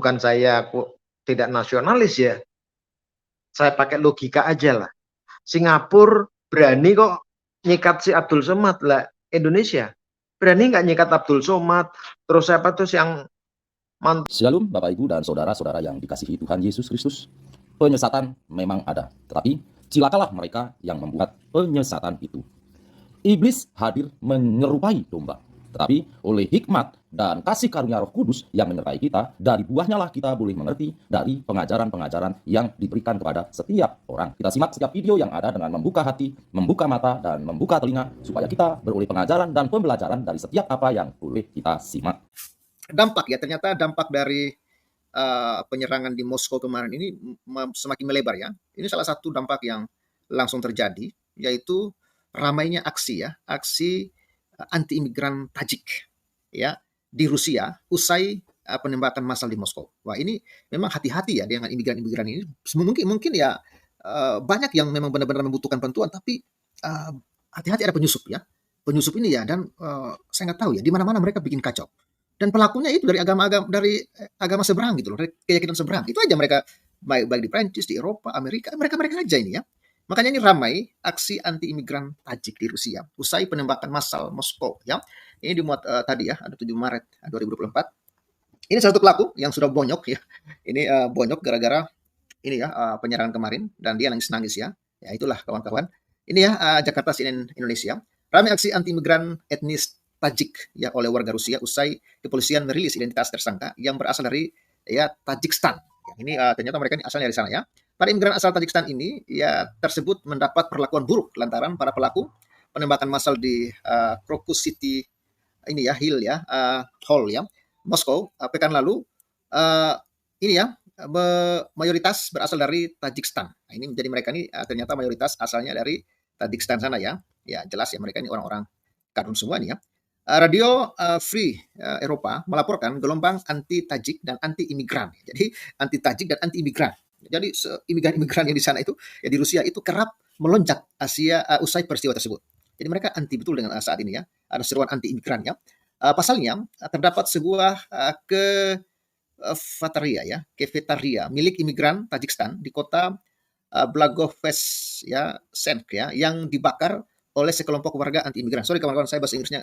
bukan saya tidak nasionalis ya, saya pakai logika aja lah. Singapura berani kok nyikat si Abdul Somad lah, Indonesia berani nggak nyikat Abdul Somad, terus siapa tuh yang Shalom Bapak Ibu dan saudara-saudara yang dikasihi Tuhan Yesus Kristus. Penyesatan memang ada, tetapi cilakalah mereka yang membuat penyesatan itu. Iblis hadir menyerupai domba, tetapi oleh hikmat dan kasih karunia Roh Kudus yang menyertai kita, dari buahnya lah kita boleh mengerti dari pengajaran-pengajaran yang diberikan kepada setiap orang. Kita simak setiap video yang ada dengan membuka hati, membuka mata, dan membuka telinga, supaya kita beroleh pengajaran dan pembelajaran dari setiap apa yang boleh kita simak. Dampak ya, ternyata dampak dari penyerangan di Moskow kemarin ini semakin melebar ya. Ini salah satu dampak yang langsung terjadi, yaitu ramainya aksi anti imigran Tajik ya di Rusia usai penembakan massal di Moskow. Wah, ini memang hati-hati ya dengan imigran-imigran ini. Mungkin ya banyak yang memang benar-benar membutuhkan bantuan, tapi hati-hati ada penyusup ya. Penyusup ini ya, dan saya nggak tahu ya di mana-mana mereka bikin kacau. Dan pelakunya itu dari agama seberang gitu loh, dari keyakinan seberang. Itu aja mereka, baik di Prancis, di Eropa, Amerika, mereka aja ini ya. Makanya ini ramai aksi anti imigran Tajik di Rusia usai penembakan massal Moskow ya. Ini dimuat tadi ya, ada 7 Maret 2024. Ini salah satu pelaku yang sudah bonyok ya. Ini bonyok gara-gara ini ya penyerangan kemarin, dan dia nangis-nangis ya. Ya itulah kawan-kawan. Ini ya Jakarta CNN Indonesia. Ramai aksi anti imigran etnis Tajik ya oleh warga Rusia usai kepolisian merilis identitas tersangka yang berasal dari ya Tajikistan. Ini ternyata mereka ini asalnya dari sana ya. Para imigran asal Tajikistan ini ya tersebut mendapat perlakuan buruk lantaran para pelaku penembakan massal di Crocus City ini ya Hall ya Moskow pekan lalu ini ya mayoritas berasal dari Tajikistan. Nah, ini menjadi mereka ini ternyata mayoritas asalnya dari Tajikistan sana ya. Ya jelas ya mereka ini orang-orang karun semua nih ya. Radio Free Eropa melaporkan gelombang anti Tajik dan anti imigran. Jadi anti Tajik dan anti imigran. Jadi imigran-imigran yang di sana itu ya di Rusia itu kerap melonjak usai peristiwa tersebut. Jadi mereka anti betul dengan saat ini ya. Ada seruan anti imigran ya. Pasalnya terdapat sebuah kafetaria milik imigran Tajikistan di kota Blagovest ya Senk ya yang dibakar oleh sekelompok warga anti imigran. Sorry kawan-kawan, saya bahasa Inggrisnya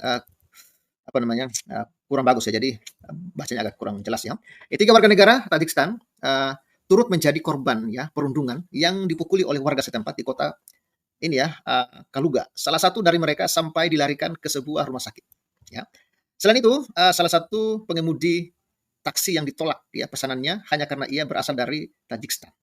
kurang bagus ya, jadi bahasanya agak kurang jelas ya. 3 warga negara Tajikistan turut menjadi korban ya perundungan yang dipukuli oleh warga setempat di kota ini ya Kaluga. Salah satu dari mereka sampai dilarikan ke sebuah rumah sakit ya. Selain itu salah satu pengemudi taksi yang ditolak ya pesanannya hanya karena ia berasal dari Tajikistan.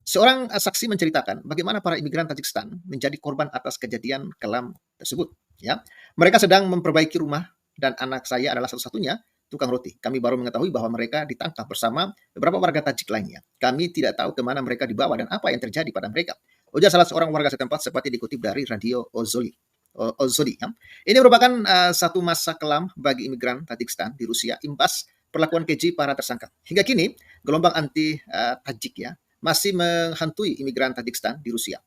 Seorang saksi menceritakan bagaimana para imigran Tajikistan menjadi korban atas kejadian kelam tersebut ya. Mereka sedang memperbaiki rumah dan anak saya adalah satu-satunya tukang roti. Kami baru mengetahui bahwa mereka ditangkap bersama beberapa warga Tajik lainnya. Kami tidak tahu kemana mereka dibawa dan apa yang terjadi pada mereka. Ujar salah seorang warga setempat seperti dikutip dari Radio Ozodi. Ya. Ini merupakan satu masa kelam bagi imigran Tajikistan di Rusia imbas perlakuan keji para tersangka. Hingga kini gelombang anti Tajik ya masih menghantui imigran Tajikistan di Rusia.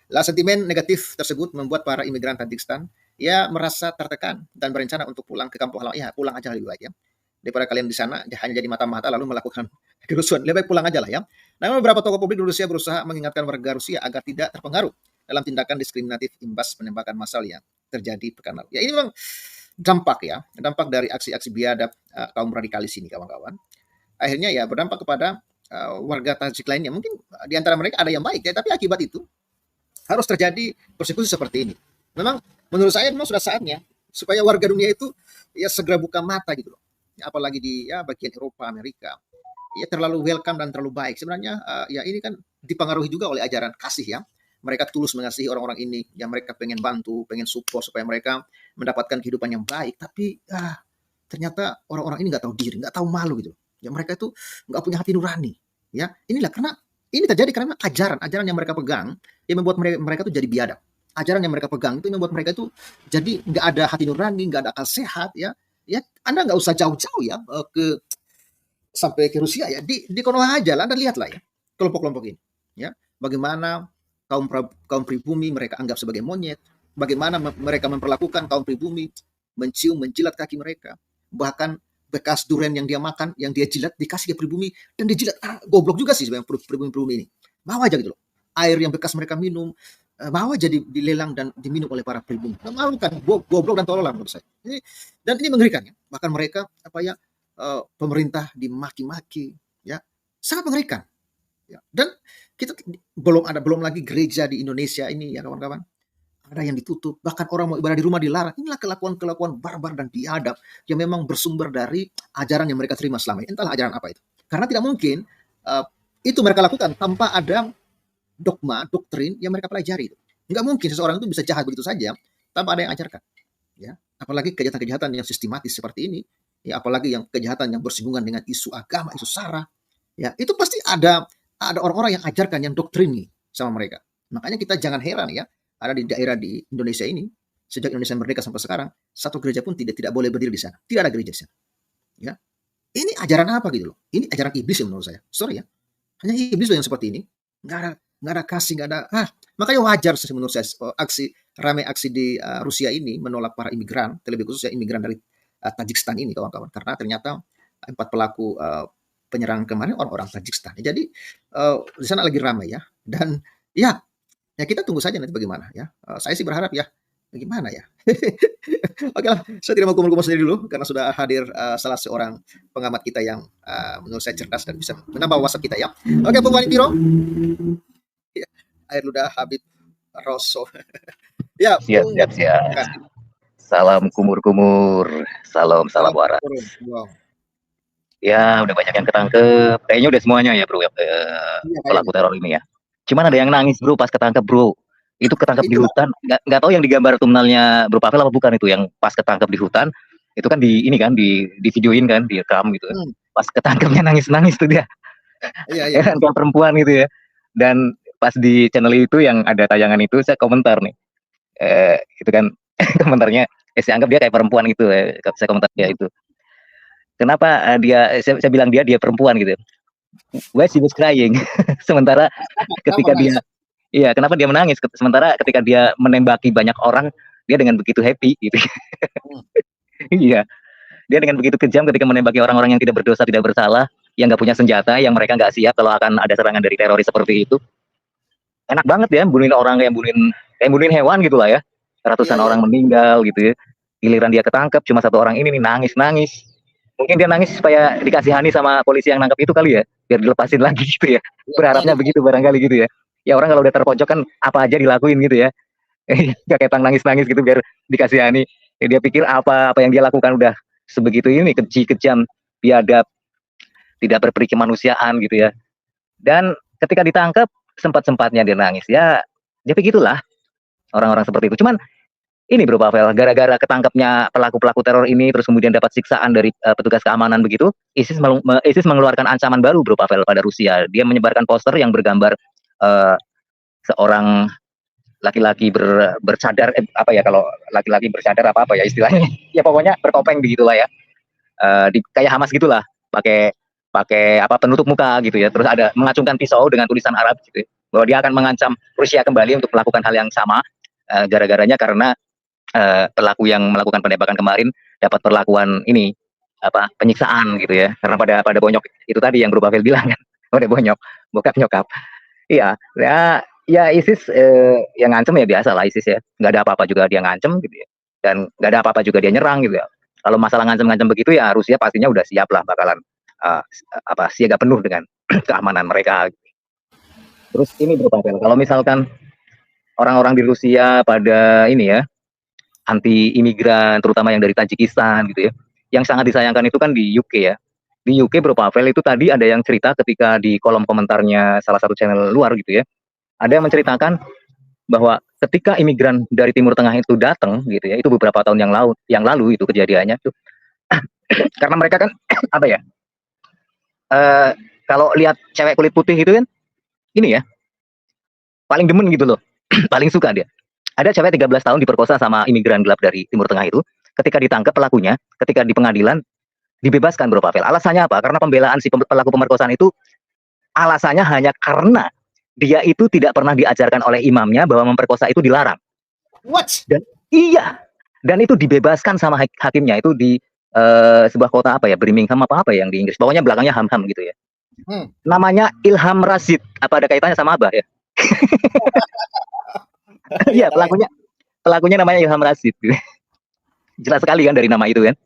Sentimen negatif tersebut membuat para imigran Tajikistan ya merasa tertekan dan berencana untuk pulang ke kampung halaman. Ya pulang aja lebih baik ya. Daripada kalian di sana hanya jadi mata-mata lalu melakukan kerusuhan. Lebih baik pulang aja lah ya. Namun beberapa tokoh publik di Rusia berusaha mengingatkan warga Rusia agar tidak terpengaruh dalam tindakan diskriminatif imbas penembakan massal yang terjadi pekan lalu. Ya ini memang dampak dari aksi-aksi biadab kaum radikalis ini kawan-kawan. Akhirnya ya berdampak kepada warga Tajik lainnya. Mungkin di antara mereka ada yang baik ya, tapi akibat itu harus terjadi persekusi seperti ini. Memang menurut saya memang sudah saatnya supaya warga dunia itu ya segera buka mata gitu loh. Ya, apalagi di bagian Eropa, Amerika. Ya terlalu welcome dan terlalu baik. Sebenarnya ya ini kan dipengaruhi juga oleh ajaran kasih ya. Mereka tulus mengasihi orang-orang ini. Ya mereka pengen bantu, pengen support supaya mereka mendapatkan kehidupan yang baik. Tapi ternyata orang-orang ini nggak tahu diri, nggak tahu malu gitu. Ya mereka itu nggak punya hati nurani. Ya inilah karena ini terjadi karena ajaran yang mereka pegang yang membuat mereka itu jadi biadab. Ajaran yang mereka pegang itu membuat mereka itu jadi nggak ada hati nurani, nggak ada akal sehat ya. Ya Anda nggak usah jauh-jauh ya sampai ke Rusia ya, di Konoha aja lah Anda lihatlah ya kelompok-kelompok ini ya bagaimana kaum pribumi mereka anggap sebagai monyet, bagaimana mereka memperlakukan kaum pribumi, mencium menjilat kaki mereka, bahkan bekas durian yang dia makan, yang dia jilat, dikasih ke pribumi, dan dia jilat. Goblok juga sih sebenarnya pribumi-pribumi ini. Mau aja gitu loh. Air yang bekas mereka minum, mau aja dilelang dan diminum oleh para pribumi. Memalukan, goblok dan tolol lah menurut saya. Dan ini mengerikan ya. Bahkan mereka pemerintah dimaki-maki, ya, sangat mengerikan. Ya. Dan kita belum lagi gereja di Indonesia ini ya kawan-kawan. Ada yang ditutup, bahkan orang mau ibadah di rumah dilarang. Inilah kelakuan-kelakuan barbar dan biadab yang memang bersumber dari ajaran yang mereka terima selama ini. Entahlah ajaran apa itu. Karena tidak mungkin itu mereka lakukan tanpa ada dogma, doktrin yang mereka pelajari. Nggak mungkin seseorang itu bisa jahat begitu saja tanpa ada yang ajarkan. Ya. Apalagi kejahatan-kejahatan yang sistematis seperti ini. Ya, apalagi yang kejahatan yang bersinggungan dengan isu agama, isu sara. Ya, itu pasti ada orang-orang yang ajarkan, yang doktrin nih sama mereka. Makanya kita jangan heran ya. Ada di daerah di Indonesia ini, sejak Indonesia merdeka sampai sekarang, satu gereja pun tidak boleh berdiri di sana. Tidak ada gereja di sana. Ya. Ini ajaran apa gitu loh? Ini ajaran iblis ya menurut saya. Sorry ya. Hanya iblis loh yang seperti ini. Nggak ada kasih, nggak ada. Makanya wajar sih menurut saya ramai aksi di Rusia ini menolak para imigran, terlebih khususnya imigran dari Tajikistan ini kawan-kawan. Karena ternyata 4 pelaku penyerangan kemarin orang-orang Tajikistan. Jadi di sana lagi ramai ya. Dan ya kita tunggu saja nanti bagaimana ya. Saya sih berharap ya bagaimana ya. Oke lah, saya tidak mau kumpul-kumpul sendiri dulu karena sudah hadir salah seorang pengamat kita yang menurut saya cerdas dan bisa menambah wawasan kita ya. Oke, Bung Wani Piro. Ya, air ludah Habib Rosso. Ya, siap. Salam kumur-kumur, salam waras. Wow. Ya, udah banyak yang ketangkep. Kayaknya udah semuanya ya, bro. Pelaku teror ini ya. Cuman ada yang nangis, bro, pas ketangkep, bro. Itu ketangkep di hutan. Nggak tahu yang digambar thumbnailnya Bro Pavel apa bukan itu, yang pas ketangkep di hutan. Itu kan di videoin kan, direkam gitu. Pas ketangkepnya nangis-nangis tuh dia. Iya. Kayak perempuan gitu ya. Dan pas di channel itu yang ada tayangan itu, saya komentar nih. Itu kan komentarnya, saya anggap dia kayak perempuan gitu. Saya komentar dia itu. Kenapa saya bilang dia perempuan gitu. Why she was crying? Sementara ketika kenapa dia menangis? Sementara ketika dia menembaki banyak orang, dia dengan begitu happy gitu. Iya, dia dengan begitu kejam ketika menembaki orang-orang yang tidak berdosa, tidak bersalah, yang nggak punya senjata, yang mereka nggak siap kalau akan ada serangan dari teroris seperti itu. Enak banget ya, bunuhin orang kayak bunuhin hewan gitu lah ya. Ratusan orang meninggal gitu ya. Giliran dia ketangkep, cuma satu orang ini nih nangis. Mungkin dia nangis supaya dikasihani sama polisi yang nangkep itu kali ya, biar dilepasin lagi gitu ya. Berharapnya begitu barangkali gitu ya. Ya orang kalau udah terpojok kan apa aja dilakuin gitu ya. Gak ketang nangis-nangis gitu biar dikasihani. Dia pikir apa yang dia lakukan udah sebegitu ini, keji, kejam, biadab, tidak berperi kemanusiaan gitu ya. Dan ketika ditangkap sempat-sempatnya dia nangis. Ya begitulah orang-orang seperti itu. Cuman ini Bro Pavel, gara-gara ketangkapnya pelaku-pelaku teror ini, terus kemudian dapat siksaan dari petugas keamanan begitu, ISIS mengeluarkan ancaman baru Bro Pavel pada Rusia. Dia menyebarkan poster yang bergambar seorang laki-laki bercadar, kalau laki-laki bercadar apa ya istilahnya, ya pokoknya bertopeng begitulah ya, kayak Hamas gitulah, pakai penutup muka gitu ya, terus ada mengacungkan pisau dengan tulisan Arab gitu ya, bahwa dia akan mengancam Rusia kembali untuk melakukan hal yang sama, gara-garanya karena pelaku yang melakukan penembakan kemarin dapat perlakuan ini penyiksaan gitu ya, karena pada bonyok itu tadi yang Bro Pavel bilang kan, pada bonyok bokap nyokap. Iya, ya ISIS yang ngancem ya biasa lah ISIS ya, nggak ada apa-apa juga dia ngancem gitu ya, dan nggak ada apa-apa juga dia nyerang gitu ya. Kalau masalah ngancem-ngancem begitu ya Rusia pastinya udah siap lah, bakalan siaga penuh dengan keamanan mereka. Terus ini Bro Pavel, kalau misalkan orang-orang di Rusia pada ini ya anti imigran, terutama yang dari Tajikistan gitu ya, yang sangat disayangkan itu kan di UK ya. Di UK Bro Pavel itu tadi ada yang cerita ketika di kolom komentarnya salah satu channel luar gitu ya, ada yang menceritakan bahwa ketika imigran dari Timur Tengah itu datang gitu ya, itu beberapa tahun yang lalu itu kejadiannya tuh. Karena mereka kan kalau lihat cewek kulit putih itu kan ini ya paling demen gitu loh. Paling suka dia. Ada cewek 13 tahun diperkosa sama imigran gelap dari Timur Tengah itu. Ketika ditangkap pelakunya, ketika di pengadilan dibebaskan Bro Pavel. Alasannya apa? Karena pembelaan si pelaku pemerkosaan itu alasannya hanya karena dia itu tidak pernah diajarkan oleh imamnya bahwa memperkosa itu dilarang. What? Dan itu dibebaskan sama hakimnya, itu sebuah kota apa ya, Birmingham apa yang di Inggris. Pokoknya belakangnya Ham gitu ya. Namanya Ilham Rashid. Apa ada kaitannya sama Abah ya? Iya, pelakunya namanya Ilham Rashid. Gitu. Jelas sekali kan dari nama itu kan.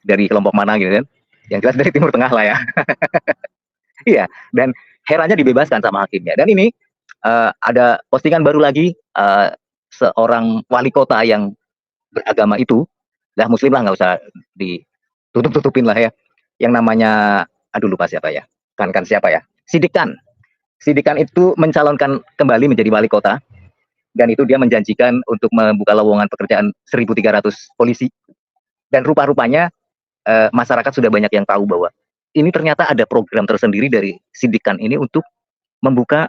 Dari kelompok mana gitu kan. Yang jelas dari Timur Tengah lah ya. Iya, dan herannya dibebaskan sama hakimnya. Dan ini ada postingan baru lagi seorang wali kota yang beragama itu, dah muslim lah, nggak usah ditutup-tutupin lah ya. Yang namanya, aduh lupa siapa ya. Kan siapa ya? Sidikan. Sidikan itu mencalonkan kembali menjadi wali kota. Dan itu dia menjanjikan untuk membuka lowongan pekerjaan 1.300 polisi. Dan rupa-rupanya masyarakat sudah banyak yang tahu bahwa ini ternyata ada program tersendiri dari Sidikan ini untuk membuka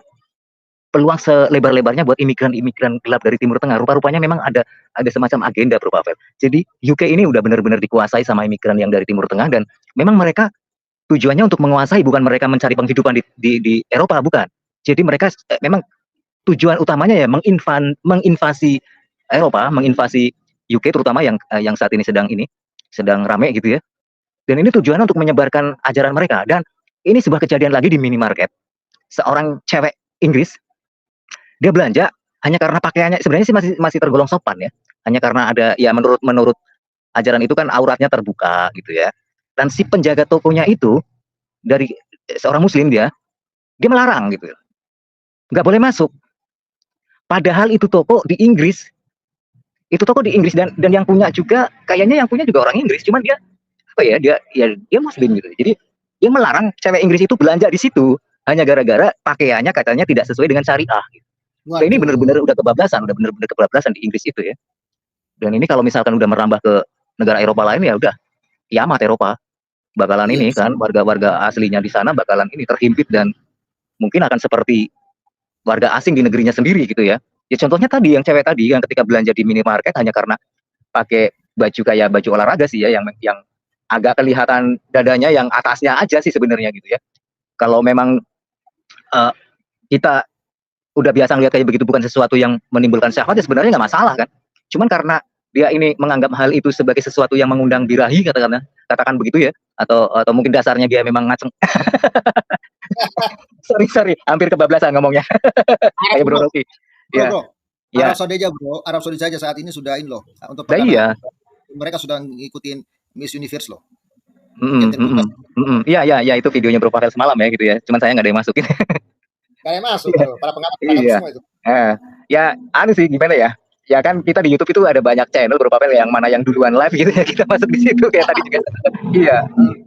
peluang selebar-lebarnya buat imigran-imigran gelap dari Timur Tengah. Rupa-rupanya memang ada semacam agenda, Bro Pavel. Jadi UK ini udah benar-benar dikuasai sama imigran yang dari Timur Tengah, dan memang mereka tujuannya untuk menguasai, bukan mereka mencari penghidupan di Eropa, bukan. Jadi mereka memang tujuan utamanya ya menginvasi Eropa, menginvasi UK terutama yang saat ini sedang rame gitu ya. Dan ini tujuannya untuk menyebarkan ajaran mereka. Dan ini sebuah kejadian lagi di minimarket. Seorang cewek Inggris, dia belanja hanya karena pakaiannya sebenarnya sih masih tergolong sopan ya. Hanya karena ada ya menurut ajaran itu kan auratnya terbuka gitu ya. Dan si penjaga tokonya itu dari seorang muslim, dia melarang gitu. Nggak boleh masuk. Padahal itu toko di Inggris. Itu toko di Inggris dan yang punya juga kayaknya yang punya juga orang Inggris, cuman dia apa ya, dia muslim gitu. Jadi dia melarang cewek Inggris itu belanja di situ hanya gara-gara pakaiannya katanya tidak sesuai dengan syariah gitu. Nah, ini benar-benar udah kebablasan di Inggris itu ya. Dan ini kalau misalkan udah merambah ke negara Eropa lain ya udah kiamat Eropa. Bakalan ini kan warga-warga aslinya di sana bakalan ini terhimpit dan mungkin akan seperti warga asing di negerinya sendiri gitu ya. Ya contohnya tadi yang cewek tadi yang ketika belanja di minimarket hanya karena pakai baju kayak baju olahraga sih ya, yang agak kelihatan dadanya yang atasnya aja sih sebenarnya gitu ya. Kalau memang kita udah biasa ngeliat kayak begitu, bukan sesuatu yang menimbulkan syahwat ya sebenarnya nggak masalah kan. Cuman karena dia ini menganggap hal itu sebagai sesuatu yang mengundang birahi, katakan begitu ya, atau mungkin dasarnya dia memang ngaceng. sorry hampir kebablasan ngomongnya. Kayak Bro Rocky ya. Arab Saudi aja bro, Arab Saudi saja saat ini sudah ini loh untuk mereka sudah ngikutin Miss Universe loh. Iya itu videonya Bro Pavel semalam ya gitu ya. Cuman saya nggak ada yang masukin. Nggak ada yang masuk bro, para pengamat semua itu. Ya anu sih gimana ya. Ya kan kita di YouTube itu ada banyak channel Bro Pavel, yang mana yang duluan live gitu ya, kita masuk di situ kayak tadi juga. Iya.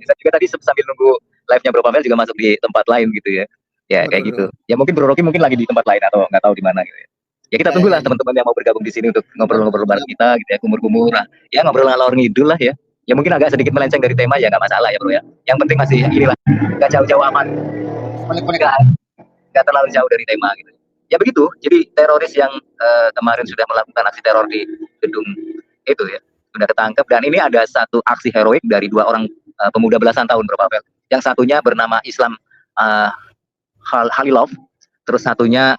Bisa juga tadi sambil nunggu live-nya Bro Pavel juga masuk di tempat lain gitu ya. Ya kayak gitu. Ya mungkin Bro Rocky mungkin lagi di tempat lain atau nggak tahu di mana gitu ya. Ya kita tunggulah teman-teman yang mau bergabung di sini untuk ngobrol-ngobrol bareng kita gitu ya, kumur-kumur lah. Ya ngobrol ngalor ngidul lah ya. Ya mungkin agak sedikit melenceng dari tema ya nggak masalah ya Bro ya. Yang penting masih inilah, nggak jauh-jauh amat. Nggak terlalu jauh dari tema gitu. Ya begitu. Jadi teroris yang kemarin sudah melakukan aksi teror di gedung itu ya sudah ketangkep, dan ini ada satu aksi heroik dari dua orang pemuda belasan tahun Bro Pavel. Yang satunya bernama Islam Khalilov, terus satunya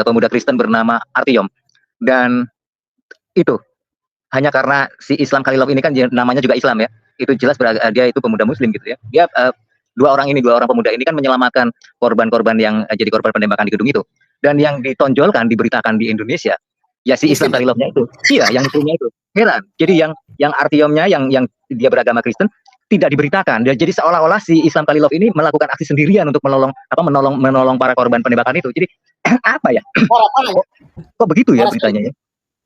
pemuda Kristen bernama Artyom. Dan itu hanya karena si Islam Khalilov ini kan namanya juga Islam ya, itu jelas dia itu pemuda muslim gitu ya. Dia dua orang pemuda ini kan menyelamatkan korban-korban yang jadi korban penembakan di gedung itu. Dan yang ditonjolkan, diberitakan di Indonesia ya si Islam Khalilovnya itu. Iya, yang itunya itu. Heran. Jadi yang Artyomnya yang dia beragama Kristen tidak diberitakan. Jadi seolah-olah si Islam Khalilov ini melakukan aksi sendirian untuk menolong para korban penembakan itu. Jadi apa ya? Parah. Kok begitu ya beritanya ya?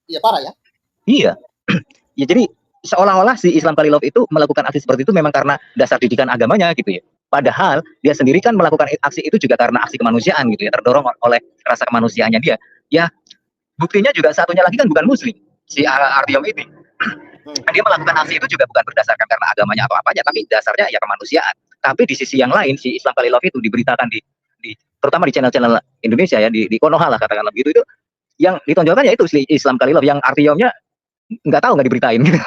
Iya, parah ya. Iya. Ya jadi seolah-olah si Islam Khalilov itu melakukan aksi seperti itu memang karena dasar didikan agamanya gitu ya. Padahal dia sendiri kan melakukan aksi itu juga karena aksi kemanusiaan gitu ya, terdorong oleh rasa kemanusiaannya dia. Ya buktinya juga satunya lagi kan bukan muslim, si Artyom ini. Dia melakukan aksi itu juga bukan berdasarkan karena agamanya atau apanya, tapi dasarnya ya kemanusiaan. Tapi di sisi yang lain si Islam Khalilov itu diberitakan di terutama di channel-channel Indonesia ya, di Konoha lah katakanlah begitu, itu yang ditonjolkan ya itu si Islam Khalilov, yang Artyomnya nggak tahu, nggak diberitain gitu.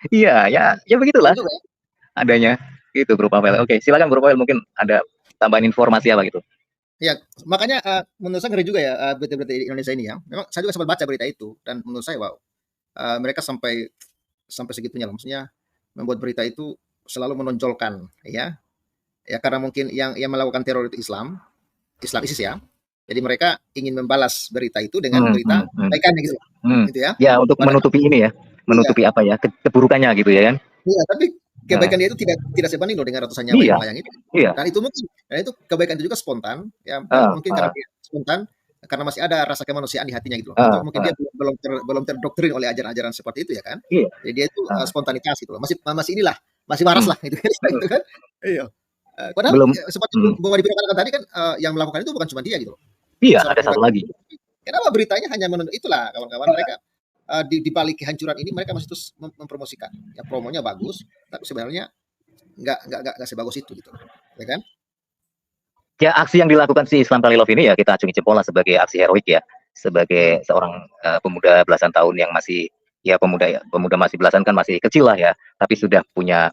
Iya ya begitulah adanya gitu Bro Pavel. Oke, silakan Bro Pavel, mungkin ada tambahan informasi apa gitu. Ya, makanya menurut saya ngeri juga ya berita-berita di Indonesia ini ya. Memang saya juga sempat baca berita itu dan menurut saya wow, mereka sampai segitunya lah. Maksudnya membuat berita itu selalu menonjolkan, ya karena mungkin yang melakukan teror itu Islam ISIS ya. Jadi mereka ingin membalas berita itu dengan berita kebaikannya gitu. Gitu ya. Ya, untuk Padahal, menutupi ini ya, menutupi apa ya, keburukannya gitu ya kan. iya, tapi kebaikan dia itu tidak sebanding loh dengan ratusan nyawa yang melayang itu. Iya. Dan itu mungkin, dan itu kebaikan itu juga spontan, ya mungkin karena dia spontan, karena masih ada rasa kemanusiaan di hatinya gitu loh. Atau mungkin dia belum terdoktrin oleh ajaran-ajaran seperti itu ya kan. Iya. Jadi dia itu spontanitas gitu loh. Masih waras lah gitu kan. Iya. Padahal seperti Bung Wadi katakan tadi kan, yang melakukan itu bukan cuma dia gitu loh. Iya, ada satu lagi. Kenapa beritanya hanya menunjuk itulah kawan-kawan mereka, di balik kehancuran ini mereka masih terus mempromosikan. Ya promonya bagus, tapi sebenarnya nggak sebagus itu gitu. Ya kan? Ya, aksi yang dilakukan si Islam Khalilov ini ya kita acungi jempol lah sebagai aksi heroik ya, sebagai seorang pemuda belasan tahun yang masih pemuda masih belasan kan masih kecil lah ya, tapi sudah punya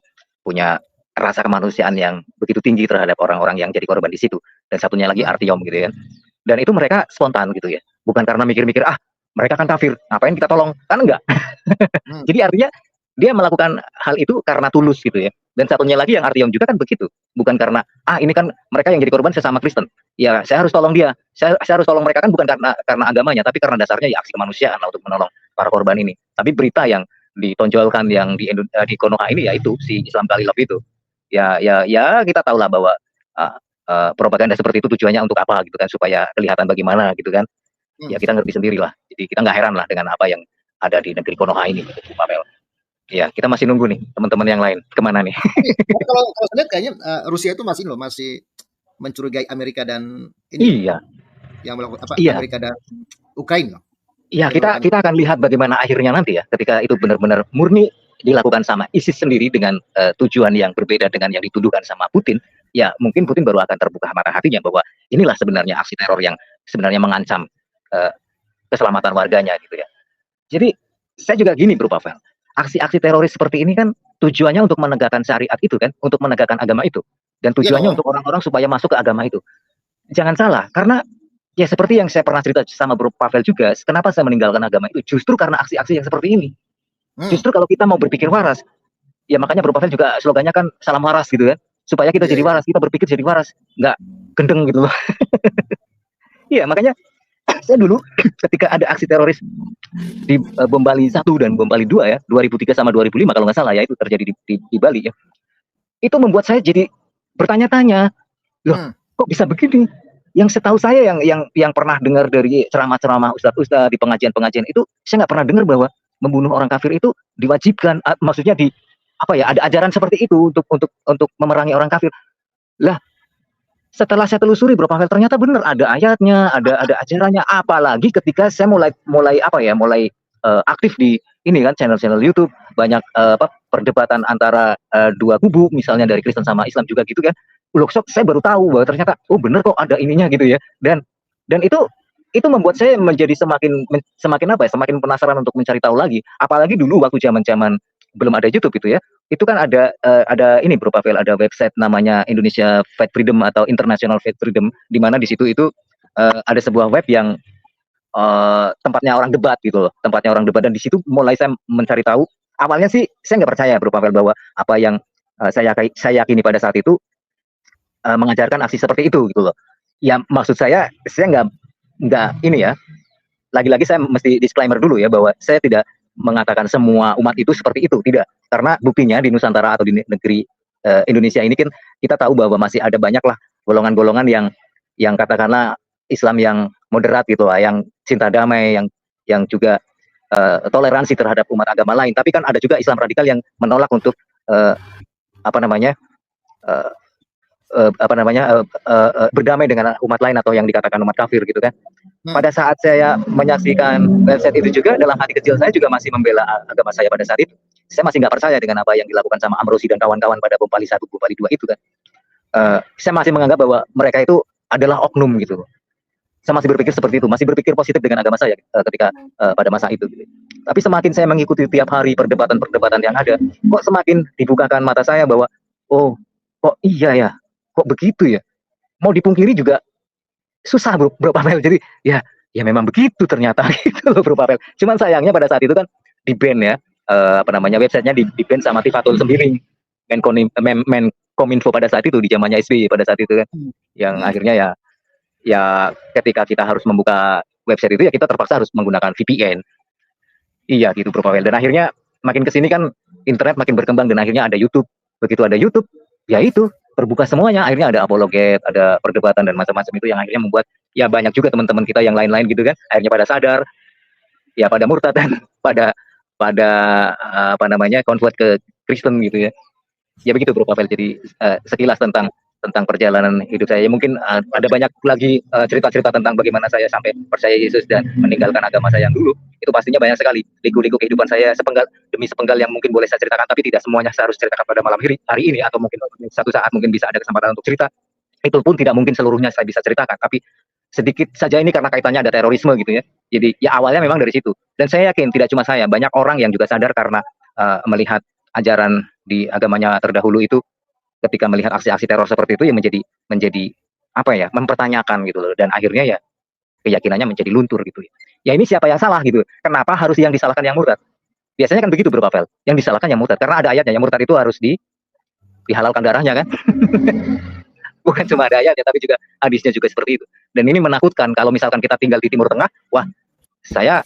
rasa kemanusiaan yang begitu tinggi terhadap orang-orang yang jadi korban di situ. Dan satunya lagi Artyom gitu kan. Dan itu mereka spontan gitu ya, bukan karena mikir-mikir mereka kan kafir, ngapain kita tolong, kan enggak. Jadi artinya dia melakukan hal itu karena tulus gitu ya. Dan satunya lagi yang Artyom juga kan begitu, bukan karena ini kan mereka yang jadi korban sesama Kristen, ya saya harus tolong dia, saya harus tolong mereka, kan bukan karena agamanya, tapi karena dasarnya ya aksi kemanusiaan lah untuk menolong para korban ini. Tapi berita yang ditonjolkan yang di Konoha ini yaitu si Islam Khalilov itu, ya kita tahulah bahwa propaganda seperti itu tujuannya untuk apa gitu kan, supaya kelihatan bagaimana gitu kan. Ya kita ngerti sendiri lah. Jadi kita nggak heran lah dengan apa yang ada di negeri Konoha ini gitu, Bu Pavel. Ya, kita masih nunggu nih teman-teman yang lain kemana nih. Kalau saya lihat kayaknya Rusia itu masih mencurigai Amerika dan ini. Iya. Yang melakukan Iya. Amerika dan Ukraina. Iya, kita akan lihat bagaimana akhirnya nanti ya, ketika itu benar-benar murni dilakukan sama ISIS sendiri dengan tujuan yang berbeda dengan yang dituduhkan sama Putin. Ya mungkin Putin baru akan terbuka mata hatinya bahwa inilah sebenarnya aksi teror yang sebenarnya mengancam keselamatan warganya gitu ya. Jadi saya juga gini Bro Pavel, aksi-aksi teroris seperti ini kan tujuannya untuk menegakkan syariat itu kan, untuk menegakkan agama itu, dan tujuannya untuk orang-orang supaya masuk ke agama itu. Jangan salah, karena ya seperti yang saya pernah cerita sama Bro Pavel juga, kenapa saya meninggalkan agama itu justru karena aksi-aksi yang seperti ini. Justru kalau kita mau berpikir waras, ya makanya Bro Pavel juga slogannya kan salam waras gitu kan, supaya kita jadi waras, kita berpikir jadi waras, nggak gendeng gitu loh. Iya, makanya saya dulu ketika ada aksi teroris di Bom Bali 1 dan Bom Bali 2 ya, 2003 sama 2005 kalau nggak salah ya, itu terjadi di Bali ya. Itu membuat saya jadi bertanya-tanya, loh kok bisa begini? Yang setahu saya yang pernah dengar dari ceramah-ceramah ustadz-ustadz di pengajian-pengajian itu, saya nggak pernah dengar bahwa membunuh orang kafir itu diwajibkan, maksudnya ada ajaran seperti itu untuk memerangi orang kafir. Lah, setelah saya telusuri Bro Pavel, ternyata benar ada ayatnya, ada ajarannya. Apalagi ketika saya mulai aktif di ini kan, channel YouTube, banyak perdebatan antara dua kubu, misalnya dari Kristen sama Islam juga gitu kan. Loh, saya baru tahu bahwa ternyata benar kok ada ininya gitu ya. Dan itu membuat saya menjadi semakin penasaran untuk mencari tahu lagi. Apalagi dulu waktu zaman-zaman belum ada YouTube itu ya. Itu kan ada ini Bro Pavel, ada website namanya Indonesia Faith Freedom atau International Faith Freedom, di mana di situ itu ada sebuah web yang tempatnya orang debat gitu loh, dan di situ mulai saya mencari tahu. Awalnya sih saya nggak percaya Bro Pavel bahwa apa yang saya yakini pada saat itu mengajarkan aksi seperti itu gitu loh. Ya maksud saya nggak ini ya. Lagi-lagi saya mesti disclaimer dulu ya, bahwa saya tidak mengatakan semua umat itu seperti itu, tidak. Karena buktinya di Nusantara atau di negeri Indonesia ini kan kita tahu bahwa masih ada banyak lah golongan-golongan yang katakanlah Islam yang moderat gitu lah, yang cinta damai, yang juga toleransi terhadap umat agama lain. Tapi kan ada juga Islam radikal yang menolak untuk berdamai dengan umat lain atau yang dikatakan umat kafir gitu kan. Pada saat saya menyaksikan website itu juga, dalam hati kecil saya juga masih membela agama saya pada saat itu. Saya masih nggak percaya dengan apa yang dilakukan sama Amrozi dan kawan-kawan pada Bom Bali 1, Bom Bali 2 itu kan. Saya masih menganggap bahwa mereka itu adalah oknum gitu. Saya masih berpikir seperti itu, masih berpikir positif dengan agama saya ketika pada masa itu gitu. Tapi semakin saya mengikuti tiap hari perdebatan-perdebatan yang ada, kok semakin dibukakan mata saya bahwa oh, kok iya ya, kok begitu ya. Mau dipungkiri juga susah Bro Pavel. Jadi ya memang begitu ternyata gitu loh Bro Pavel. Cuman sayangnya pada saat itu kan di ban ya. websitenya di-ban sama Tifatul Sembiring, Menkominfo pada saat itu, di zamannya SBY pada saat itu kan, yang akhirnya ya ketika kita harus membuka website itu ya kita terpaksa harus menggunakan VPN. Iya gitu Bro Pavel. Dan akhirnya makin kesini kan internet makin berkembang dan akhirnya ada YouTube. Begitu ada YouTube, ya itu terbuka semuanya. Akhirnya ada apologet, ada perdebatan dan macam-macam itu yang akhirnya membuat ya banyak juga teman-teman kita yang lain-lain gitu kan. Akhirnya pada sadar, ya pada murtad dan pada convert ke Kristen gitu ya. Ya begitu Bro Pavel. Jadi sekilas tentang perjalanan hidup saya. Mungkin ada banyak lagi cerita-cerita tentang bagaimana saya sampai percaya Yesus dan meninggalkan agama saya yang dulu. Itu pastinya banyak sekali liku-liku kehidupan saya sepenggal demi sepenggal yang mungkin boleh saya ceritakan, tapi tidak semuanya saya harus ceritakan pada malam hari ini, atau mungkin satu saat mungkin bisa ada kesempatan untuk cerita. Itu pun tidak mungkin seluruhnya saya bisa ceritakan, tapi sedikit saja ini karena kaitannya ada terorisme gitu ya. Jadi ya awalnya memang dari situ. Dan saya yakin tidak cuma saya, banyak orang yang juga sadar karena melihat ajaran di agamanya terdahulu itu, ketika melihat aksi-aksi teror seperti itu ya menjadi apa ya, mempertanyakan gitu loh, dan akhirnya ya keyakinannya menjadi luntur gitu ya. Ya ini siapa yang salah gitu? Kenapa harus yang disalahkan yang murtad? Biasanya kan begitu Bro Pavel. Yang disalahkan yang murtad karena ada ayatnya, yang murtad itu harus dihalalkan darahnya kan. Bukan cuma ada ayatnya tapi juga hadisnya juga seperti itu. Dan ini menakutkan kalau misalkan kita tinggal di Timur Tengah, wah saya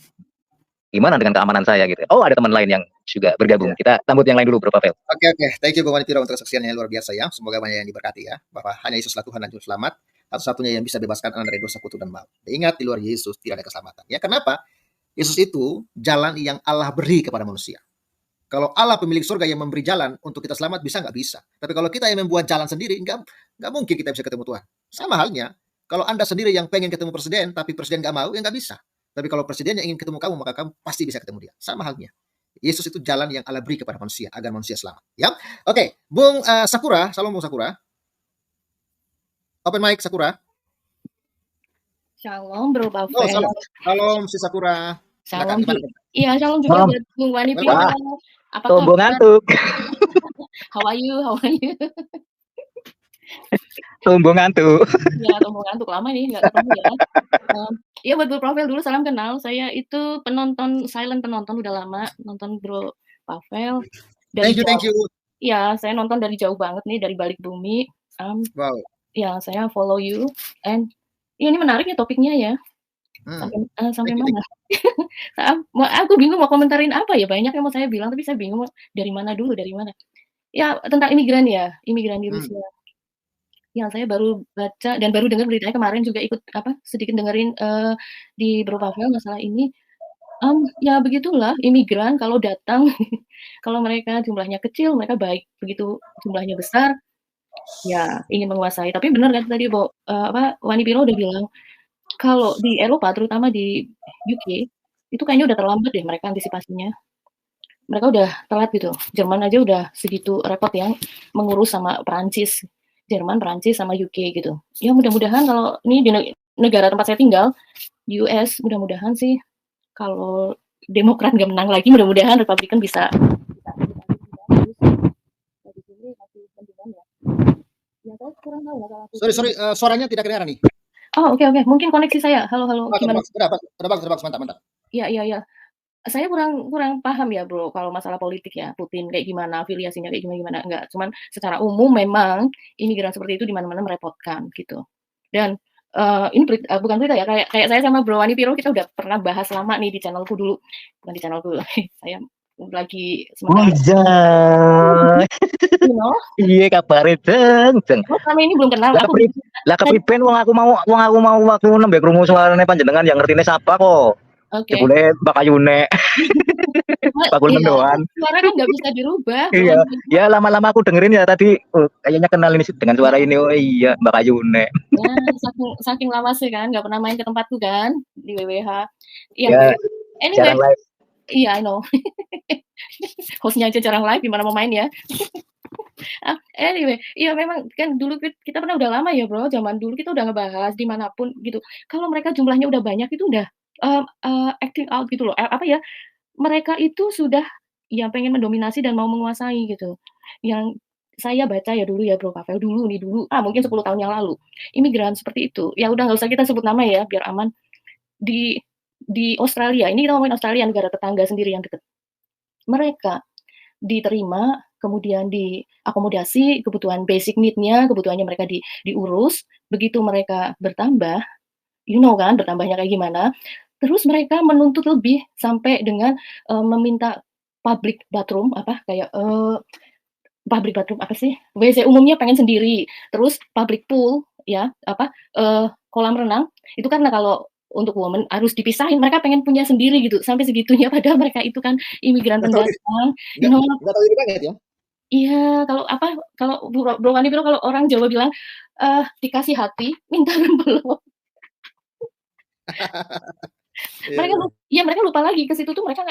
gimana dengan keamanan saya gitu. Oh ada teman lain yang juga bergabung. Kita sambut yang lain dulu Bro Pavel. Oke, thank you Bang Wanipiro untuk kesaksiannya yang luar biasa ya. Semoga banyak yang diberkati ya, bahwa hanya Yesus lah Tuhan dan Juru Selamat, satu-satunya yang bisa bebaskan Anda dari dosa, kutuk dan maut. Ingat, di luar Yesus tidak ada keselamatan. Ya, kenapa? Yesus itu jalan yang Allah beri kepada manusia. Kalau Allah pemilik surga yang memberi jalan untuk kita selamat, bisa nggak? Bisa. Tapi kalau kita yang membuat jalan sendiri, nggak mungkin kita bisa ketemu Tuhan. Sama halnya, kalau Anda sendiri yang pengen ketemu presiden, tapi presiden nggak mau, ya nggak bisa. Tapi kalau presidennya ingin ketemu kamu, maka kamu pasti bisa ketemu dia. Sama halnya. Yesus itu jalan yang Allah beri kepada manusia, agar manusia selamat. Ya, oke. Bung Sakura, salam Bung Sakura. Open mic Sakura. Shalom Bro Pavel. Oh, salam si Sakura. Salam. Iya, shalom juga buat Bung Wanipiro. Apakah Tombong ngantuk? How are you? Tombong ngantuk. Ya, tombong ngantuk lama nih nggak ketemu ya. Iya buat Bro Pavel dulu, salam kenal. Saya itu silent penonton udah lama nonton Bro Pavel. Thank you. Iya, saya nonton dari jauh banget nih, dari balik bumi. Wow. Ya, saya follow you. And ini menarik ya topiknya ya. Sampai mana? Aku bingung mau komentarin apa ya, banyak yang mau saya bilang tapi saya bingung dari mana. Ya tentang imigran di Rusia. Ya saya baru baca dan baru dengar beritanya kemarin, juga ikut sedikit dengerin di Bro Pavel masalah ini. Ya begitulah imigran kalau datang kalau mereka jumlahnya kecil mereka baik, begitu jumlahnya besar ya ingin menguasai. Tapi benar kan tadi Wanipiro udah bilang kalau di Eropa, terutama di UK, itu kayaknya udah terlambat deh mereka antisipasinya. Mereka udah telat gitu. Jerman aja udah segitu repot yang mengurus sama Perancis. Jerman, Perancis, sama UK gitu. Ya mudah-mudahan kalau ini di negara tempat saya tinggal, di US, mudah-mudahan sih kalau Demokrat nggak menang lagi, mudah-mudahan Republikan bisa. Sorry, suaranya tidak kedengaran nih. Oh, oke. Mungkin koneksi saya. Halo. Gimana? Terbagus, mantap. Iya. Saya kurang paham ya, Bro, kalau masalah politik ya. Putin kayak gimana, afiliasinya kayak gimana. Enggak, cuman secara umum memang imigran seperti itu di mana-mana merepotkan gitu. Dan ini bukan berita ya, kayak saya sama Bro Wanipiro kita udah pernah bahas lama nih di channelku dulu. Bukan di channelku. Saya lagi semangat. Iya kabare jeng. Selama ini belum kenal. Lah kepriben wong aku mau waktu nembe krungu suarane panjenengan yang ngertine sapa kok. Oke. Boleh Mbak Ayune. Bakul mendoan. Suara kan nggak bisa dirubah. Iya. Ya lama-lama aku dengerin ya tadi. Kayaknya kenal ini dengan suara ini. Oh iya Mbak Ayune. Ya, saking lama sih kan nggak pernah main ke tempatku kan di WWH. Iya. Anyway. Iya, I know. Hostnya aja jarang live, gimana mau main ya? Anyway, iya memang kan dulu kita pernah udah lama ya Bro, zaman dulu kita udah ngebahas dimanapun gitu. Kalau mereka jumlahnya udah banyak itu udah acting out gitu loh. Mereka itu sudah yang pengen mendominasi dan mau menguasai gitu. Yang saya baca ya dulu ya Bro Pavel, dulu mungkin 10 tahun yang lalu. Imigran seperti itu, ya udah nggak usah kita sebut nama ya biar aman. Di Australia, ini kita ngomongin Australia, negara tetangga sendiri yang deket. mereka diterima, kemudian diakomodasi kebutuhan basic need-nya, kebutuhannya mereka diurus. Begitu mereka bertambah, kan bertambahnya kayak gimana. Terus mereka menuntut lebih sampai dengan meminta public bathroom public bathroom apa sih? WC umumnya pengen sendiri. Terus public pool ya, kolam renang itu karena kalau untuk woman harus dipisahin, mereka pengen punya sendiri gitu, sampai segitunya padahal mereka itu kan imigran pendatang. Nggak tahu diri banget ya. Iya, kalau Bro Wani Bro, kalau orang Jawa bilang dikasih hati, minta rembelok. Mereka lupa lagi ke situ tuh mereka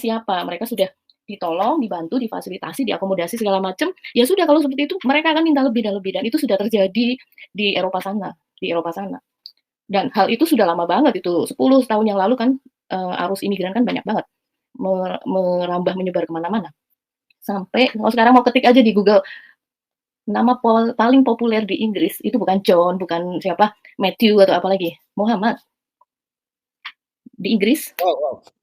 siapa. Mereka sudah ditolong, dibantu, difasilitasi, diakomodasi segala macam. Ya sudah kalau seperti itu mereka akan minta lebih dan lebih, dan itu sudah terjadi di Eropa sana. Dan hal itu sudah lama banget, itu 10 tahun yang lalu kan, arus imigran kan banyak banget merambah menyebar kemana-mana. Sampai sekarang mau ketik aja di Google, nama paling populer di Inggris itu bukan John, bukan siapa, Matthew atau apa lagi, Muhammad. Di Inggris.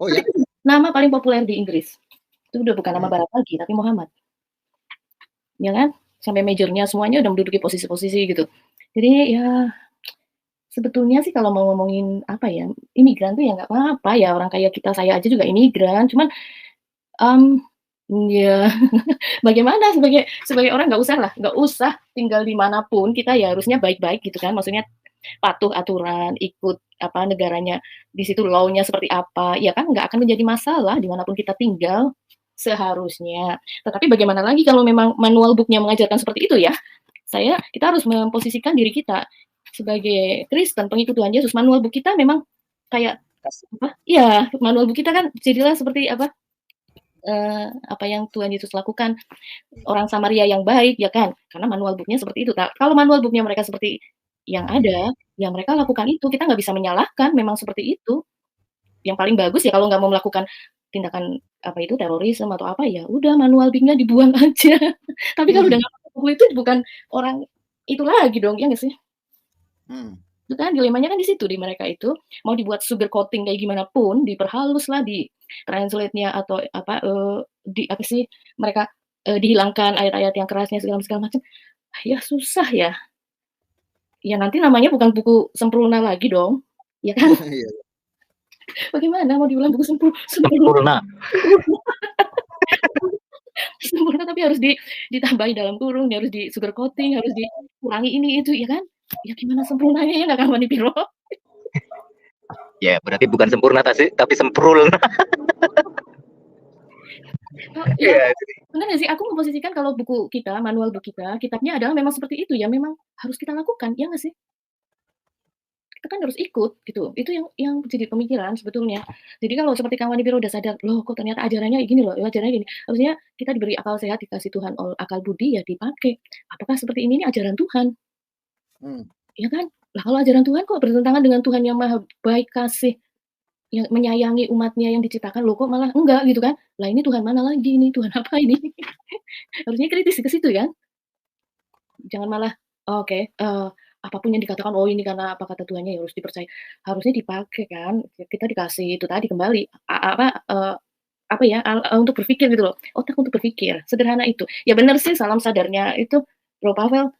Oh ya. Nama paling populer di Inggris itu udah bukan nama barat lagi, tapi Muhammad. Ya kan? Sampai majornya semuanya udah menduduki posisi-posisi gitu. Jadi ya sebetulnya sih kalau mau ngomongin imigran tuh ya nggak apa-apa ya, orang kayak saya aja juga imigran, cuman ya bagaimana sebagai orang nggak usah tinggal dimanapun, kita ya harusnya baik-baik gitu kan, maksudnya patuh aturan, ikut negaranya di situ law-nya seperti apa, ya kan nggak akan menjadi masalah dimanapun kita tinggal seharusnya. Tetapi bagaimana lagi kalau memang manual book-nya mengajarkan seperti itu ya, kita harus memposisikan diri kita sebagai Kristen, pengikut Tuhan Yesus. Manual book kita memang kayak ya manual book kita kan jadilah seperti apa yang Tuhan Yesus lakukan, orang Samaria yang baik ya kan, karena manual book-nya seperti itu. Kalau manual book-nya mereka seperti yang ada, yang mereka lakukan itu, kita nggak bisa menyalahkan, memang seperti itu. Yang paling bagus ya kalau nggak mau melakukan tindakan terorisme atau apa, ya udah manual book-nya dibuang aja. Tapi kalau udah nggak buku itu bukan orang itu lagi dong, ya nggak sih? Itu kan dilemanya kan di situ, di mereka itu mau dibuat sugar coating kayak gimana pun, diperhalus lah, di translate-nya atau mereka dihilangkan ayat-ayat yang kerasnya segala macam. Ya susah ya. Ya nanti namanya bukan buku sempurna lagi dong, ya kan? Bagaimana mau diulang buku sempurna? Sempurna tapi harus ditambahi dalam kurung, harus di sugar coating, harus dikurangi ini itu, ya kan? Ya gimana sempurnanya ya nggak kamu nih Piro? Ya berarti bukan sempurna tapi sempurna. Benar nggak sih? Aku memposisikan kalau buku kita, manual buku kita, kitabnya adalah memang seperti itu ya, memang harus kita lakukan, ya nggak sih? Kita kan harus ikut gitu. Itu yang jadi pemikiran sebetulnya. Jadi kalau seperti kawan Piro udah sadar, loh kok ternyata ajarannya gini loh, ajarannya gini. Harusnya kita diberi akal sehat, dikasih Tuhan akal budi, ya dipakai. Apakah seperti ini ajaran Tuhan? Ya kan? Lah kalau ajaran Tuhan kok bertentangan dengan Tuhan yang maha baik, kasih, yang menyayangi umatnya yang diciptakan, loh kok malah enggak gitu kan? Lah ini Tuhan mana lagi ini? Tuhan apa ini? Harusnya kritis ke situ kan? Jangan malah apapun yang dikatakan, oh ini karena apa kata Tuhannya ya harus dipercaya. Harusnya dipakai kan? Kita dikasih itu tadi kembali untuk berpikir gitu loh. Otak untuk berpikir. Sederhana itu. Ya benar sih, salam sadarnya itu Bro Pavel.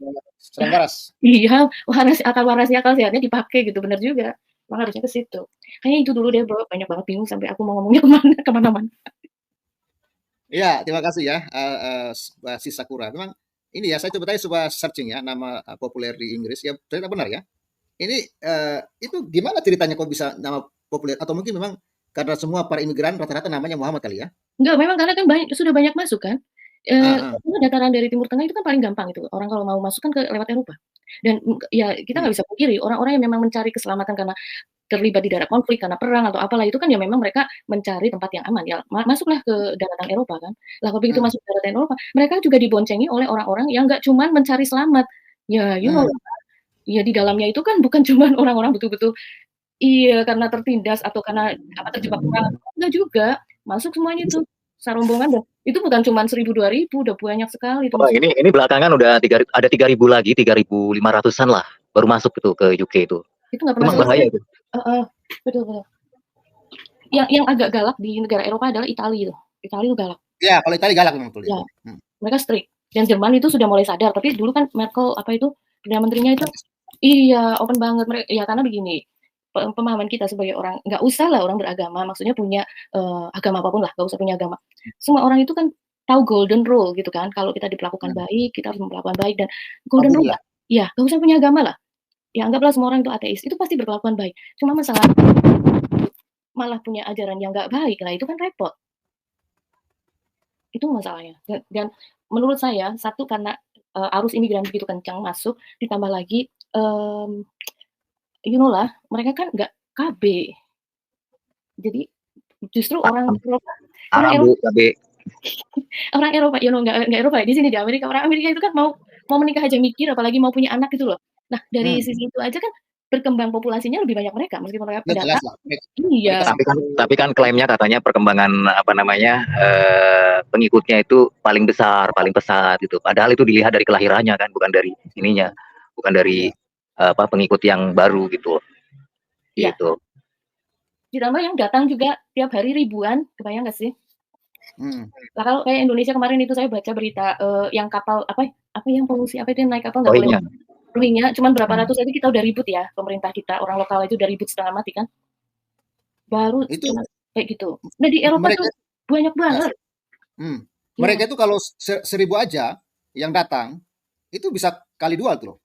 Waras. Iya, akal sehatnya dipakai gitu, benar juga. Memang harusnya ke situ. Kayaknya itu dulu deh Bro, banyak banget bingung sampai aku mau ngomongnya kemana-mana. Iya, terima kasih ya, Mbak Sakura. Memang ini ya, saya coba searching ya, nama populer di Inggris, ya ternyata benar ya. Ini itu gimana ceritanya kok bisa nama populer? Atau mungkin memang karena semua para imigran rata-rata namanya Muhammad kali ya? Enggak, memang karena kan sudah banyak masuk kan. Dataran dari Timur Tengah itu kan paling gampang itu. Orang kalau mau masuk kan lewat Eropa. Dan ya kita nggak bisa pungkiri, orang-orang yang memang mencari keselamatan karena terlibat di daerah konflik, karena perang atau apalah, itu kan ya memang mereka mencari tempat yang aman. Ya masuklah ke daratan Eropa kan. Lah kalau begitu masuk ke daratan Eropa, mereka juga diboncengi oleh orang-orang yang nggak cuman mencari selamat. Ya, ya di dalamnya itu kan bukan cuman orang-orang betul-betul karena tertindas atau karena terjebak perang. Enggak juga. Masuk semuanya itu. Sarombongan dah. Itu bukan cuma 1.000-2.000, udah banyak sekali itu. Ini belakangan udah ada 3.000 lagi, 3.500-an lah baru masuk itu ke UK itu. Itu nggak pernah bahaya itu. Betul. Yang agak galak di negara Eropa adalah Italia itu. Italia itu galak. Ya, kalau Italia galak memang betul. Ya, mereka strict. Dan Jerman itu sudah mulai sadar. Tapi dulu kan Merkel apa itu perdana menterinya itu, iya open banget. Ya karena begini, pemahaman kita sebagai orang, nggak usah lah orang beragama, maksudnya punya agama apapun lah, nggak usah punya agama. Semua orang itu kan tahu golden rule gitu kan. Kalau kita diperlakukan baik, kita harus memperlakukan baik, dan golden rule, ya nggak usah punya agama lah. Ya anggaplah semua orang itu ateis, itu pasti berkelakuan baik. Cuma masalah malah punya ajaran yang nggak baik, lah itu kan repot. Itu masalahnya. Dan menurut saya, satu karena arus imigran begitu kencang masuk, ditambah lagi you know lah, mereka kan nggak KB. Jadi justru orang Eropa, orang Eropa, you know, nggak Eropa, di sini di Amerika, orang Amerika itu kan mau menikah aja mikir, apalagi mau punya anak gitu loh. Nah dari sisi itu aja kan berkembang populasinya lebih banyak mereka, meskipun mereka pendatang. Iya. Tapi kan klaimnya katanya perkembangan apa namanya pengikutnya itu paling besar, paling pesat gitu. Padahal itu dilihat dari kelahirannya kan, bukan dari ininya, bukan dari apa pengikut yang baru gitu. Iya. Gitu. Ditambah yang datang juga tiap hari ribuan, kebayang nggak sih? Nah, kalau kayak Indonesia kemarin itu saya baca berita yang kapal apa yang polusi apa itu yang naik kapal nggak boleh. Rohingya, cuman berapa ratus aja kita udah ribut ya, pemerintah kita, orang lokal aja udah ribut setengah mati kan. Baru itu cuma kayak gitu. Nah di Eropa tuh banyak banget. Mereka itu kalau 1.000 aja yang datang, itu bisa kali 2 tuh loh.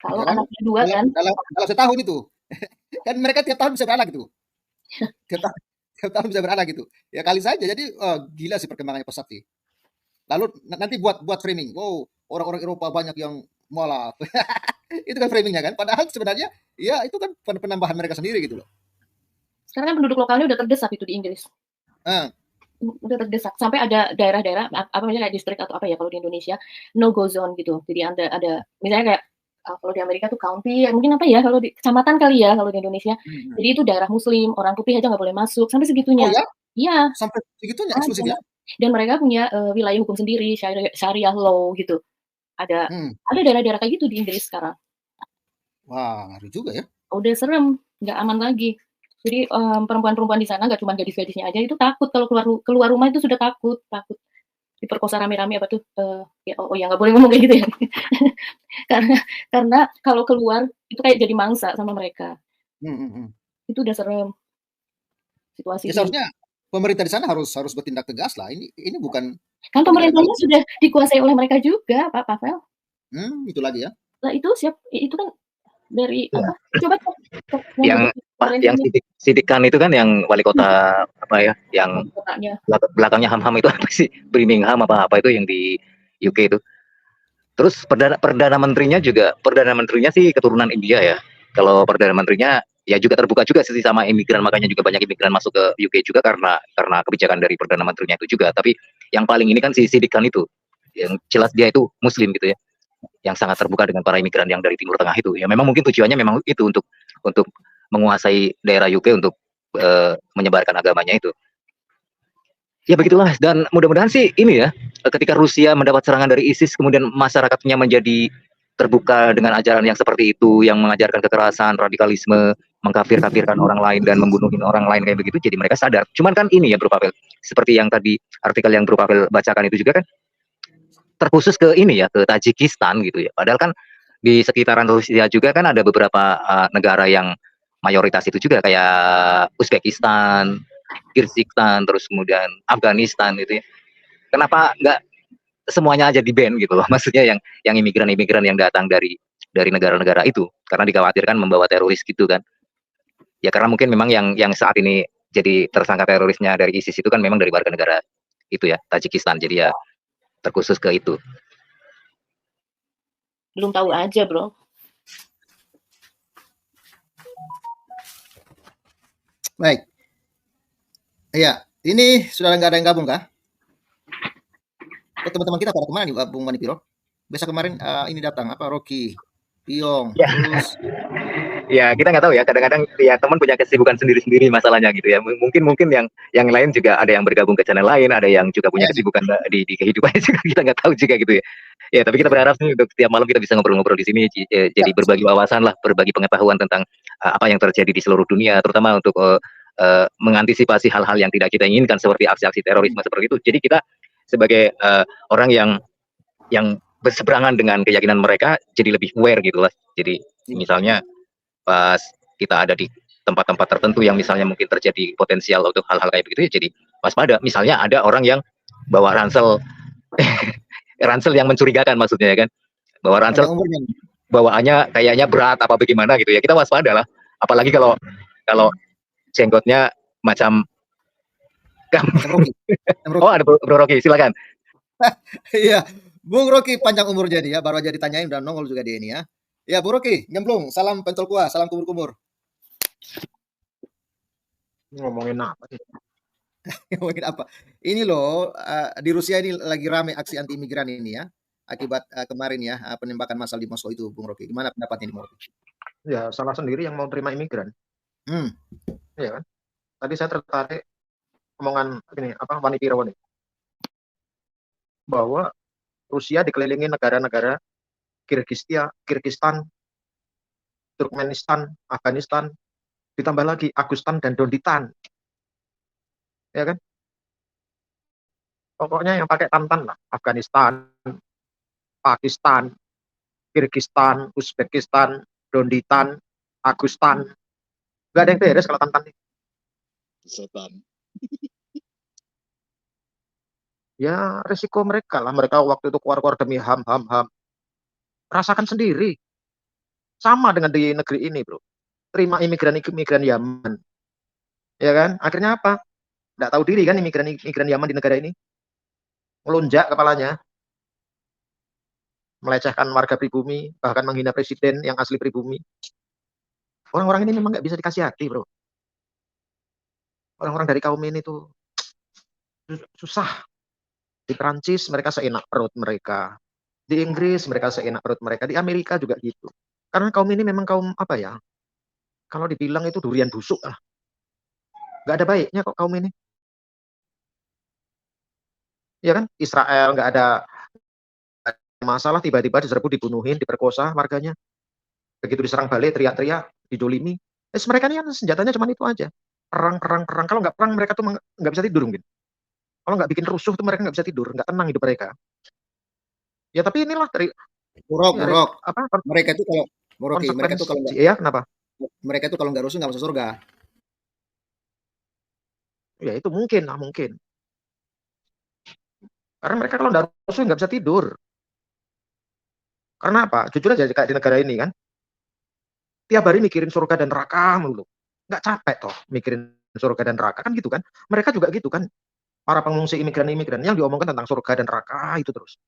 Kalau anaknya 2 kan. Dalam setahun itu. Kan mereka tiap tahun bisa beranak gitu. tiap tahun bisa beranak gitu. Ya kali saja. Jadi gila sih perkembangannya pesat sih. Lalu nanti buat framing. Wow, orang-orang Eropa banyak yang malah itu kan framingnya kan, padahal sebenarnya ya itu kan penambahan mereka sendiri gitu loh. Sekarang kan penduduk lokalnya udah terdesak itu di Inggris. Udah terdesak sampai ada daerah-daerah apa namanya kayak distrik atau apa ya kalau di Indonesia no go zone gitu. Jadi ada misalnya kayak kalau di Amerika tuh county, mungkin apa ya kalau di kecamatan kali ya kalau di Indonesia. Jadi itu daerah Muslim, orang putih aja nggak boleh masuk sampai segitunya. Oh ya? Iya. Sampai segitunya eksklusifnya. Dan mereka punya wilayah hukum sendiri, syariah law gitu. Ada daerah-daerah kayak gitu di Inggris sekarang. Wah, ngeri juga ya. Udah serem, nggak aman lagi. Jadi perempuan-perempuan di sana nggak cuma gadis-gadisnya aja, itu takut kalau keluar rumah itu sudah takut diperkosa rame-rame apa tuh? Ya nggak boleh ngomong kayak gitu ya. karena kalau keluar itu kayak jadi mangsa sama mereka. Itu udah serem situasi. Ya, seharusnya pemerintah di sana harus bertindak tegas lah. Ini bukan kan pemerintahnya sudah dikuasai oleh mereka juga, Pak Pavel. Itu lagi ya. Nah itu kan dari apa? Coba yang Sidikan itu kan yang wali kota apa ya, yang belakangnya Ham itu apa sih? Birmingham apa itu yang di UK itu. Terus perdana menterinya sih keturunan India ya. Kalau perdana menterinya ya juga terbuka juga sih sama imigran, makanya juga banyak imigran masuk ke UK juga karena kebijakan dari perdana menterinya itu juga. Tapi yang paling ini kan si Sidikan itu, yang jelas dia itu Muslim gitu ya, yang sangat terbuka dengan para imigran yang dari Timur Tengah itu. Ya memang mungkin tujuannya memang itu untuk menguasai daerah UK untuk menyebarkan agamanya itu. Ya begitulah, dan mudah-mudahan sih ini ya, ketika Rusia mendapat serangan dari ISIS kemudian masyarakatnya menjadi terbuka dengan ajaran yang seperti itu, yang mengajarkan kekerasan, radikalisme, mengkafir-kafirkan orang lain dan membunuhin orang lain kayak begitu, jadi mereka sadar. Cuman kan ini ya Bro Pavel, seperti yang tadi artikel yang Bro Pavel bacakan itu juga kan terkhusus ke ini ya, ke Tajikistan gitu ya. Padahal kan di sekitaran Rusia juga kan ada beberapa negara yang mayoritas itu juga kayak Uzbekistan, Kyrgyzstan, terus kemudian Afghanistan gitu ya. Kenapa nggak semuanya aja di ban gitu loh? Maksudnya yang imigran-imigran yang datang dari negara-negara itu, karena dikhawatirkan membawa teroris gitu kan. Ya karena mungkin memang yang saat ini jadi tersangka terorisnya dari ISIS itu kan memang dari warga negara itu ya, Tajikistan. Jadi ya terkhusus ke itu. Belum tahu aja, Bro. Baik. Iya, ini sudah nggak ada yang gabung kah? Teman-teman kita pada kemana nih, Bung Manipiro? Besok kemarin ini datang apa Rocky, Piong, ya. Terus ya kita nggak tahu ya, kadang-kadang ya teman punya kesibukan sendiri-sendiri masalahnya gitu ya. Mungkin yang lain juga ada yang bergabung ke channel lain, ada yang juga punya kesibukan di kehidupannya juga, kita nggak tahu juga gitu ya. Ya tapi kita berharap nih untuk setiap malam kita bisa ngobrol-ngobrol di sini, jadi berbagi wawasan lah, berbagi pengetahuan tentang apa yang terjadi di seluruh dunia, terutama untuk mengantisipasi hal-hal yang tidak kita inginkan seperti aksi-aksi terorisme seperti itu. Jadi kita sebagai orang yang berseberangan dengan keyakinan mereka jadi lebih aware gitu lah. Jadi misalnya pas kita ada di tempat-tempat tertentu yang misalnya mungkin terjadi potensial untuk hal-hal kayak begitu ya, jadi waspada. Misalnya ada orang yang bawa ransel ransel yang mencurigakan maksudnya ya kan, bawa ransel bawaannya kayaknya berat apa bagaimana gitu ya, kita waspada lah. Apalagi kalau jenggotnya macam oh ada Bro Rocky, silakan. Iya, Bung Rocky panjang umur jadi ya, baru aja ditanyain dan nongol juga dia ini ya. Ya, Bung Rocky, nyemplung, salam pentol kuah, salam kumur-kumur. Ngomongin apa sih? Ngomongin apa? Ini loh, di Rusia ini lagi rame aksi anti imigran ini ya, akibat kemarin ya penembakan massal di Moskow itu, Bung Rocky. Gimana pendapatnya ini, Bung Rocky? Ya, salah sendiri yang mau terima imigran. Iya kan? Tadi saya tertarik omongan ini Wani Pirawan bahwa Rusia dikelilingi negara-negara Kirgistan, Turkmenistan, Afghanistan, ditambah lagi Agustan dan Donditan. Ya kan? Pokoknya yang pakai tantan lah. Afghanistan, Pakistan, Kirgistan, Uzbekistan, Donditan, Agustan. Gak ada yang beres kalau tantan. Setan. Ya resiko mereka lah. Mereka waktu itu keluar-keluar demi ham. Rasakan sendiri. Sama dengan di negeri ini, bro. Terima imigran Yaman. Ya kan? Akhirnya apa? Nggak tahu diri kan imigran Yaman di negara ini. Melunjak kepalanya. Melecehkan warga pribumi. Bahkan menghina presiden yang asli pribumi. Orang-orang ini memang nggak bisa dikasih hati, bro. Orang-orang dari kaum ini tuh susah. Di Perancis mereka seenak perut mereka. Di Inggris mereka seenak perut mereka. Di Amerika juga gitu. Karena kaum ini memang kaum apa ya? Kalau dibilang itu durian busuk lah. Gak ada baiknya kok kaum ini. Ya kan? Israel gak ada masalah, tiba-tiba diserbu, dibunuhin, diperkosa warganya. Begitu diserang balik, teriak-teriak, didolimi. Mereka ini kan senjatanya cuma itu aja. Perang. Kalau nggak perang mereka tuh nggak bisa tidur mungkin. Kalau nggak bikin rusuh tuh mereka nggak bisa tidur, nggak tenang hidup mereka. Ya tapi inilah dari Buruk. Mereka itu kalau nggak, ya kenapa? Mereka itu kalau nggak rusuh nggak masuk surga. Ya itu mungkin. Karena mereka kalau nggak rusuh nggak bisa tidur. Karena apa? Jujur aja kayak di negara ini kan, tiap hari mikirin surga dan neraka mulu. Nggak capek toh mikirin surga dan neraka kan gitu kan? Mereka juga gitu kan. Para pengungsi imigran yang diomongkan tentang surga dan neraka itu terus.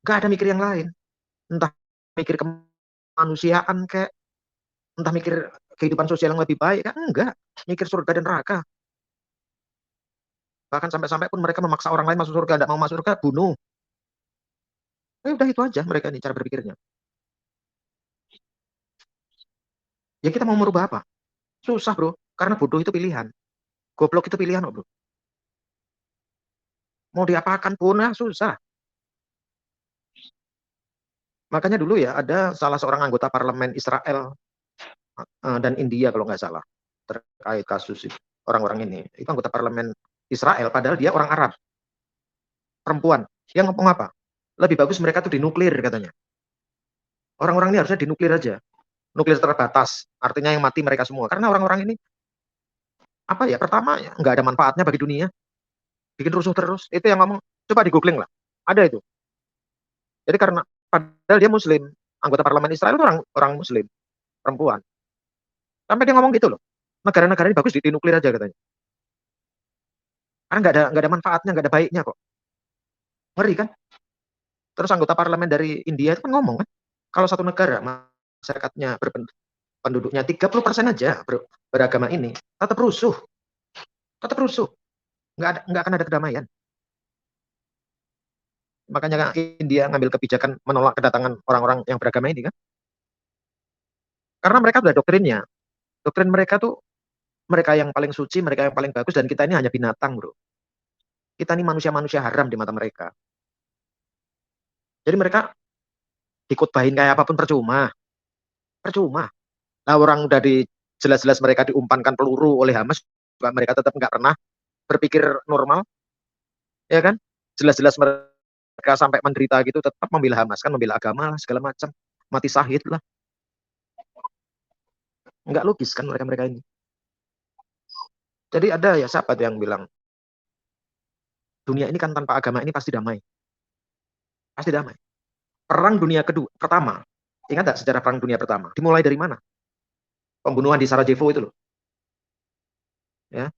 Nggak ada mikir yang lain. Entah mikir kemanusiaan kayak, entah mikir kehidupan sosial yang lebih baik kan? Enggak. Mikir surga dan neraka. Bahkan sampai-sampai pun mereka memaksa orang lain masuk surga, nggak mau masuk surga, bunuh. Udah itu aja mereka ini cara berpikirnya. Ya kita mau merubah apa? Susah bro, karena bodoh itu pilihan. Goblok itu pilihan bro. Mau diapakan pun ya susah. Makanya dulu ya ada salah seorang anggota parlemen Israel dan India kalau nggak salah terkait kasus orang-orang ini. Itu anggota parlemen Israel padahal dia orang Arab. Perempuan. Yang ngomong apa? Lebih bagus mereka tuh dinuklir katanya. Orang-orang ini harusnya dinuklir aja. Nuklir terbatas. Artinya yang mati mereka semua. Karena orang-orang ini apa ya? Pertama ya nggak ada manfaatnya bagi dunia. Bikin rusuh terus. Itu yang ngomong. Coba di googling lah. Ada itu. Jadi karena padahal dia muslim. Anggota parlemen Israel itu orang muslim. Perempuan. Sampai dia ngomong gitu loh. Negara-negara ini bagus dinuklir aja katanya. Karena nggak ada manfaatnya, nggak ada baiknya kok. Ngeri kan? Terus anggota parlemen dari India itu kan ngomong kan, kalau satu negara masyarakatnya penduduknya 30% aja beragama ini, tetap rusuh, nggak akan ada kedamaian. Makanya India ngambil kebijakan menolak kedatangan orang-orang yang beragama ini kan, karena mereka sudah doktrinnya, doktrin mereka tuh mereka yang paling suci, mereka yang paling bagus, dan kita ini hanya binatang bro. Kita ini manusia-manusia haram di mata mereka. Jadi mereka dikutbahin kayak apapun percuma. Nah orang udah jelas-jelas mereka diumpankan peluru oleh Hamas, juga mereka tetap nggak pernah berpikir normal, ya kan? Jelas-jelas mereka sampai menderita gitu, tetap membela Hamas, kan membela agama lah, segala macam, mati syahid lah. Nggak logis kan mereka-mereka ini. Jadi ada ya sahabat yang bilang, dunia ini kan tanpa agama ini pasti damai. Pasti damai. Perang dunia pertama, ingat nggak sejarah perang dunia pertama? Dimulai dari mana? Pembunuhan di Sarajevo itu loh. Ya.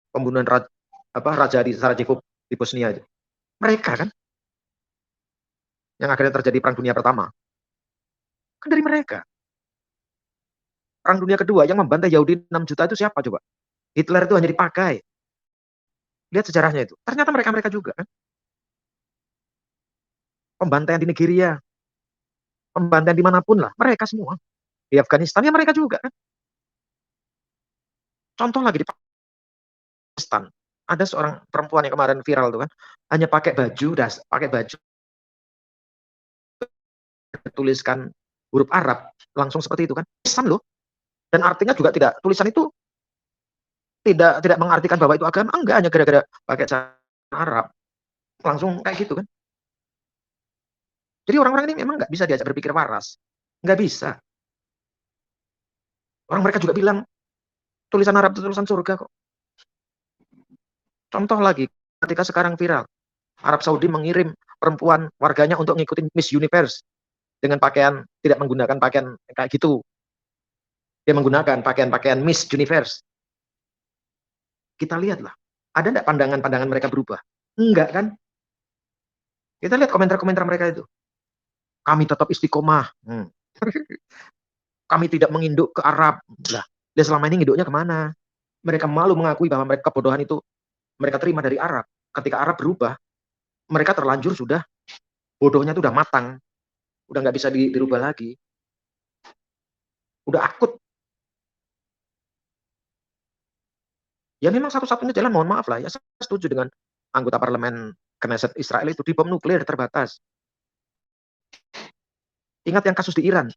Pembunuhan raja di Sarajevo di Bosnia itu. Mereka kan yang akhirnya terjadi perang dunia pertama. Kan dari mereka. Perang dunia kedua yang membantai Yahudi 6 juta itu siapa coba? Hitler itu hanya dipakai. Lihat sejarahnya itu. Ternyata mereka-mereka juga kan. Pembantaian di Nigeria. Pembantaian dimanapun lah. Mereka semua. Di Afghanistan ya mereka juga kan. Contoh lagi di Pakistan. Ada seorang perempuan yang kemarin viral tuh kan. Hanya pakai baju, tuliskan huruf Arab. Langsung seperti itu kan. Tulisan loh. Dan artinya juga tidak, tulisan itu tidak mengartikan bahwa itu agama, enggak, hanya gara-gara pakai cara Arab. Langsung kayak gitu kan. Jadi orang-orang ini memang nggak bisa diajak berpikir waras. Nggak bisa. Orang mereka juga bilang, tulisan Arab itu tulisan surga kok. Contoh lagi, ketika sekarang viral, Arab Saudi mengirim perempuan warganya untuk ngikutin Miss Universe dengan pakaian, tidak menggunakan pakaian kayak gitu. Dia menggunakan pakaian-pakaian Miss Universe. Kita lihatlah, ada enggak pandangan-pandangan mereka berubah? Enggak kan? Kita lihat komentar-komentar mereka itu. Kami tetap istiqomah. Kami tidak menginduk ke Arab. Lah, dia selama ini nginduknya kemana? Mereka malu mengakui bahwa mereka kebodohan itu mereka terima dari Arab. Ketika Arab berubah, mereka terlanjur sudah, bodohnya itu udah matang. Udah nggak bisa dirubah lagi. Udah akut. Ya memang satu-satunya jalan, mohon maaf lah, ya saya setuju dengan anggota parlemen Knesset Israel itu, dibom nuklir terbatas. Ingat yang kasus di Iran,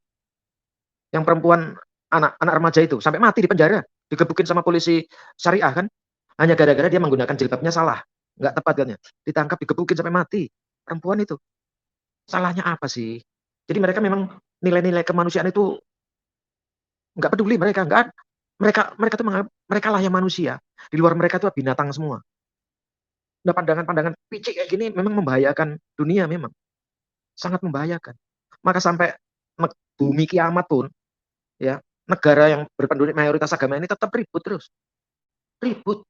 yang perempuan anak remaja itu sampai mati di penjara, digebukin sama polisi syariah kan, hanya gara-gara dia menggunakan jilbabnya salah, nggak tepat kan ya, ditangkap digebukin sampai mati, perempuan itu. Salahnya apa sih? Jadi mereka memang nilai-nilai kemanusiaan itu nggak peduli, mereka nggak, mereka tuh menganggap mereka lah yang manusia. Di luar mereka tuh binatang semua. Nah, pandangan-pandangan picik kayak gini memang membahayakan dunia, memang sangat membahayakan. Maka sampai bumi kiamat pun, ya, negara yang berpenduduk mayoritas agama ini tetap ribut terus. Ribut.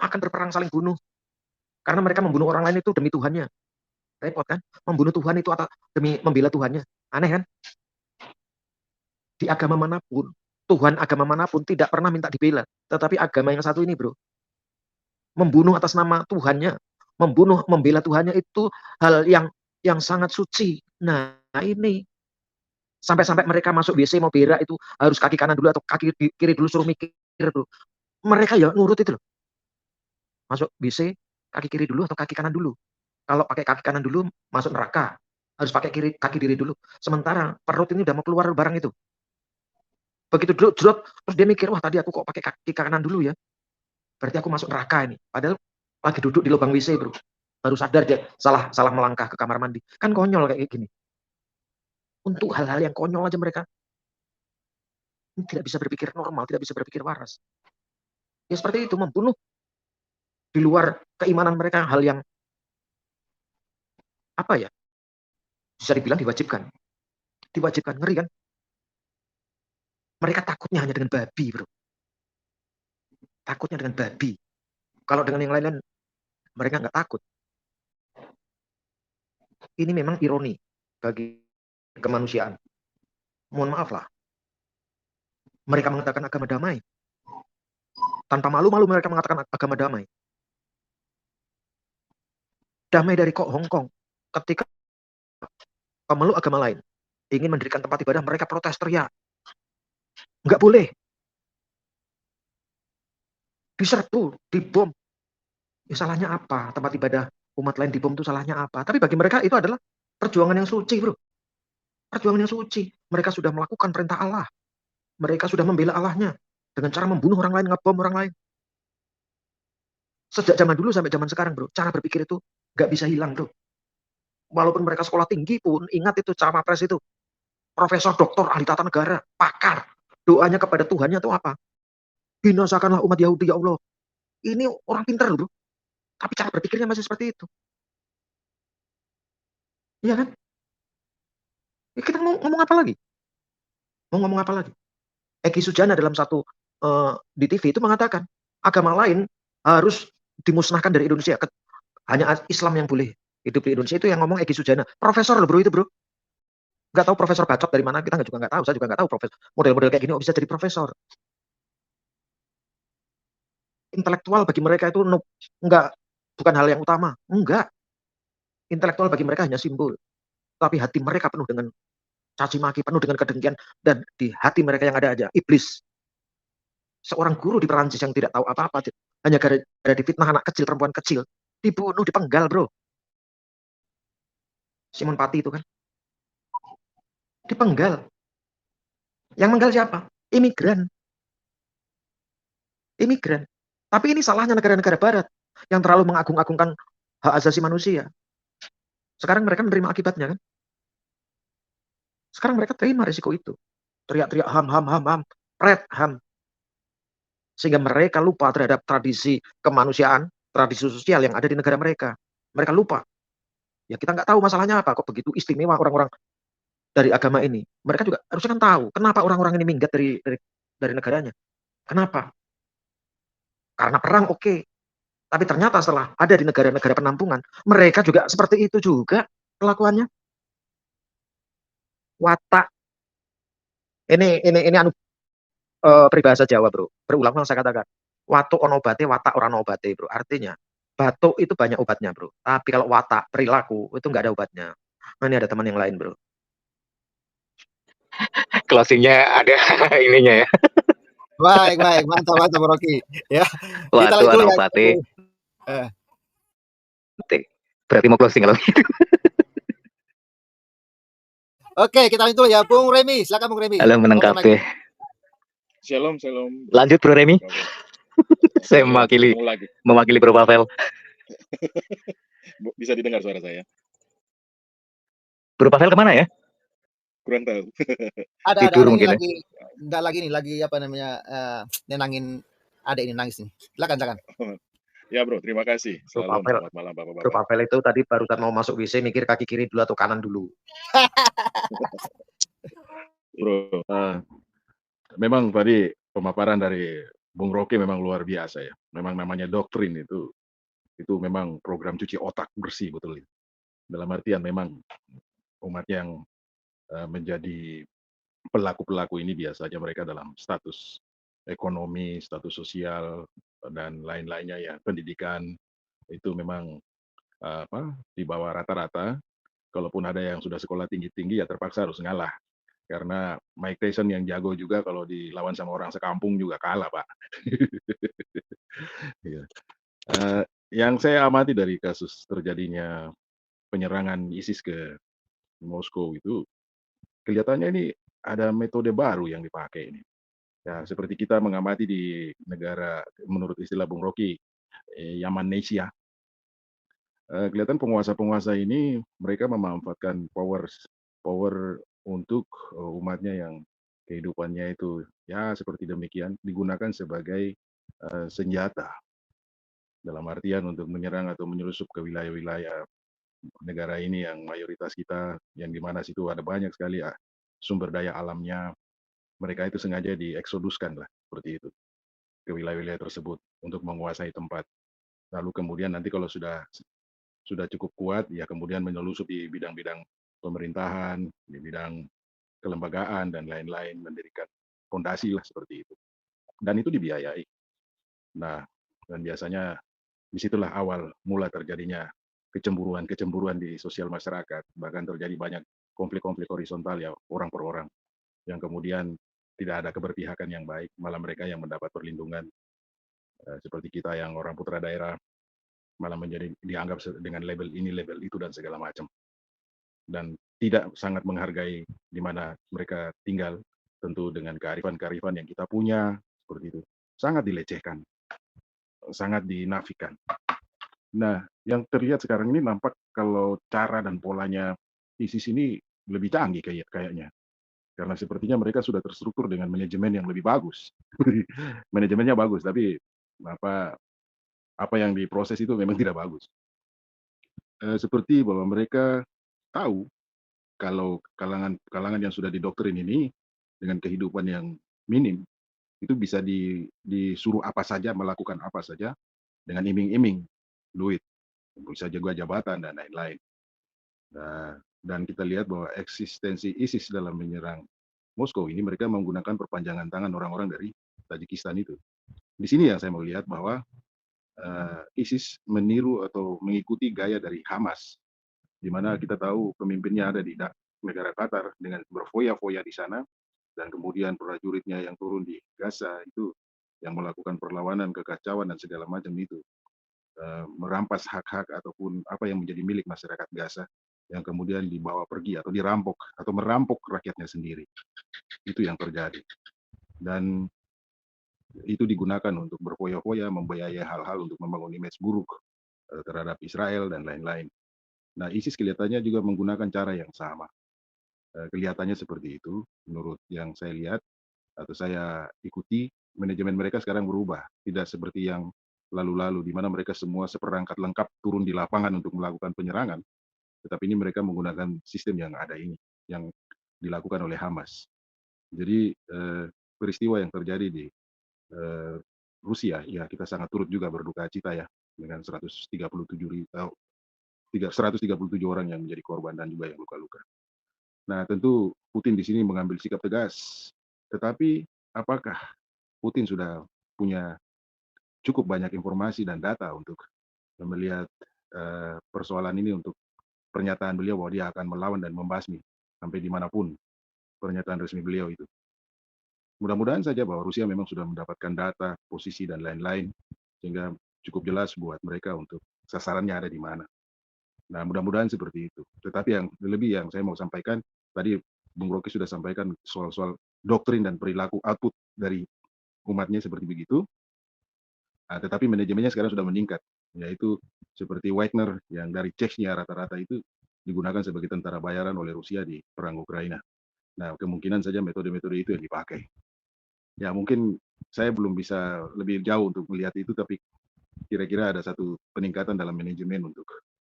Akan berperang saling bunuh. Karena mereka membunuh orang lain itu demi Tuhannya. Repot kan? Membunuh Tuhan itu demi membela Tuhannya. Aneh kan? Di agama manapun, Tuhan agama manapun tidak pernah minta dibela. Tetapi agama yang satu ini, bro, membunuh atas nama Tuhannya, membunuh, membela Tuhannya itu hal yang sangat suci. Nah, ini sampai-sampai mereka masuk WC mau berak itu harus kaki kanan dulu atau kaki kiri dulu, suruh mikir, bro. Mereka ya nurut itu loh. Masuk WC kaki kiri dulu atau kaki kanan dulu. Kalau pakai kaki kanan dulu masuk neraka, harus pakai kaki kiri dulu. Sementara perut ini udah mau keluar barang itu. Begitu dulu drop, terus dia mikir, wah tadi aku kok pakai kaki kanan dulu ya. Berarti aku masuk neraka ini. Padahal lagi duduk di lubang WC, bro. Baru sadar dia salah melangkah ke kamar mandi. Kan konyol kayak gini. Untuk hal-hal yang konyol aja mereka tidak bisa berpikir normal, tidak bisa berpikir waras. Ya seperti itu, membunuh di luar keimanan mereka, hal yang apa ya, bisa dibilang diwajibkan. Diwajibkan, ngeri kan? Mereka takutnya hanya dengan babi, bro. Takutnya dengan babi. Kalau dengan yang lain-lain, mereka nggak takut. Ini memang ironi bagi kemanusiaan. Mohon maaf lah. Mereka mengatakan agama damai. Tanpa malu-malu mereka mengatakan agama damai. Damai dari Hong Kong. Ketika pemeluk agama lain ingin mendirikan tempat ibadah, mereka protes teriak. Nggak boleh. Diserbu, dibom. Ya, salahnya apa? Tempat ibadah umat lain dibom itu salahnya apa? Tapi bagi mereka itu adalah perjuangan yang suci, bro. Perjuangan yang suci. Mereka sudah melakukan perintah Allah. Mereka sudah membela Allahnya dengan cara membunuh orang lain, ngebom orang lain. Sejak zaman dulu sampai zaman sekarang, bro, cara berpikir itu nggak bisa hilang, bro. Walaupun mereka sekolah tinggi pun, ingat itu cawapres itu, profesor, doktor, ahli tata negara, pakar. Doanya kepada Tuhannya itu apa? Binasakanlah umat Yahudi, ya Allah. Ini orang pintar loh, bro. Tapi cara berpikirnya masih seperti itu. Iya kan? Ya, kita mau ngomong apa lagi? Mau ngomong apa lagi? Eki Sujana dalam satu di TV itu mengatakan, agama lain harus dimusnahkan dari Indonesia. Hanya Islam yang boleh hidup di Indonesia. Itu yang ngomong Eki Sujana. Profesor loh, bro, itu, bro. Nggak tahu profesor bacot dari mana, kita juga nggak tahu. Saya juga nggak tahu profesor model-model kayak gini bisa jadi profesor. Intelektual bagi mereka itu bukan hal yang utama. Enggak. Intelektual bagi mereka hanya simbol. Tapi hati mereka penuh dengan caci maki, penuh dengan kedengkian, dan di hati mereka yang ada aja iblis. Seorang guru di Perancis yang tidak tahu apa-apa, hanya gara-gara difitnah anak kecil, perempuan kecil, dibunuh, dipenggal, bro. Simon Pati itu kan dipenggal. Yang menggal siapa? Imigran. Tapi ini salahnya negara-negara barat yang terlalu mengagung-agungkan hak asasi manusia. Sekarang mereka menerima akibatnya kan? Sekarang mereka terima risiko itu. Teriak-teriak ham, pret ham. Sehingga mereka lupa terhadap tradisi kemanusiaan, tradisi sosial yang ada di negara mereka. Mereka lupa. Ya kita nggak tahu masalahnya apa, kok begitu istimewa orang-orang dari agama ini. Mereka juga harusnya kan tahu kenapa orang-orang ini minggat dari negaranya. Kenapa? Karena perang, oke. Tapi ternyata setelah ada di negara-negara penampungan, mereka juga seperti itu juga kelakuannya. Watak. Ini peribahasa Jawa, bro. Berulang-ulang saya katakan. Watuk ono obate, watak orang obate, bro. Artinya, batuk itu banyak obatnya, bro. Tapi kalau watak, perilaku, itu nggak ada obatnya. Nah, ini ada teman yang lain, bro. Closingnya ada ininya ya. Baik, mantap Bro Rocky. Ya. Kita Waduh, lanjut Anopati. ya. Berarti mau closing kalau gitu. Oke, kita lanjut dulu ya, Bung Remi. Silakan Bung Remi. Halo, menanggapi. Shalom. Lanjut Bro Remi. Saya mewakili Bro Pavel. Bisa didengar suara saya? Bro Pavel kemana ya? Kurang tahu. Ada Tidur mungkin lagi apa namanya, nenangin adek ini nangis nih. Silakan. Ya bro, terima kasih. Selamat malam Bapak-Bapak. Bro Pavel itu tadi barusan mau masuk WC mikir kaki kiri dulu atau kanan dulu. Bro, memang tadi pemaparan dari Bung Rocky memang luar biasa ya. Memang namanya doktrin itu memang program cuci otak bersih betul. Dalam artian memang umat yang menjadi pelaku-pelaku ini biasanya mereka dalam status ekonomi, status sosial dan lain-lainnya ya, pendidikan itu memang di bawah rata-rata. Kalaupun ada yang sudah sekolah tinggi-tinggi ya terpaksa harus ngalah. Karena Mike Tyson yang jago juga kalau dilawan sama orang sekampung juga kalah, Pak. Ya. Yang saya amati dari kasus terjadinya penyerangan ISIS ke Moskow itu, kelihatannya ini ada metode baru yang dipakai ini. Ya, seperti kita mengamati di negara, menurut istilah Bung Rocky, Yamanesia. Kelihatan penguasa-penguasa ini mereka memanfaatkan power untuk umatnya yang kehidupannya itu ya seperti demikian digunakan sebagai senjata dalam artian untuk menyerang atau menyelusup ke wilayah-wilayah negara ini yang mayoritas kita yang di mana situ ada banyak sekali sumber daya alamnya. Mereka itu sengaja dieksoduskan lah seperti itu ke wilayah-wilayah tersebut untuk menguasai tempat. Lalu kemudian nanti kalau sudah cukup kuat, ya kemudian menyelusup di bidang-bidang pemerintahan, di bidang kelembagaan dan lain-lain, mendirikan fondasi lah seperti itu. Dan itu dibiayai. Nah, dan biasanya disitulah awal mula terjadinya kecemburuan di sosial masyarakat, bahkan terjadi banyak konflik-konflik horizontal ya orang per orang, yang kemudian tidak ada keberpihakan yang baik, malah mereka yang mendapat perlindungan seperti kita yang orang putra daerah malah menjadi dianggap dengan label ini, label itu, dan segala macam. Dan tidak sangat menghargai di mana mereka tinggal, tentu dengan kearifan-kearifan yang kita punya, seperti itu. Sangat dilecehkan, sangat dinafikan. Nah, yang terlihat sekarang ini nampak kalau cara dan polanya ISIS ini lebih canggih kayaknya. Karena sepertinya mereka sudah terstruktur dengan manajemen yang lebih bagus. Manajemennya bagus, tapi apa yang diproses itu memang tidak bagus. Seperti bahwa mereka tahu kalau kalangan yang sudah didoktrin ini dengan kehidupan yang minim itu bisa disuruh apa saja, melakukan apa saja dengan iming-iming duit, bisa juga jabatan dan lain-lain. Nah, dan kita lihat bahwa eksistensi ISIS dalam menyerang Moskow ini mereka menggunakan perpanjangan tangan orang-orang dari Tajikistan itu. Di sini yang saya melihat bahwa ISIS meniru atau mengikuti gaya dari Hamas, di mana kita tahu pemimpinnya ada di negara Qatar dengan berfoya-foya di sana, dan kemudian prajuritnya yang turun di Gaza itu yang melakukan perlawanan, kekacauan dan segala macam itu, merampas hak-hak ataupun apa yang menjadi milik masyarakat Gaza yang kemudian dibawa pergi atau dirampok atau merampok rakyatnya sendiri. Itu yang terjadi. Dan itu digunakan untuk berfoya-foya, membiayai hal-hal untuk membangun image buruk terhadap Israel dan lain-lain. Nah, ISIS kelihatannya juga menggunakan cara yang sama. Kelihatannya seperti itu, menurut yang saya lihat atau saya ikuti, manajemen mereka sekarang berubah. Tidak seperti yang lalu-lalu, di mana mereka semua seperangkat lengkap turun di lapangan untuk melakukan penyerangan. Tetapi ini mereka menggunakan sistem yang ada ini, yang dilakukan oleh Hamas. Jadi peristiwa yang terjadi di Rusia, ya kita sangat turut juga berduka cita ya, dengan 137 orang yang menjadi korban dan juga yang luka-luka. Nah, tentu Putin di sini mengambil sikap tegas. Tetapi apakah Putin sudah punya cukup banyak informasi dan data untuk melihat persoalan ini, untuk pernyataan beliau bahwa dia akan melawan dan membasmi sampai dimanapun pernyataan resmi beliau itu. Mudah-mudahan saja bahwa Rusia memang sudah mendapatkan data, posisi, dan lain-lain, sehingga cukup jelas buat mereka untuk sasarannya ada di mana. Nah, mudah-mudahan seperti itu. Tetapi yang lebih yang saya mau sampaikan, tadi Bung Rocky sudah sampaikan soal doktrin dan perilaku output dari umatnya seperti begitu. Tetapi manajemennya sekarang sudah meningkat, yaitu seperti Wagner yang dari Chechnya rata-rata itu digunakan sebagai tentara bayaran oleh Rusia di perang Ukraina. Nah, kemungkinan saja metode-metode itu yang dipakai. Ya, mungkin saya belum bisa lebih jauh untuk melihat itu, tapi kira-kira ada satu peningkatan dalam manajemen untuk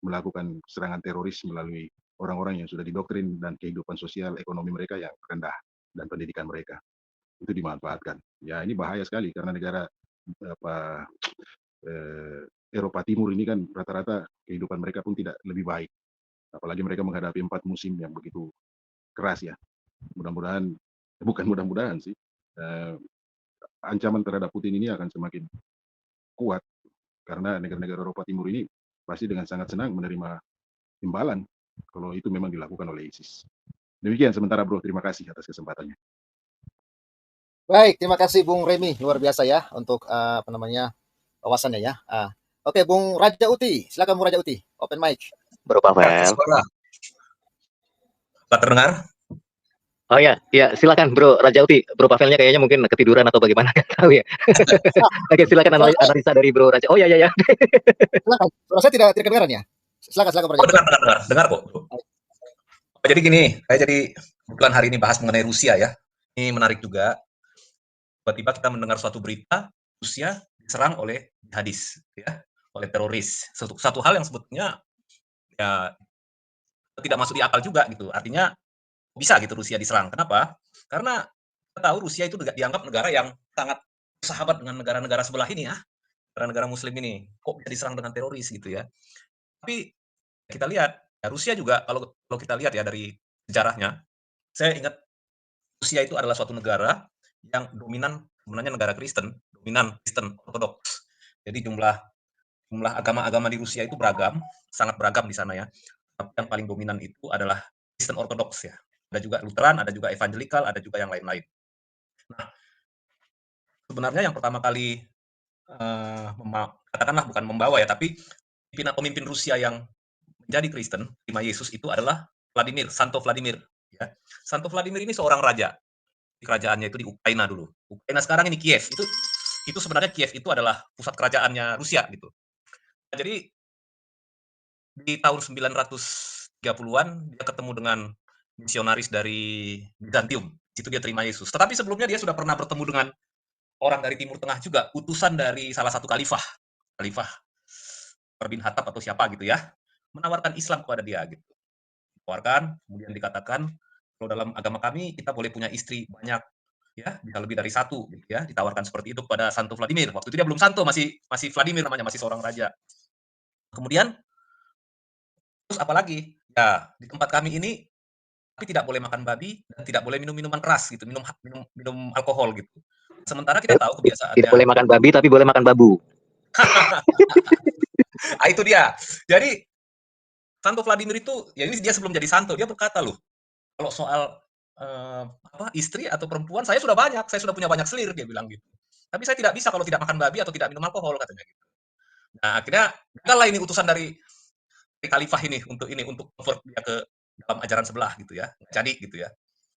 melakukan serangan teroris melalui orang-orang yang sudah didoktrin dan kehidupan sosial ekonomi mereka yang rendah dan pendidikan mereka itu dimanfaatkan. Ya, ini bahaya sekali karena negara Eropa Timur ini kan rata-rata kehidupan mereka pun tidak lebih baik, apalagi mereka menghadapi 4 musim yang begitu keras ya. Mudah-mudahan, bukan mudah-mudahan sih, ancaman terhadap Putin ini akan semakin kuat karena negara-negara Eropa Timur ini pasti dengan sangat senang menerima imbalan kalau itu memang dilakukan oleh ISIS. Demikian sementara bro, terima kasih atas kesempatannya. Baik, terima kasih Bung Remi, luar biasa ya untuk wawasannya ya. Oke, Bung Raja Uti, silakan Bung Raja Uti, open mic. Bro Pavel. Pak terdengar? Oh ya, silakan Bro Raja Uti. Bro Pavelnya kayaknya mungkin ketiduran atau bagaimana, nggak tahu ya. Oke, silakan analisa dari Bro Raja. Oh ya. Silakan, saya tidak kedengaran ya. Silakan Bro Raja. Dengar kok. Jadi gini, saya jadi kebetulan hari ini bahas mengenai Rusia ya. Ini menarik juga. Tiba-tiba kita mendengar suatu berita Rusia diserang oleh jihadis, ya, oleh teroris. Satu hal yang sebetulnya ya tidak masuk di akal juga gitu. Artinya bisa gitu Rusia diserang. Kenapa? Karena kita tahu Rusia itu dianggap negara yang sangat sahabat dengan negara-negara sebelah ini ya. Negara-negara muslim ini. Kok bisa diserang dengan teroris gitu ya. Tapi kita lihat, ya Rusia juga kalau kita lihat ya dari sejarahnya, saya ingat Rusia itu adalah suatu negara yang dominan, sebenarnya negara Kristen, dominan Kristen Ortodoks. Jadi jumlah agama-agama di Rusia itu beragam, sangat beragam di sana ya. Tapi yang paling dominan itu adalah Kristen Ortodoks ya. Ada juga Lutheran, ada juga Evangelikal, ada juga yang lain-lain. Nah, sebenarnya yang pertama kali katakanlah bukan membawa ya, tapi pemimpin Rusia yang menjadi Kristen, terima Yesus itu adalah Santo Vladimir. Ya. Santo Vladimir ini seorang raja. kerajaannya itu di Ukraina dulu. Ukraina sekarang ini Kiev. Itu sebenarnya Kiev itu adalah pusat kerajaannya Rusia gitu. Nah, jadi di tahun 930-an dia ketemu dengan misionaris dari Bizantium. Situ dia terima Yesus. Tetapi sebelumnya dia sudah pernah bertemu dengan orang dari Timur Tengah juga, utusan dari salah satu khalifah Umar bin Khattab atau siapa gitu ya, menawarkan Islam kepada dia gitu. Ditawarkan, kemudian dikatakan kalau dalam agama kami kita boleh punya istri banyak ya, bisa lebih dari satu gitu ya, ditawarkan seperti itu kepada Santo Vladimir. Waktu itu dia belum Santo, masih Vladimir namanya, masih seorang raja. Kemudian terus apalagi? Ya, di tempat kami ini tapi tidak boleh makan babi dan tidak boleh minum minuman keras gitu, minum alkohol gitu. Sementara kita tahu Tidak kebiasaannya. boleh makan babi tapi boleh makan babu. Ah, itu dia. Jadi Santo Vladimir itu, ya ini dia sebelum jadi santo, dia berkata loh, kalau soal istri atau perempuan, saya sudah banyak, saya sudah punya banyak selir, dia bilang gitu. Tapi saya tidak bisa kalau tidak makan babi atau tidak minum alkohol, katanya gitu. Nah, akhirnya gagal lah ini utusan dari khalifah untuk convert dia ke dalam ajaran sebelah gitu ya, nggak jadi gitu ya.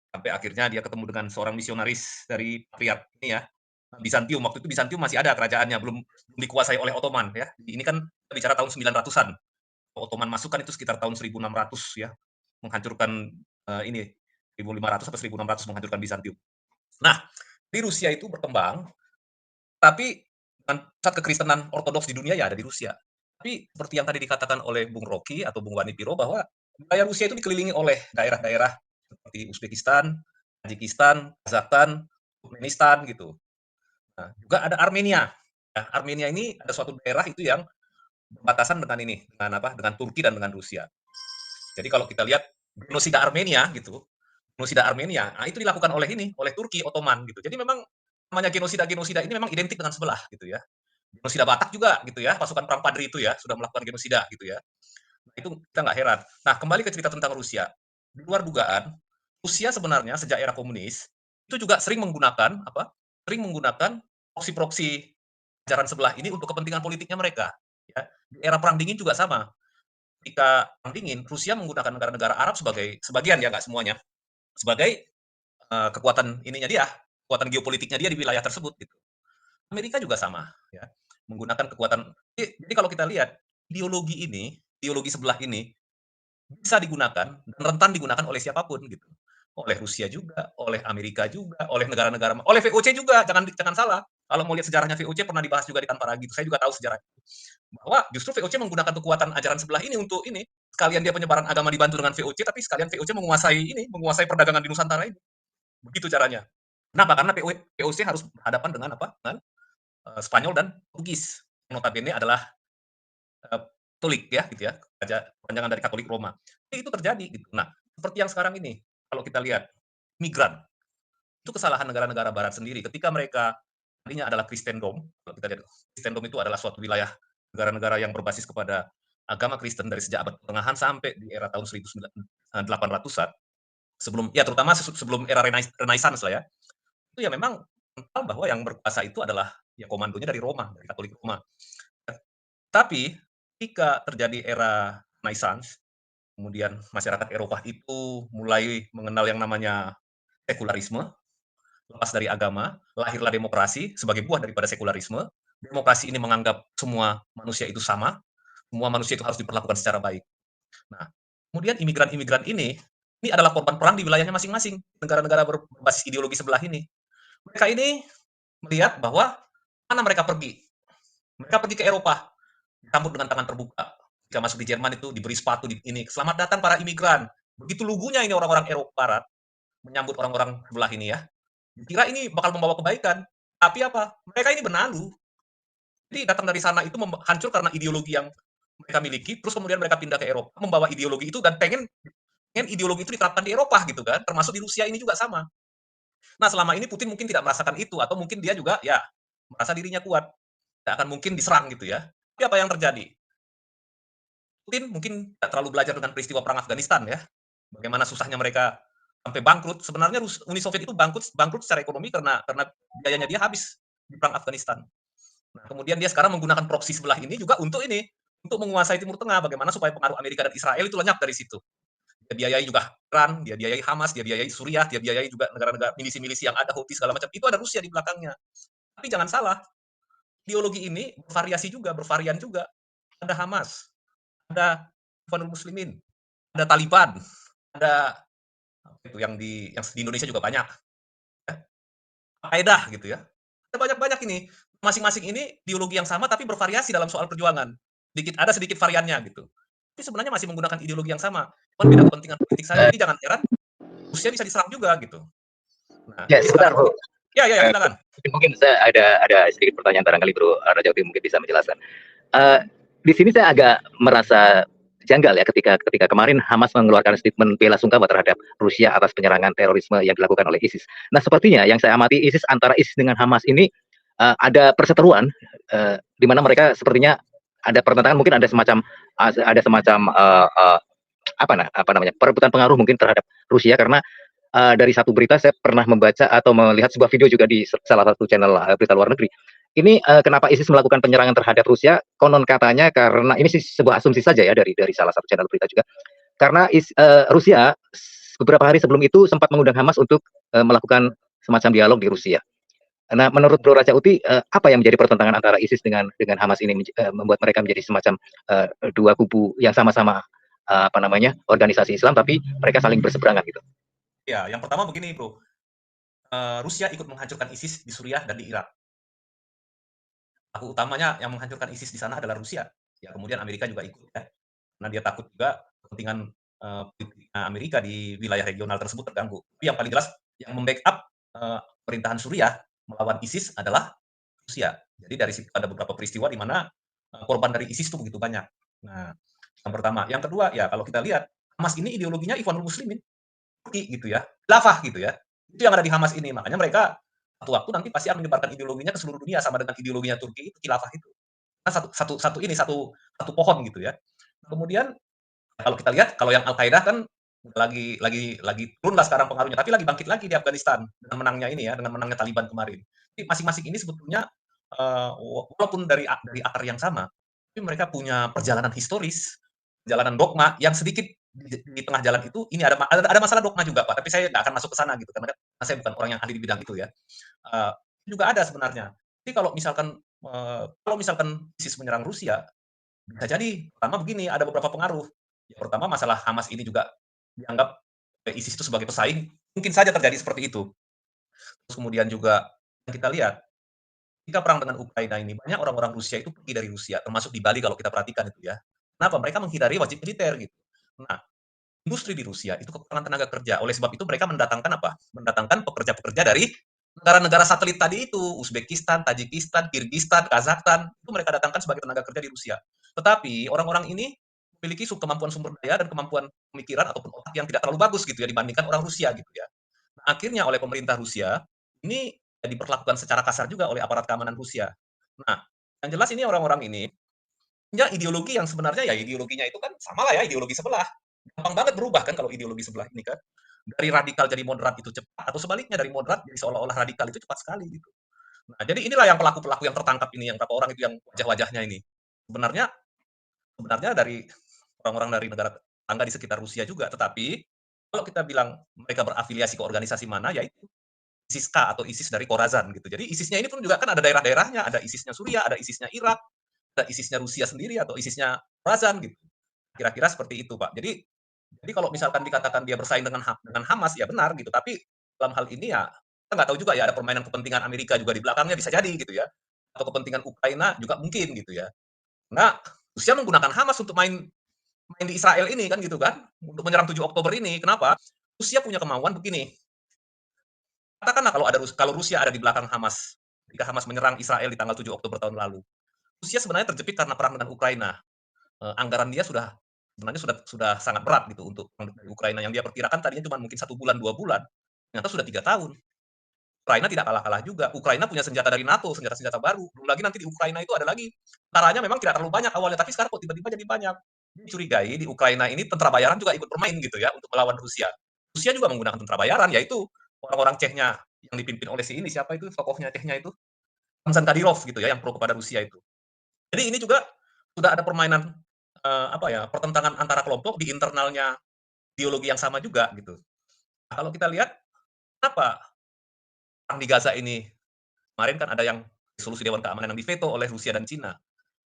Sampai akhirnya dia ketemu dengan seorang misionaris dari patriark ini ya, Bizantium. Waktu itu Bizantium masih ada kerajaannya, belum dikuasai oleh Ottoman ya. Ini kan bicara tahun 900-an. Ottoman masuk kan itu sekitar tahun 1600 ya, menghancurkan ini 1500 atau 1600 menghancurkan Bizantium. Nah, di Rusia itu berkembang, tapi dengan pusat kekristenan ortodoks di dunia ya ada di Rusia. Tapi seperti yang tadi dikatakan oleh Bung Rocky atau Bung Wanipiro bahwa wilayah Rusia itu dikelilingi oleh daerah-daerah seperti Uzbekistan, Tajikistan, Kazakhstan, Turkmenistan gitu. Nah, juga ada Armenia. Nah, Armenia ini ada suatu daerah itu yang berbatasan dengan Turki dan dengan Rusia. Jadi kalau kita lihat genosida Armenia gitu, nah itu dilakukan oleh Turki Ottoman gitu. Jadi memang namanya genosida ini memang identik dengan sebelah gitu ya. Genosida Batak juga gitu ya, pasukan perang Padri itu ya sudah melakukan genosida gitu ya. Nah, itu kita nggak heran. Nah, kembali ke cerita tentang Rusia. Di luar dugaan, Rusia sebenarnya sejak era komunis itu juga sering menggunakan proksi-proksi ajaran sebelah ini untuk kepentingan politiknya mereka. Ya. Di era perang dingin juga sama. Ketika perang dingin, Rusia menggunakan negara-negara Arab sebagai sebagian ya nggak semuanya, sebagai kekuatan kekuatan geopolitiknya dia di wilayah tersebut gitu. Amerika juga sama ya, menggunakan kekuatan. Jadi kalau kita lihat ideologi sebelah ini bisa digunakan dan rentan digunakan oleh siapapun gitu. Oleh Rusia juga, oleh Amerika juga, oleh negara-negara, oleh VOC juga. Jangan salah. Kalau mau lihat sejarahnya VOC pernah dibahas juga di Tanpa Ragi. Saya juga tahu sejarah bahwa justru VOC menggunakan kekuatan ajaran sebelah ini untuk ini. Sekalian dia penyebaran agama dibantu dengan VOC, tapi sekalian VOC menguasai perdagangan di Nusantara ini. Begitu caranya. Kenapa? Karena VOC harus berhadapan dengan Dengan Spanyol dan Portugis. Yang notabene adalah Katolik ya gitu ya, panjangan dari Katolik Roma. Jadi itu terjadi gitu. Nah, seperti yang sekarang ini, kalau kita lihat migran, itu kesalahan negara-negara barat sendiri ketika mereka tadinya adalah Kristendom. Kalau kita lihat Kristendom itu adalah suatu wilayah negara-negara yang berbasis kepada agama Kristen dari sejak abad pertengahan sampai di era tahun 1800-an. Terutama sebelum era Renaissance lah ya. Itu ya memang kental bahwa yang berkuasa itu adalah ya komandonya dari Roma, dari Katolik Roma. Tapi ketika terjadi era Renaissance, kemudian masyarakat Eropa itu mulai mengenal yang namanya sekularisme, lepas dari agama, lahirlah demokrasi sebagai buah daripada sekularisme. Demokrasi ini menganggap semua manusia itu sama, semua manusia itu harus diperlakukan secara baik. Nah, kemudian imigran-imigran ini adalah korban perang di wilayahnya masing-masing, negara-negara berbasis ideologi sebelah ini. Mereka ini melihat bahwa mana mereka pergi. Mereka pergi ke Eropa, disambut dengan tangan terbuka. Jika masuk di Jerman itu diberi sepatu ini. Selamat datang para imigran. Begitu lugunya ini orang-orang Eropa Barat menyambut orang-orang sebelah ini ya. Dikira ini bakal membawa kebaikan. Tapi apa? Mereka ini benalu. Jadi datang dari sana itu hancur karena ideologi yang mereka miliki. Terus kemudian mereka pindah ke Eropa, membawa ideologi itu dan pengen ideologi itu diterapkan di Eropa gitu kan. Termasuk di Rusia ini juga sama. Nah, selama ini Putin mungkin tidak merasakan itu atau mungkin dia juga ya merasa dirinya kuat. Tidak akan mungkin diserang gitu ya. Tapi apa yang terjadi? Putin mungkin tidak terlalu belajar dengan peristiwa perang Afghanistan ya. Bagaimana susahnya mereka sampai bangkrut. Sebenarnya Uni Soviet itu bangkrut secara ekonomi karena biayanya dia habis di perang Afghanistan. Nah, kemudian dia sekarang menggunakan proksi sebelah ini juga untuk menguasai Timur Tengah. Bagaimana supaya pengaruh Amerika dan Israel itu lenyap dari situ. dia biayai juga Iran, dia biayai Hamas, dia biayai Suriah, dia biayai juga negara-negara milisi-milisi yang ada, Houthi segala macam. Itu ada Rusia di belakangnya. Tapi jangan salah, ideologi ini bervariasi juga, bervarian juga. Ada Hamas, ada Ikhwanul Muslimin, ada Taliban, ada itu yang di Indonesia juga banyak. Ya. Al-Qaeda gitu ya. Ada banyak-banyak ini. Masing-masing ini ideologi yang sama tapi bervariasi dalam soal perjuangan. Ada sedikit variannya gitu. Tapi sebenarnya masih menggunakan ideologi yang sama. Cuma beda kepentingan politik saja. Jadi jangan heran Rusia bisa diserang juga gitu. Nah, Ya, sebentar, Bro. Ya, silakan. Mungkin saya ada sedikit pertanyaan barangkali Bro Raja Uti mungkin bisa menjelaskan. Di sini saya agak merasa janggal ya ketika kemarin Hamas mengeluarkan statement bela sungkawa terhadap Rusia atas penyerangan terorisme yang dilakukan oleh ISIS. Nah, sepertinya yang saya amati antara ISIS dengan Hamas ini ada perseteruan di mana mereka sepertinya ada pertentangan, mungkin ada semacam apa namanya perebutan pengaruh mungkin terhadap Rusia karena dari satu berita saya pernah membaca atau melihat sebuah video juga di salah satu channel berita luar negeri. Ini kenapa ISIS melakukan penyerangan terhadap Rusia? Konon katanya karena ini sih sebuah asumsi saja ya dari salah satu channel berita juga. Karena Rusia beberapa hari sebelum itu sempat mengundang Hamas untuk melakukan semacam dialog di Rusia. Nah, menurut Bro Raja Uti, apa yang menjadi pertentangan antara ISIS dengan Hamas ini membuat mereka menjadi semacam dua kubu yang sama-sama organisasi Islam tapi mereka saling berseberangan gitu? Ya, yang pertama begini, Bro. Rusia ikut menghancurkan ISIS di Suriah dan di Irak. Pelaku utamanya yang menghancurkan ISIS di sana adalah Rusia. Ya, kemudian Amerika juga ikut ya. Karena dia takut juga kepentingan Amerika di wilayah regional tersebut terganggu. Tapi yang paling jelas yang membackup pemerintahan Suriah melawan ISIS adalah Rusia. Jadi dari situ ada beberapa peristiwa di mana korban dari ISIS itu begitu banyak. Nah, yang pertama. Yang kedua, ya kalau kita lihat, Hamas ini ideologinya Ikhwanul Muslimin. Turki gitu ya. Khilafah gitu ya. Itu yang ada di Hamas ini. Makanya mereka satu waktu nanti pasti akan menyebarkan ideologinya ke seluruh dunia sama dengan ideologinya Turki itu khilafah itu. Nah, satu pohon gitu ya. Kemudian kalau kita lihat kalau yang Al-Qaeda kan lagi turun lah sekarang pengaruhnya, tapi lagi bangkit lagi di Afghanistan dengan menangnya ini ya, dengan menangnya Taliban kemarin. Jadi masing-masing ini sebetulnya walaupun dari akar yang sama, tapi mereka punya perjalanan historis, perjalanan dogma yang sedikit di tengah jalan itu ini ada masalah dogma juga Pak, tapi saya nggak akan masuk ke sana gitu karena saya bukan orang yang ahli di bidang itu ya. Juga ada sebenarnya. Jadi kalau misalkan ISIS menyerang Rusia, bisa jadi pertama begini, ada beberapa pengaruh. Yang pertama masalah Hamas ini juga dianggap ISIS itu sebagai pesaing, mungkin saja terjadi seperti itu. Terus kemudian juga kita lihat, ketika perang dengan Ukraina ini, banyak orang-orang Rusia itu pergi dari Rusia, termasuk di Bali kalau kita perhatikan itu ya. Kenapa? Mereka menghindari wajib militer gitu. Nah, industri di Rusia itu kekurangan tenaga kerja. Oleh sebab itu mereka mendatangkan apa? Mendatangkan pekerja-pekerja dari negara-negara satelit tadi itu, Uzbekistan, Tajikistan, Kirgistan, Kazakhstan, itu mereka datangkan sebagai tenaga kerja di Rusia. Tetapi orang-orang ini memiliki kemampuan sumber daya dan kemampuan pemikiran ataupun otak yang tidak terlalu bagus gitu ya dibandingkan orang Rusia gitu ya. Nah, akhirnya oleh pemerintah Rusia ini diperlakukan secara kasar juga oleh aparat keamanan Rusia. Nah, yang jelas ini orang-orang ini punya ideologi yang sebenarnya ya ideologinya itu kan sama lah ya ideologi sebelah. Gampang banget berubah kan kalau ideologi sebelah ini kan. Dari radikal jadi moderat itu cepat atau sebaliknya dari moderat jadi seolah-olah radikal itu cepat sekali gitu. Nah, jadi inilah yang pelaku-pelaku yang tertangkap ini yang berapa orang itu yang wajah-wajahnya ini. Sebenarnya dari orang-orang dari negara tetangga di sekitar Rusia juga, tetapi kalau kita bilang mereka berafiliasi ke organisasi mana yaitu ISIS-K atau ISIS dari Khorasan gitu. Jadi ISIS-nya ini pun juga kan ada daerah-daerahnya, ada ISIS-nya Suriah, ada ISIS-nya Irak, ada ISIS-nya Rusia sendiri atau ISIS-nya Khorasan gitu. Kira-kira seperti itu, Pak. Jadi kalau misalkan dikatakan dia bersaing dengan Hamas, ya benar gitu. Tapi dalam hal ini ya kita nggak tahu juga ya ada permainan kepentingan Amerika juga di belakangnya bisa jadi gitu ya. Atau kepentingan Ukraina juga mungkin gitu ya. Nah, Rusia menggunakan Hamas untuk main di Israel ini kan gitu kan. Untuk menyerang 7 Oktober ini. Kenapa? Rusia punya kemauan begini. Katakanlah kalau Rusia ada di belakang Hamas. Ketika Hamas menyerang Israel di tanggal 7 Oktober tahun lalu. Rusia sebenarnya terjepit karena perang dengan Ukraina. Anggaran dia sebenarnya sudah sangat berat gitu untuk Ukraina yang dia perkirakan tadinya cuma mungkin 1 bulan 2 bulan, ternyata sudah 3 tahun. Ukraina tidak kalah-kalah juga. Ukraina punya senjata dari NATO, senjata-senjata baru. Belum lagi nanti di Ukraina itu ada lagi tentaranya memang tidak terlalu banyak awalnya, tapi sekarang kok tiba-tiba jadi banyak. Dicurigai di Ukraina ini tentara bayaran juga ikut bermain gitu ya untuk melawan Rusia. Rusia juga menggunakan tentara bayaran yaitu orang-orang Cehnya yang dipimpin oleh si ini siapa itu tokohnya Cehnya itu Ramzan Kadyrov gitu ya yang pro kepada Rusia itu. Jadi ini juga sudah ada permainan pertentangan antara kelompok di internalnya ideologi yang sama juga gitu. Nah, kalau kita lihat kenapa perang di Gaza ini kemarin kan ada yang resolusi Dewan Keamanan yang diveto oleh Rusia dan Cina.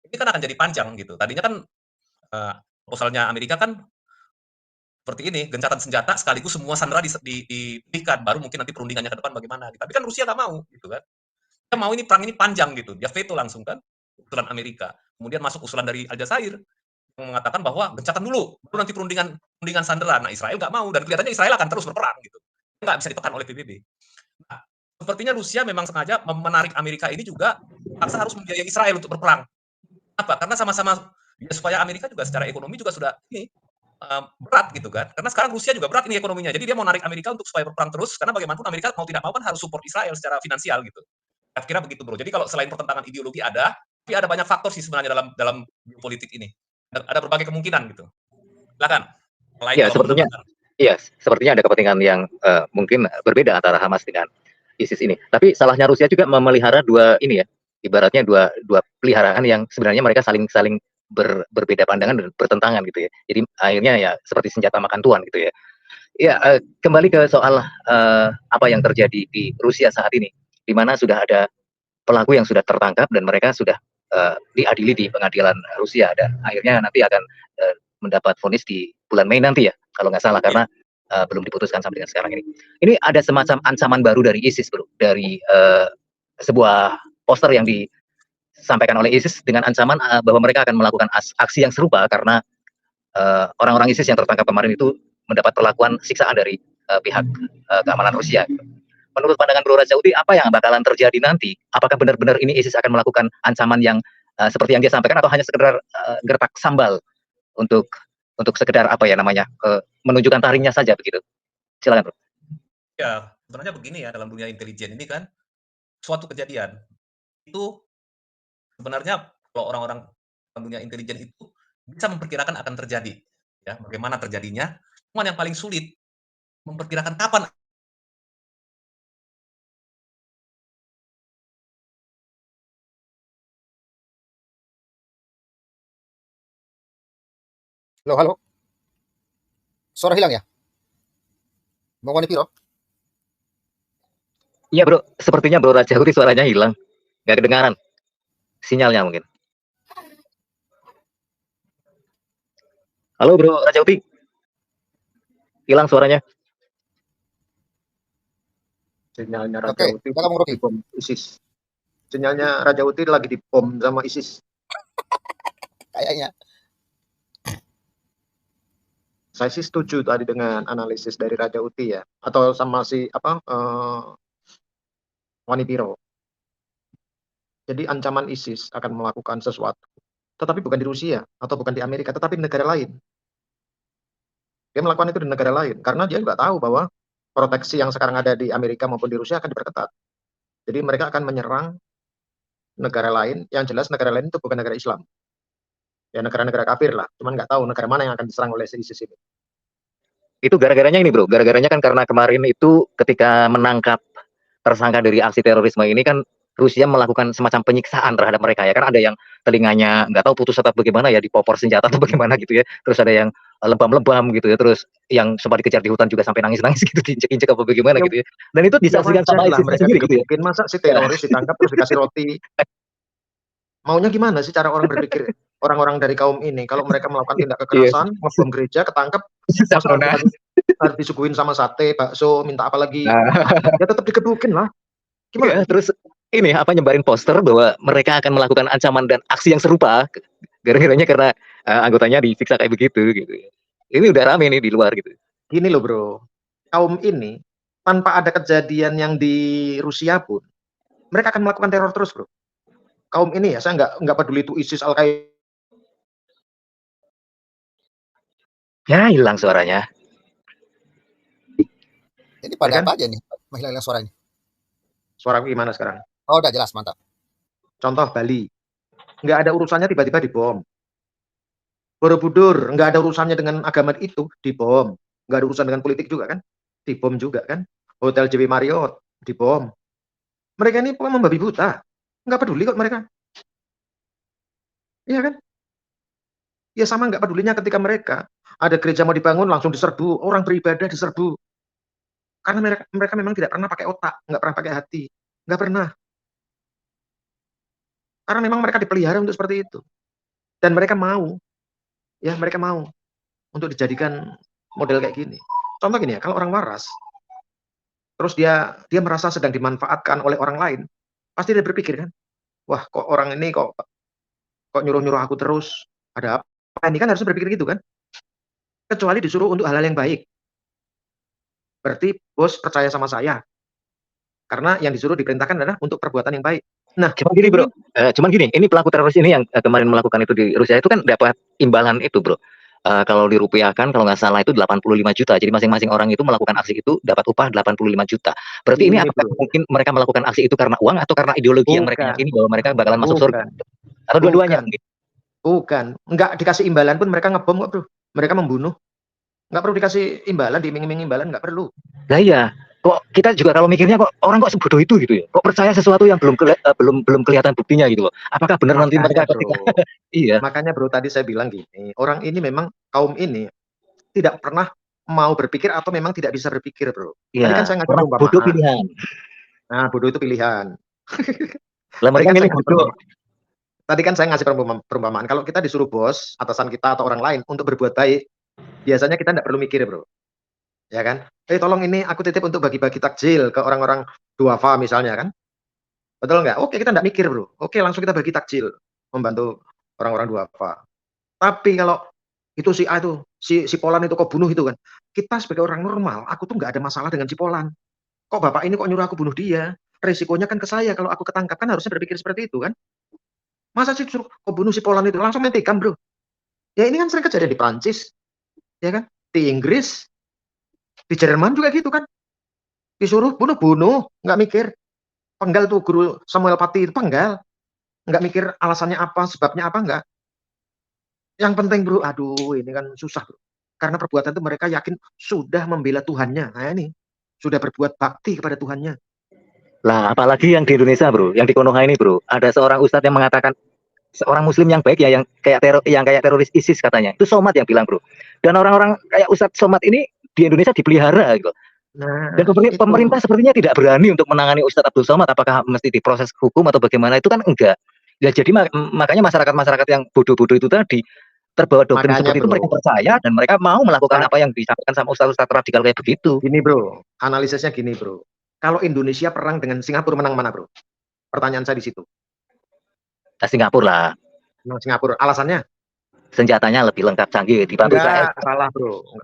Ini kan akan jadi panjang gitu. Tadinya kan proposalnya Amerika kan seperti ini, gencatan senjata sekaligus semua sandera dipulihkan, baru mungkin nanti perundingannya ke depan bagaimana. Gitu. Tapi kan Rusia nggak mau, gitu kan. Dia mau ini perang ini panjang gitu, dia veto langsung kan, usulan Amerika. Kemudian masuk usulan dari Aljazair yang mengatakan bahwa gencatan dulu, baru nanti perundingan sandera. Nah Israel nggak mau dan kelihatannya Israel akan terus berperang gitu, nggak bisa ditekan oleh PBB. Nah, sepertinya Rusia memang sengaja menarik Amerika ini juga paksa harus membiayai Israel untuk berperang. Apa? Karena sama-sama ya, supaya Amerika juga secara ekonomi juga sudah ini berat gitu kan. Karena sekarang Rusia juga berat ini ekonominya. Jadi dia mau narik Amerika untuk supaya berperang terus karena bagaimanapun Amerika mau tidak mau kan harus support Israel secara finansial gitu. Saya kira begitu bro. Jadi kalau selain pertentangan ideologi ada, tapi ada banyak faktor sih sebenarnya dalam politik ini. Ada berbagai kemungkinan gitu. Silakan. Ya, sepertinya ada kepentingan yang mungkin berbeda antara Hamas dengan ISIS ini. Tapi salahnya Rusia juga memelihara dua ini ya, ibaratnya dua peliharaan yang sebenarnya mereka saling berbeda pandangan dan bertentangan gitu ya. Jadi akhirnya ya seperti senjata makan tuan gitu ya. Ya, kembali ke soal apa yang terjadi di Rusia saat ini, di mana sudah ada pelaku yang sudah tertangkap dan mereka sudah diadili di pengadilan Rusia dan akhirnya nanti akan mendapat vonis di bulan Mei nanti ya, kalau nggak salah karena belum diputuskan sampai dengan sekarang ini. Ini ada semacam ancaman baru dari ISIS bro, dari sebuah poster yang disampaikan oleh ISIS dengan ancaman bahwa mereka akan melakukan aksi yang serupa karena orang-orang ISIS yang tertangkap kemarin itu mendapat perlakuan siksaan dari pihak keamanan Rusia. Menurut pandangan Bro Rajauti, apa yang bakalan terjadi nanti? Apakah benar-benar ini ISIS akan melakukan ancaman yang seperti yang dia sampaikan atau hanya sekedar gertak sambal untuk sekedar apa ya namanya menunjukkan taringnya saja begitu? Silakan Bro. Ya, sebenarnya begini ya, dalam dunia intelijen ini kan suatu kejadian itu sebenarnya kalau orang-orang dalam dunia intelijen itu bisa memperkirakan akan terjadi ya, bagaimana terjadinya. Cuman yang paling sulit memperkirakan kapan. Halo. Suara hilang ya? Bang Wanipiro? Iya bro, sepertinya Bro Rajauti suaranya hilang, nggak kedengaran sinyalnya mungkin. Halo Bro Rajauti, hilang suaranya. Sinyalnya Rajauti di bom ISIS. Sinyalnya Rajauti lagi dibom sama ISIS. Kayaknya. Saya sih setuju tadi dengan analisis dari Rajauti ya, atau sama si Wanipiro. Jadi ancaman ISIS akan melakukan sesuatu, tetapi bukan di Rusia atau bukan di Amerika, tetapi di negara lain. Dia melakukan itu di negara lain karena dia juga tahu bahwa proteksi yang sekarang ada di Amerika maupun di Rusia akan diperketat. Jadi mereka akan menyerang negara lain, yang jelas negara lain itu bukan negara Islam. Ya negara-negara kafir lah, cuman nggak tahu negara mana yang akan diserang oleh ISIS ini. Itu gara-garanya ini bro, gara-garanya kan karena kemarin itu ketika menangkap tersangka dari aksi terorisme ini kan Rusia melakukan semacam penyiksaan terhadap mereka ya, kan ada yang telinganya nggak tahu putus atau bagaimana ya, dipopor senjata atau bagaimana gitu ya, terus ada yang lebam-lebam gitu ya, terus yang sempat dikejar di hutan juga sampai nangis-nangis gitu, diinjek-injek apa bagaimana gitu ya, dan itu disaksikan sama ISIS sendiri gitu ya. Masa si teroris ditangkap terus dikasih roti? Maunya gimana sih cara orang berpikir orang-orang dari kaum ini kalau mereka melakukan tindak kekerasan, ngebom gereja, ketangkap, harus disuguhin sama sate, bakso, minta apa lagi? Ya tetap dikebukin lah. Gimana? Ya, terus ini apa nyebarin poster bahwa mereka akan melakukan ancaman dan aksi yang serupa gara-garanya karena anggotanya disiksa kayak begitu gitu. Ini udah rame nih di luar gitu. Gini loh bro, kaum ini tanpa ada kejadian yang di Rusia pun mereka akan melakukan teror terus bro. Kaum ini ya, saya nggak peduli itu ISIS, Al-Qaeda. Ya hilang suaranya. Ini pada apa aja nih hilang suaranya? Suara gimana sekarang? Oh udah jelas, mantap. Contoh Bali, nggak ada urusannya tiba-tiba dibom. Borobudur nggak ada urusannya dengan agama itu dibom, nggak ada urusan dengan politik juga kan, dibom juga kan. Hotel JW Marriott dibom. Mereka ini membabi buta, nggak peduli kok mereka. Iya kan? Ya sama nggak pedulinya ketika mereka Ada gereja mau dibangun langsung diserbu, orang beribadah diserbu. Karena mereka memang tidak pernah pakai otak, nggak pernah pakai hati, nggak pernah. Karena memang mereka dipelihara untuk seperti itu. Dan mereka mau, ya mereka mau untuk dijadikan model kayak gini. Contoh gini ya, kalau orang waras, terus dia merasa sedang dimanfaatkan oleh orang lain, pasti dia berpikir kan, wah kok orang ini kok nyuruh-nyuruh aku terus, ada apa ini, kan harusnya berpikir gitu kan. Kecuali disuruh untuk hal-hal yang baik. Berarti bos percaya sama saya. Karena yang disuruh diperintahkan adalah untuk perbuatan yang baik. Nah, cuman gini bro, ini pelaku teroris ini yang kemarin melakukan itu di Rusia itu kan dapat imbalan itu bro. Kalau dirupiahkan kalau nggak salah itu 85 juta. Jadi masing-masing orang itu melakukan aksi itu dapat upah 85 juta. Berarti ini apakah mungkin mereka melakukan aksi itu karena uang atau karena ideologi yang mereka yakini bahwa mereka bakalan masuk surga? Atau dua-duanya? Bukan. Nggak dikasih imbalan pun mereka ngebom kok bro. Mereka membunuh. Nggak perlu dikasih imbalan, diiming-iming imbalan, nggak perlu. Nah iya. Kok kita juga kalau mikirnya kok orang kok sebodoh itu gitu ya? Kok percaya sesuatu yang belum kelihatan buktinya gitu loh? Apakah benar nanti mereka ketika iya. Makanya bro tadi saya bilang gini, orang ini memang kaum ini tidak pernah mau berpikir atau memang tidak bisa berpikir bro. Iya. Tadi kan saya ngasih perumpamaan. Bodoh pilihan. Nah bodoh itu pilihan. Lah mereka milih bodoh. Tadi kan saya ngasih perumpamaan. Kalau kita disuruh bos, atasan kita atau orang lain untuk berbuat baik, biasanya kita tidak perlu mikir bro. Ya kan? Tolong ini aku titip untuk bagi-bagi takjil ke orang-orang duafa misalnya kan. Betul nggak? Oke, kita nggak mikir bro. Oke, langsung kita bagi takjil membantu orang-orang duafa. Tapi kalau itu si A itu, si Polan itu kok bunuh itu kan. Kita sebagai orang normal, aku tuh nggak ada masalah dengan si Polan. Kok bapak ini kok nyuruh aku bunuh dia? Resikonya kan ke saya kalau aku ketangkap, kan harusnya berpikir seperti itu kan. Masa sih suruh kok bunuh si Polan itu? Langsung main tikam bro. Ya ini kan sering kejadian di Prancis. Ya kan? Di Inggris. Di Jerman juga gitu kan. Disuruh bunuh, nggak mikir. Penggal tuh guru Samuel Paty itu penggal. Nggak mikir alasannya apa, sebabnya apa, nggak. Yang penting bro, aduh ini kan susah bro. Karena perbuatan itu mereka yakin sudah membela Tuhannya. Nah ini, sudah berbuat bakti kepada Tuhannya. Lah apalagi yang di Indonesia bro, yang di Konoha ini bro, ada seorang ustadz yang mengatakan seorang muslim yang baik ya, yang kayak teroris ISIS katanya. Itu Somad yang bilang bro. Dan orang-orang kayak Ustadz Somad ini di Indonesia dipelihara gitu. Nah, dan pemerintah sepertinya tidak berani untuk menangani Ustadz Abdul Somad. Apakah mesti diproses hukum atau bagaimana? Itu kan enggak. Ya jadi makanya masyarakat itu tadi terbawa doktrin seperti itu, mereka percaya dan mereka mau melakukan apa yang disampaikan sama ustadz-ustadz radikal kayak begitu. Gini bro, analisisnya gini bro. Kalau Indonesia perang dengan Singapura menang mana bro? Pertanyaan saya di situ. Singapura lah. Singapura. Alasannya? Senjatanya lebih lengkap canggih dibantu Israel.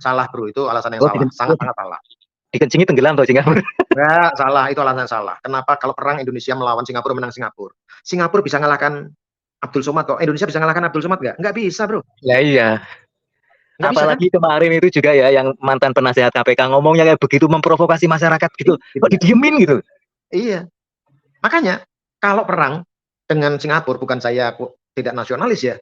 Salah bro, itu alasan yang salah, sangat-sangat salah. Dikencingi tenggelam tuh Singapura. Enggak, salah, itu alasan salah. Kenapa kalau perang Indonesia melawan Singapura menang Singapura? Singapura bisa ngalahkan Abdul Somad kok. Indonesia bisa ngalahkan Abdul Somad nggak? Nggak bisa bro. Ya iya. Nggak apalagi bisa, kan? Kemarin itu juga ya yang mantan penasehat KPK ngomongnya kayak begitu, memprovokasi masyarakat gitu. Kok didiemin gitu? Iya. Makanya kalau perang dengan Singapura, bukan saya tidak nasionalis ya,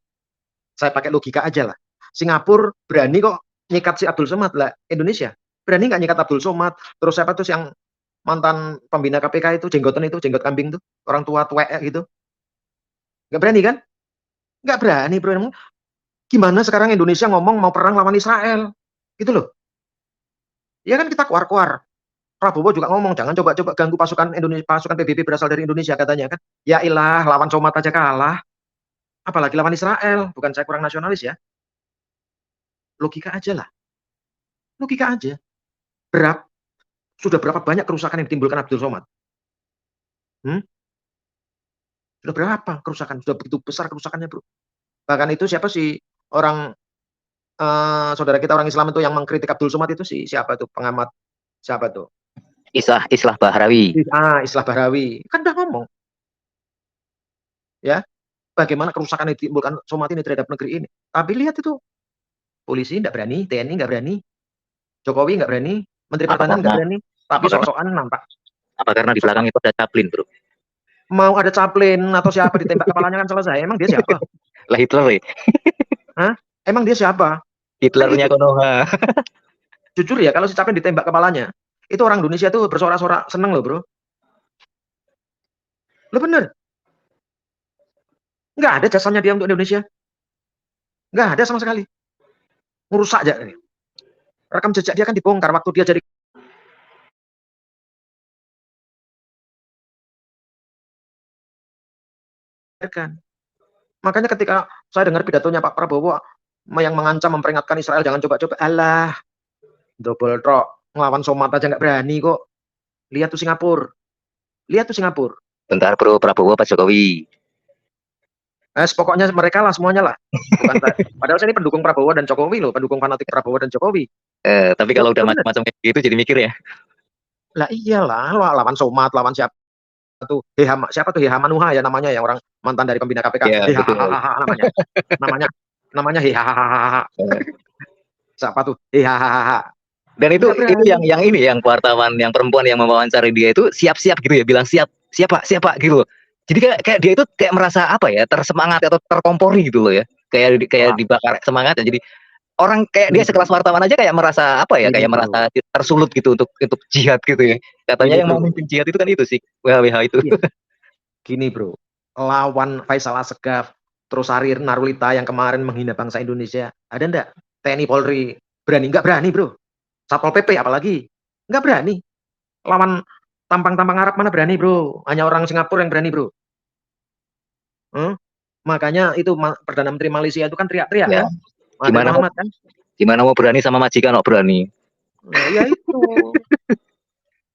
saya pakai logika aja lah. Singapura berani kok nyikat si Abdul Somad lah. Indonesia berani nggak nyikat Abdul Somad? Terus siapa tuh yang mantan pembina KPK itu, jenggot kambing tuh, orang tua gitu. Nggak berani kan? Nggak berani bro. Gimana sekarang Indonesia ngomong mau perang lawan Israel? Gitu loh. Ya kan kita keluar-keluar. Prabowo juga ngomong jangan coba-coba ganggu pasukan Indonesia, pasukan PBB berasal dari Indonesia katanya kan. Ya ilah, lawan Somad aja kalah. Apalagi lawan Israel. Bukan saya kurang nasionalis ya. Logika aja lah. Logika aja. Sudah berapa banyak kerusakan yang ditimbulkan Abdul Somad? Sudah berapa kerusakan? Sudah begitu besar kerusakannya bro. Bahkan itu siapa sih orang saudara kita orang Islam itu yang mengkritik Abdul Somad itu siapa tuh pengamat, siapa tuh? Islah Bahrawi. Islah Bahrawi kan udah ngomong ya bagaimana kerusakan yang ditimbulkan Somad ini terhadap negeri ini. Tapi lihat itu polisi nggak berani, TNI nggak berani, Jokowi nggak berani, Menteri Pertahanan nggak berani, tapi sok-sokan nampak. Apa karena di belakang itu ada Chaplin bro? Mau ada Chaplin atau siapa ditembak kepalanya kan selesai. Emang dia siapa? Lah Hitler ya? Hah? Emang dia siapa? Hitlernya Konoha. Jujur ya, kalau si Chaplin ditembak kepalanya, itu orang Indonesia tuh bersorak-sorak seneng loh bro. Lo bener. Nggak ada jasanya dia untuk Indonesia. Nggak ada sama sekali. Ngerusak aja ini. Rekam jejak dia kan dibongkar waktu dia jadi kan. Makanya ketika saya dengar pidatonya Pak Prabowo yang mengancam memperingatkan Israel jangan coba-coba, alah double trok ngelawan Somat aja nggak berani kok. Lihat tuh Singapura. Lihat tuh Singapura. Bentar bro, Prabowo Pak Jokowi. Pokoknya mereka lah semuanya lah. Bukan saya. Padahal saya ini pendukung Prabowo dan Jokowi loh, pendukung fanatik Prabowo dan Jokowi. Tapi kalau udah macam-macam kayak gitu jadi mikir ya. Lah iyalah, lawan Somat, lawan siapa tuh? Siapa tuh Manuha ya namanya, yang orang mantan dari pembina KPK. Iya, namanya. Namanya siapa tuh? Dan itu yang wartawan, yang perempuan yang mewawancari dia itu siap-siap gitu ya, bilang siapa gitu. Jadi kayak dia itu kayak merasa apa ya, tersemangat atau terkompori gitu loh ya. Kayak dibakar semangatnya. Jadi orang kayak dia sekelas wartawan aja kayak merasa apa ya, kayak merasa tersulut gitu untuk jihad gitu ya. Katanya yang mau memimpin jihad itu kan itu sih, WH itu. Gini bro, lawan Faisal Assegaf, terus Arir Narulita yang kemarin menghina bangsa Indonesia, ada ndak TNI Polri berani? Nggak berani bro. Satpol PP apalagi nggak berani. Lawan tampang-tampang Arab mana berani bro. Hanya orang Singapura yang berani bro. Makanya itu Perdana Menteri Malaysia itu kan teriak-teriak ya. Gimana mau berani sama majikan kok berani. Nah, ya itu.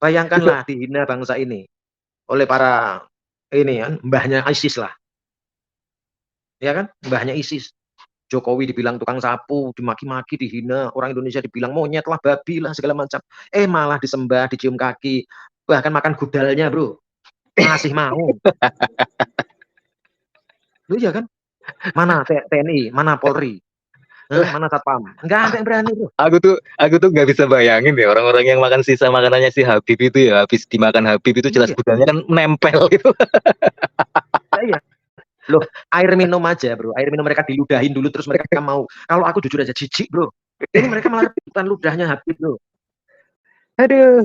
Bayangkanlah dihina bangsa ini oleh para ini kan mbahnya ISIS lah. Ya kan? Mbahnya ISIS. Jokowi dibilang tukang sapu, dimaki-maki, dihina, orang Indonesia dibilang monyet lah, babi lah, segala macam. Malah disembah, dicium kaki, bahkan makan gudalnya, bro. Masih mau. Lu ya kan? Mana TNI, mana Polri, mana Satpam? Enggak ada yang berani, bro. Aku tuh nggak bisa bayangin deh orang-orang yang makan sisa makanannya si Habib itu ya, habis dimakan Habib itu jelas gudalnya kan nempel gitu. Iya. Loh, air minum aja bro, air minum mereka diludahin dulu terus mereka mau. Kalau aku jujur aja jijik bro, ini mereka malah bukan ludahnya Habib bro. Aduh,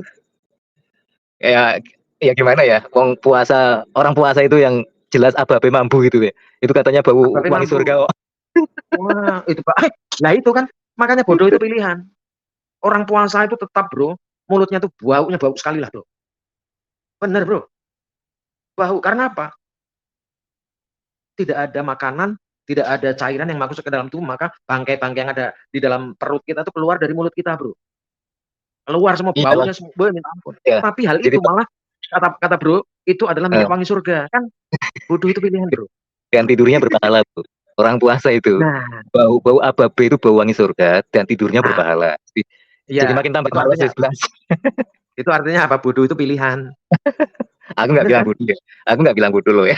ya gimana ya, orang puasa itu yang jelas ababe mampu gitu ya, itu katanya bau wangi surga kok. Wah itu Pak, nah itu kan makanya bodoh itu pilihan. Orang puasa itu tetap bro, mulutnya tuh baunya bau sekali lah bro. Bener bro, bau karena apa? Tidak ada makanan, tidak ada cairan yang masuk ke dalam tubuh, maka bangkai-bangkai yang ada di dalam perut kita itu keluar dari mulut kita, bro. Keluar semua baunya, semua minta ampun. Tapi hal itu malah kata bro, itu adalah minyak wangi surga. Kan bodoh itu pilihan, bro. Dan tidurnya berpahala, bro. Orang puasa itu, bau ababe itu bau wangi surga, dan tidurnya berpahala. Jadi makin tambah pahala 11. Itu artinya apa? Bodoh itu pilihan. Aku nggak bilang bodoh ya. Aku nggak bilang bodoh loh ya.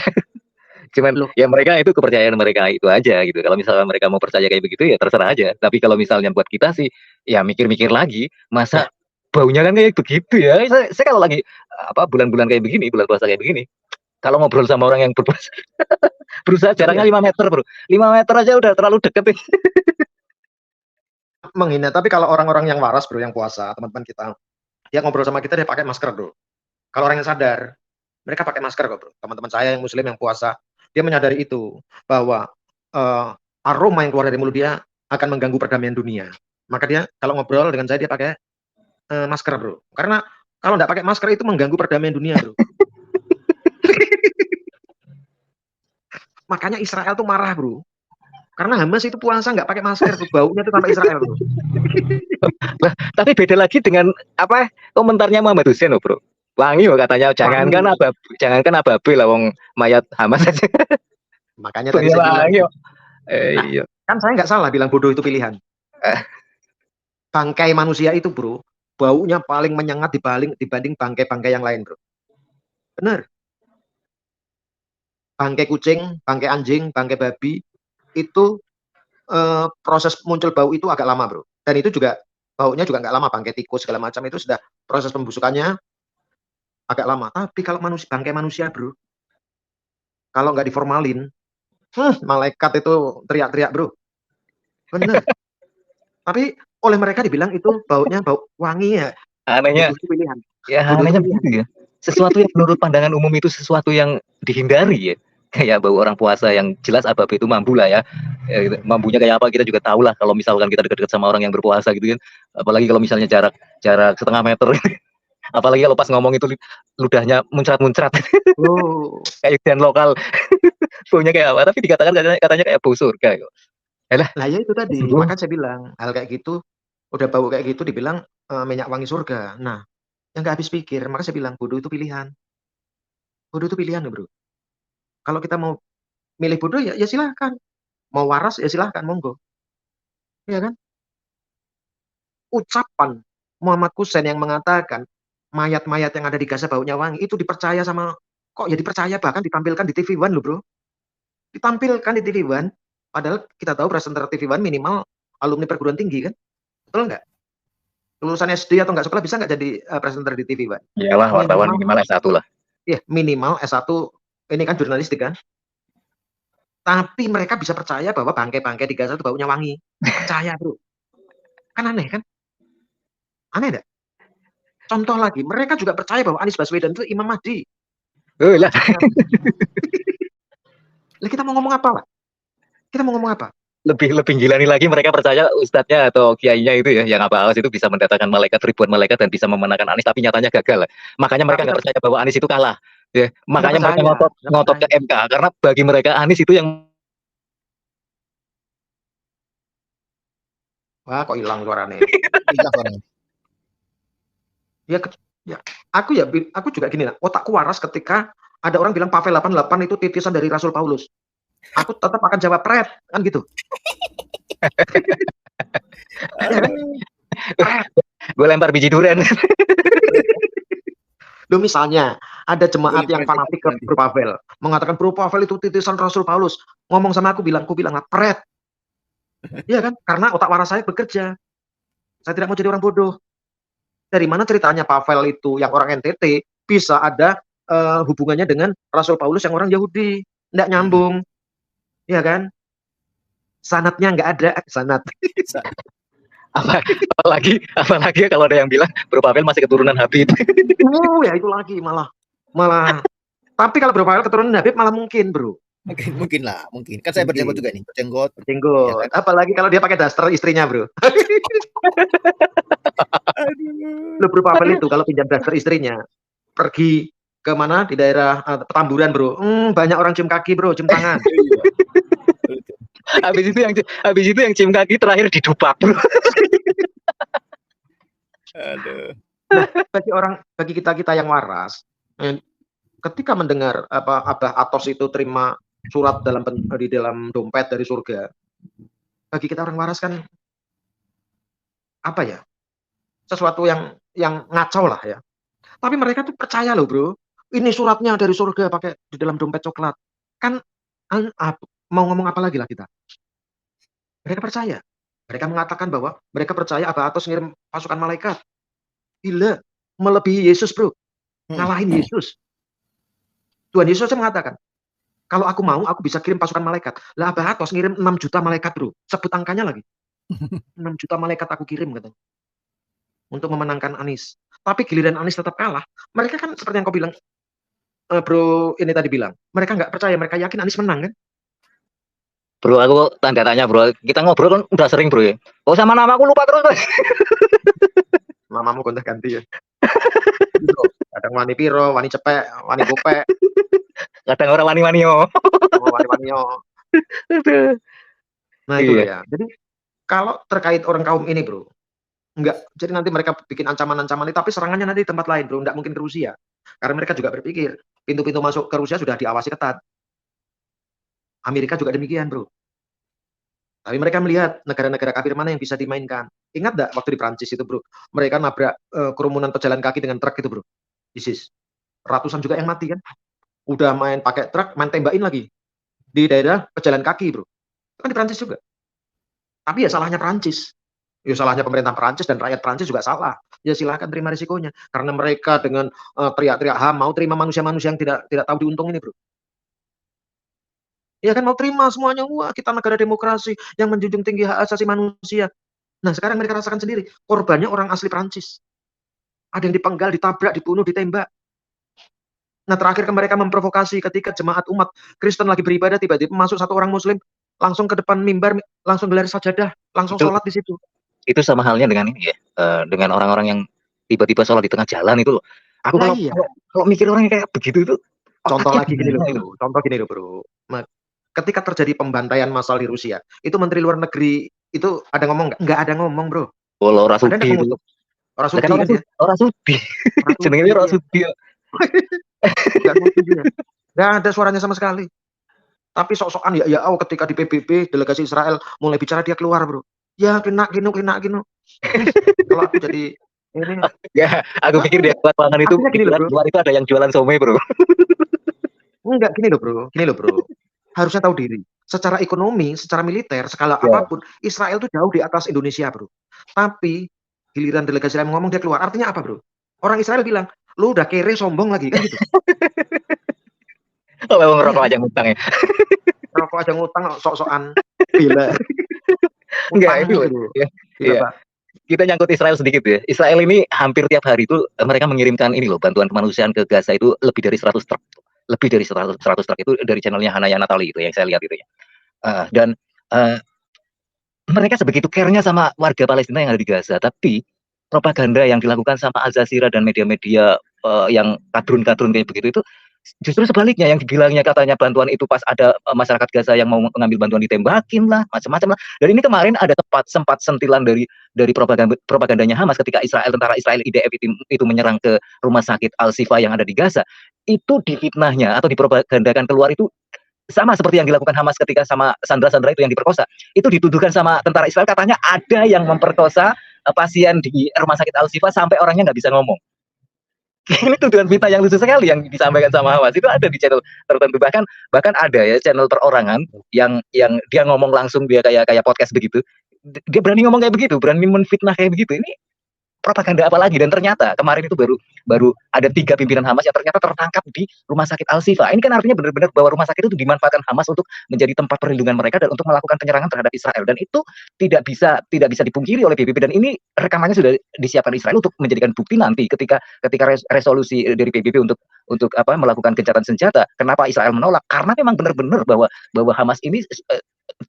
Cuman ya mereka itu kepercayaan mereka itu aja gitu. Kalau misalnya mereka mau percaya kayak begitu ya terserah aja. Tapi kalau misalnya buat kita sih ya mikir-mikir lagi, masa baunya kan kayak begitu ya. Saya kalau lagi bulan-bulan kayak begini, bulan puasa kayak begini, kalau ngobrol sama orang yang berpuasa berusaha jaraknya 5 meter bro. 5 meter aja udah terlalu deket. Menghina, tapi kalau orang-orang yang waras bro, yang puasa, teman-teman kita, dia ngobrol sama kita dia pakai masker bro. Kalau orang yang sadar, mereka pakai masker kok bro. Teman-teman saya yang muslim yang puasa, dia menyadari itu bahwa aroma yang keluar dari mulut dia akan mengganggu perdamaian dunia. Maka dia kalau ngobrol dengan saya dia pakai masker bro. Karena kalau nggak pakai masker itu mengganggu perdamaian dunia bro. Makanya Israel tuh marah bro. Karena Hamas itu puasa nggak pakai masker, tuh baunya tuh sampai Israel bro. Tapi beda lagi dengan komentarnya Muhammad Hussein bro. Wangi loh katanya, jangankan ababe lah wong mayat Hamas aja. Makanya tadi saya bilang, iya. Kan saya nggak salah bilang bodoh itu pilihan. Bangkai manusia itu bro, baunya paling menyengat dibanding bangkai-bangkai yang lain bro. Bener. Bangkai kucing, bangkai anjing, bangkai babi, itu proses muncul bau itu agak lama bro. Dan itu juga baunya juga nggak lama, bangkai tikus segala macam itu sudah proses pembusukannya agak lama. Tapi kalau bangkai manusia bro, kalau nggak diformalin, malaikat itu teriak-teriak bro. Bener. Tapi oleh mereka dibilang itu baunya bau wangi ya. Anehnya begitu ya. Sesuatu yang menurut pandangan umum itu sesuatu yang dihindari ya. kayak bau orang puasa yang jelas Ababe itu mambu lah ya. Gitu. Mambunya kayak apa kita juga tahu lah kalau misalkan kita dekat-dekat sama orang yang berpuasa gitu kan. Apalagi kalau misalnya jarak setengah meter. Apalagi kalau pas ngomong itu ludahnya muncrat-muncrat. Oh. Kayak ikan lokal. Baunya kayak apa? Tapi dikatakan katanya kayak bau surga. Lah ya itu tadi, maka saya bilang hal kayak gitu, udah bau kayak gitu dibilang minyak wangi surga. Nah, yang nggak habis pikir, maka saya bilang bodoh itu pilihan. Bodoh itu pilihan ya, Bro. Kalau kita mau milih bodoh ya silahkan. Mau waras ya silahkan, monggo. Iya kan? Ucapan Muhammad Hussein yang mengatakan mayat-mayat yang ada di Gaza baunya wangi itu dipercaya sama kok ya dipercaya bahkan ditampilkan di TV One loh, Bro. Ditampilkan di TV One, padahal kita tahu presenter TV One minimal alumni perguruan tinggi kan? Betul nggak? Lulusan SD atau nggak sekolah bisa nggak jadi presenter di TV One? Iyalah, wartawan minimal S1 lah. Iya, minimal S1, ini kan jurnalistik kan? Tapi mereka bisa percaya bahwa bangkai-bangkai di Gaza itu baunya wangi. Percaya, Bro. Kan aneh kan? Aneh enggak? Contoh lagi, mereka juga percaya bahwa Anies Baswedan itu Imam Mahdi. Lah. Kita mau ngomong apa, Pak? Kita mau ngomong apa? Lebih gila nih lagi mereka percaya ustadznya atau kiainya itu ya yang Abbas itu bisa mendatangkan malaikat, ribuan malaikat dan bisa memenangkan Anies, tapi nyatanya gagal. Makanya mereka nggak percaya bahwa Anies itu kalah. Ya, makanya mereka ngotot ke MK karena bagi mereka Anies itu yang wah kok hilang suaranya. Hilang suaranya. Ya, aku juga gini lah, otakku waras ketika ada orang bilang Pavel 88 itu titisan dari Rasul Paulus. Aku tetap akan jawab pret, kan gitu. Gue lempar biji durian. Loh misalnya ada jemaat yang fanatik ke Bro Pavel, mengatakan Bro Pavel itu titisan Rasul Paulus, ngomong sama aku bilang pret. Iya kan? Karena otak waras saya bekerja. Saya tidak mau jadi orang bodoh. Dari mana ceritanya Pavel itu yang orang NTT bisa ada hubungannya dengan Rasul Paulus yang orang Yahudi? Nggak nyambung. Iya kan? Sanatnya nggak ada sanat. apalagi kalau ada yang bilang Bro Pavel masih keturunan Habib. Oh ya itu lagi malah. Tapi kalau Bro Pavel keturunan Habib malah mungkin, Bro. Mungkin lah, mungkin. Kan saya berjenggot juga nih, berjenggot. Ya kan? Apalagi kalau dia pakai daster istrinya, Bro. Lo Bro Pavel itu kalau pinjam daster istrinya, pergi ke mana di daerah Petamburan, Bro. Banyak orang cium kaki, Bro, cium tangan. Habis itu yang cium kaki terakhir di Dupak, Bro. Aduh. Nah, bagi kita yang waras, ketika mendengar Abah Atos itu terima surat di dalam dompet dari surga, bagi kita orang waras kan apa ya? Sesuatu yang ngacau lah ya. Tapi mereka tuh percaya loh, Bro. Ini suratnya dari surga pakai di dalam dompet coklat. Kan mau ngomong apa lagi lah kita? Mereka percaya. Mereka mengatakan bahwa mereka percaya Abah Atos ngirim pasukan malaikat. Gila, melebihi Yesus, Bro. Ngalahin Yesus. Tuhan Yesus aja mengatakan, kalau aku mau, aku bisa kirim pasukan malaikat. Lah Abah Atos ngirim 6 juta malaikat, Bro. Sebut angkanya lagi. 6 juta malaikat aku kirim, katanya. Untuk memenangkan Anies. Tapi giliran Anies tetap kalah. Mereka kan seperti yang kau bilang, Bro, ini tadi bilang. Mereka nggak percaya, mereka yakin Anies menang, kan? Bro, aku tanda tanya, Bro. Kita ngobrol kan udah sering, Bro ya. Oh, sama nama aku lupa terus. Namamu gonta ganti ya. Kadang wani piro, wani cepek, wani gopek. Kadang orang wani-wani yo. Wani-wani yo. Nah itu ya. Jadi kalau terkait orang kaum ini, Bro, enggak. Jadi nanti mereka bikin ancaman-ancaman ini, tapi serangannya nanti di tempat lain, Bro. Enggak mungkin ke Rusia. Karena mereka juga berpikir pintu-pintu masuk ke Rusia sudah diawasi ketat. Amerika juga demikian, Bro. Tapi mereka melihat negara-negara kafir mana yang bisa dimainkan. Ingat nggak waktu di Prancis itu, Bro? Mereka nabrak kerumunan pejalan kaki dengan truk itu, Bro. ISIS. Ratusan juga yang mati kan. Udah main pakai truk, main tembakin lagi. Di daerah pejalan kaki, Bro. Itu kan di Prancis juga. Tapi ya salahnya Prancis. Ya salahnya pemerintah Prancis dan rakyat Prancis juga salah. Ya silahkan terima risikonya. Karena mereka dengan teriak-teriak HAM mau terima manusia-manusia yang tidak tahu diuntung ini, Bro. Ya kan mau terima semuanya, wah kita negara demokrasi yang menjunjung tinggi hak asasi manusia. Nah sekarang mereka rasakan sendiri, korbannya orang asli Prancis. Ada yang dipenggal, ditabrak, dibunuh, ditembak. Nah, terakhir mereka memprovokasi ketika jemaat umat Kristen lagi beribadah, tiba-tiba masuk satu orang Muslim, langsung ke depan mimbar, langsung gelar sajadah, langsung sholat di situ. Itu sama halnya dengan ini ya, dengan orang-orang yang tiba-tiba sholat di tengah jalan itu loh. Aku kalau mikir orang kayak begitu itu, contoh lagi gini loh, bro. Ketika terjadi pembantaian massal di Rusia, itu Menteri Luar Negeri itu ada ngomong nggak? Nggak ada ngomong, bro. Oh, orang Sudi. Orang Sudi kan ya? Orang Sudi. Jenenge orang Sudi. Nggak ada suaranya sama sekali. Tapi sok-sokan ya ketika di PBB delegasi Israel mulai bicara dia keluar, bro. Ya kena gino. Kalau aku jadi ini ya, aku pikir di lapangan itu luar itu ada yang jualan somai, bro. Enggak, gini loh bro. Harusnya tahu diri. Secara ekonomi, secara militer, skala apapun, Israel itu jauh di atas Indonesia, bro. Tapi giliran delegasi Israel ngomong dia keluar. Artinya apa, bro? Orang Israel bilang, lu udah kere, sombong lagi, kan gitu. Oh, memang ngerokok aja ngutang ya. Rokok aja ngutang, sok-sokan bila. Enggak, itu iya. Kita nyangkut Israel sedikit ya. Israel ini hampir tiap hari itu mereka mengirimkan ini loh, bantuan kemanusiaan ke Gaza itu lebih dari 100 truk. Lebih dari 100 truk itu dari channelnya Hanaya Natali itu yang saya lihat itu ya. Dan mereka sebegitu care-nya sama warga Palestina yang ada di Gaza, tapi propaganda yang dilakukan sama Al Jazeera dan media-media yang kadrun-kadrun kayak begitu itu justru sebaliknya, yang dibilangnya katanya bantuan itu pas ada masyarakat Gaza yang mau mengambil bantuan ditembakin lah, macam-macam lah. Dan ini kemarin ada sempat sentilan dari propagandanya Hamas ketika tentara Israel IDF itu menyerang ke rumah sakit Al-Shifa yang ada di Gaza. Itu difitnahnya atau dipropagandakan keluar itu sama seperti yang dilakukan Hamas ketika sama sandera-sandera itu yang diperkosa. Itu dituduhkan sama tentara Israel, katanya ada yang memperkosa pasien di rumah sakit Al-Shifa sampai orangnya nggak bisa ngomong. Ini tuduhan fitnah yang lucu sekali yang disampaikan sama Hamas. Itu ada di channel tertentu, bahkan ada ya channel perorangan yang dia ngomong langsung, dia kayak podcast begitu. Dia berani ngomong kayak begitu, berani menfitnah kayak begitu. Ini propaganda apa lagi? Dan ternyata kemarin itu baru ada 3 pimpinan Hamas yang ternyata tertangkap di rumah sakit Al-Shifa. Ini kan artinya benar-benar bahwa rumah sakit itu dimanfaatkan Hamas untuk menjadi tempat perlindungan mereka dan untuk melakukan penyerangan terhadap Israel. Dan itu tidak bisa dipungkiri oleh PBB, dan ini rekamannya sudah disiapkan Israel untuk menjadikan bukti nanti ketika resolusi dari PBB untuk melakukan gencatan senjata. Kenapa Israel menolak? Karena memang benar-benar bahwa Hamas ini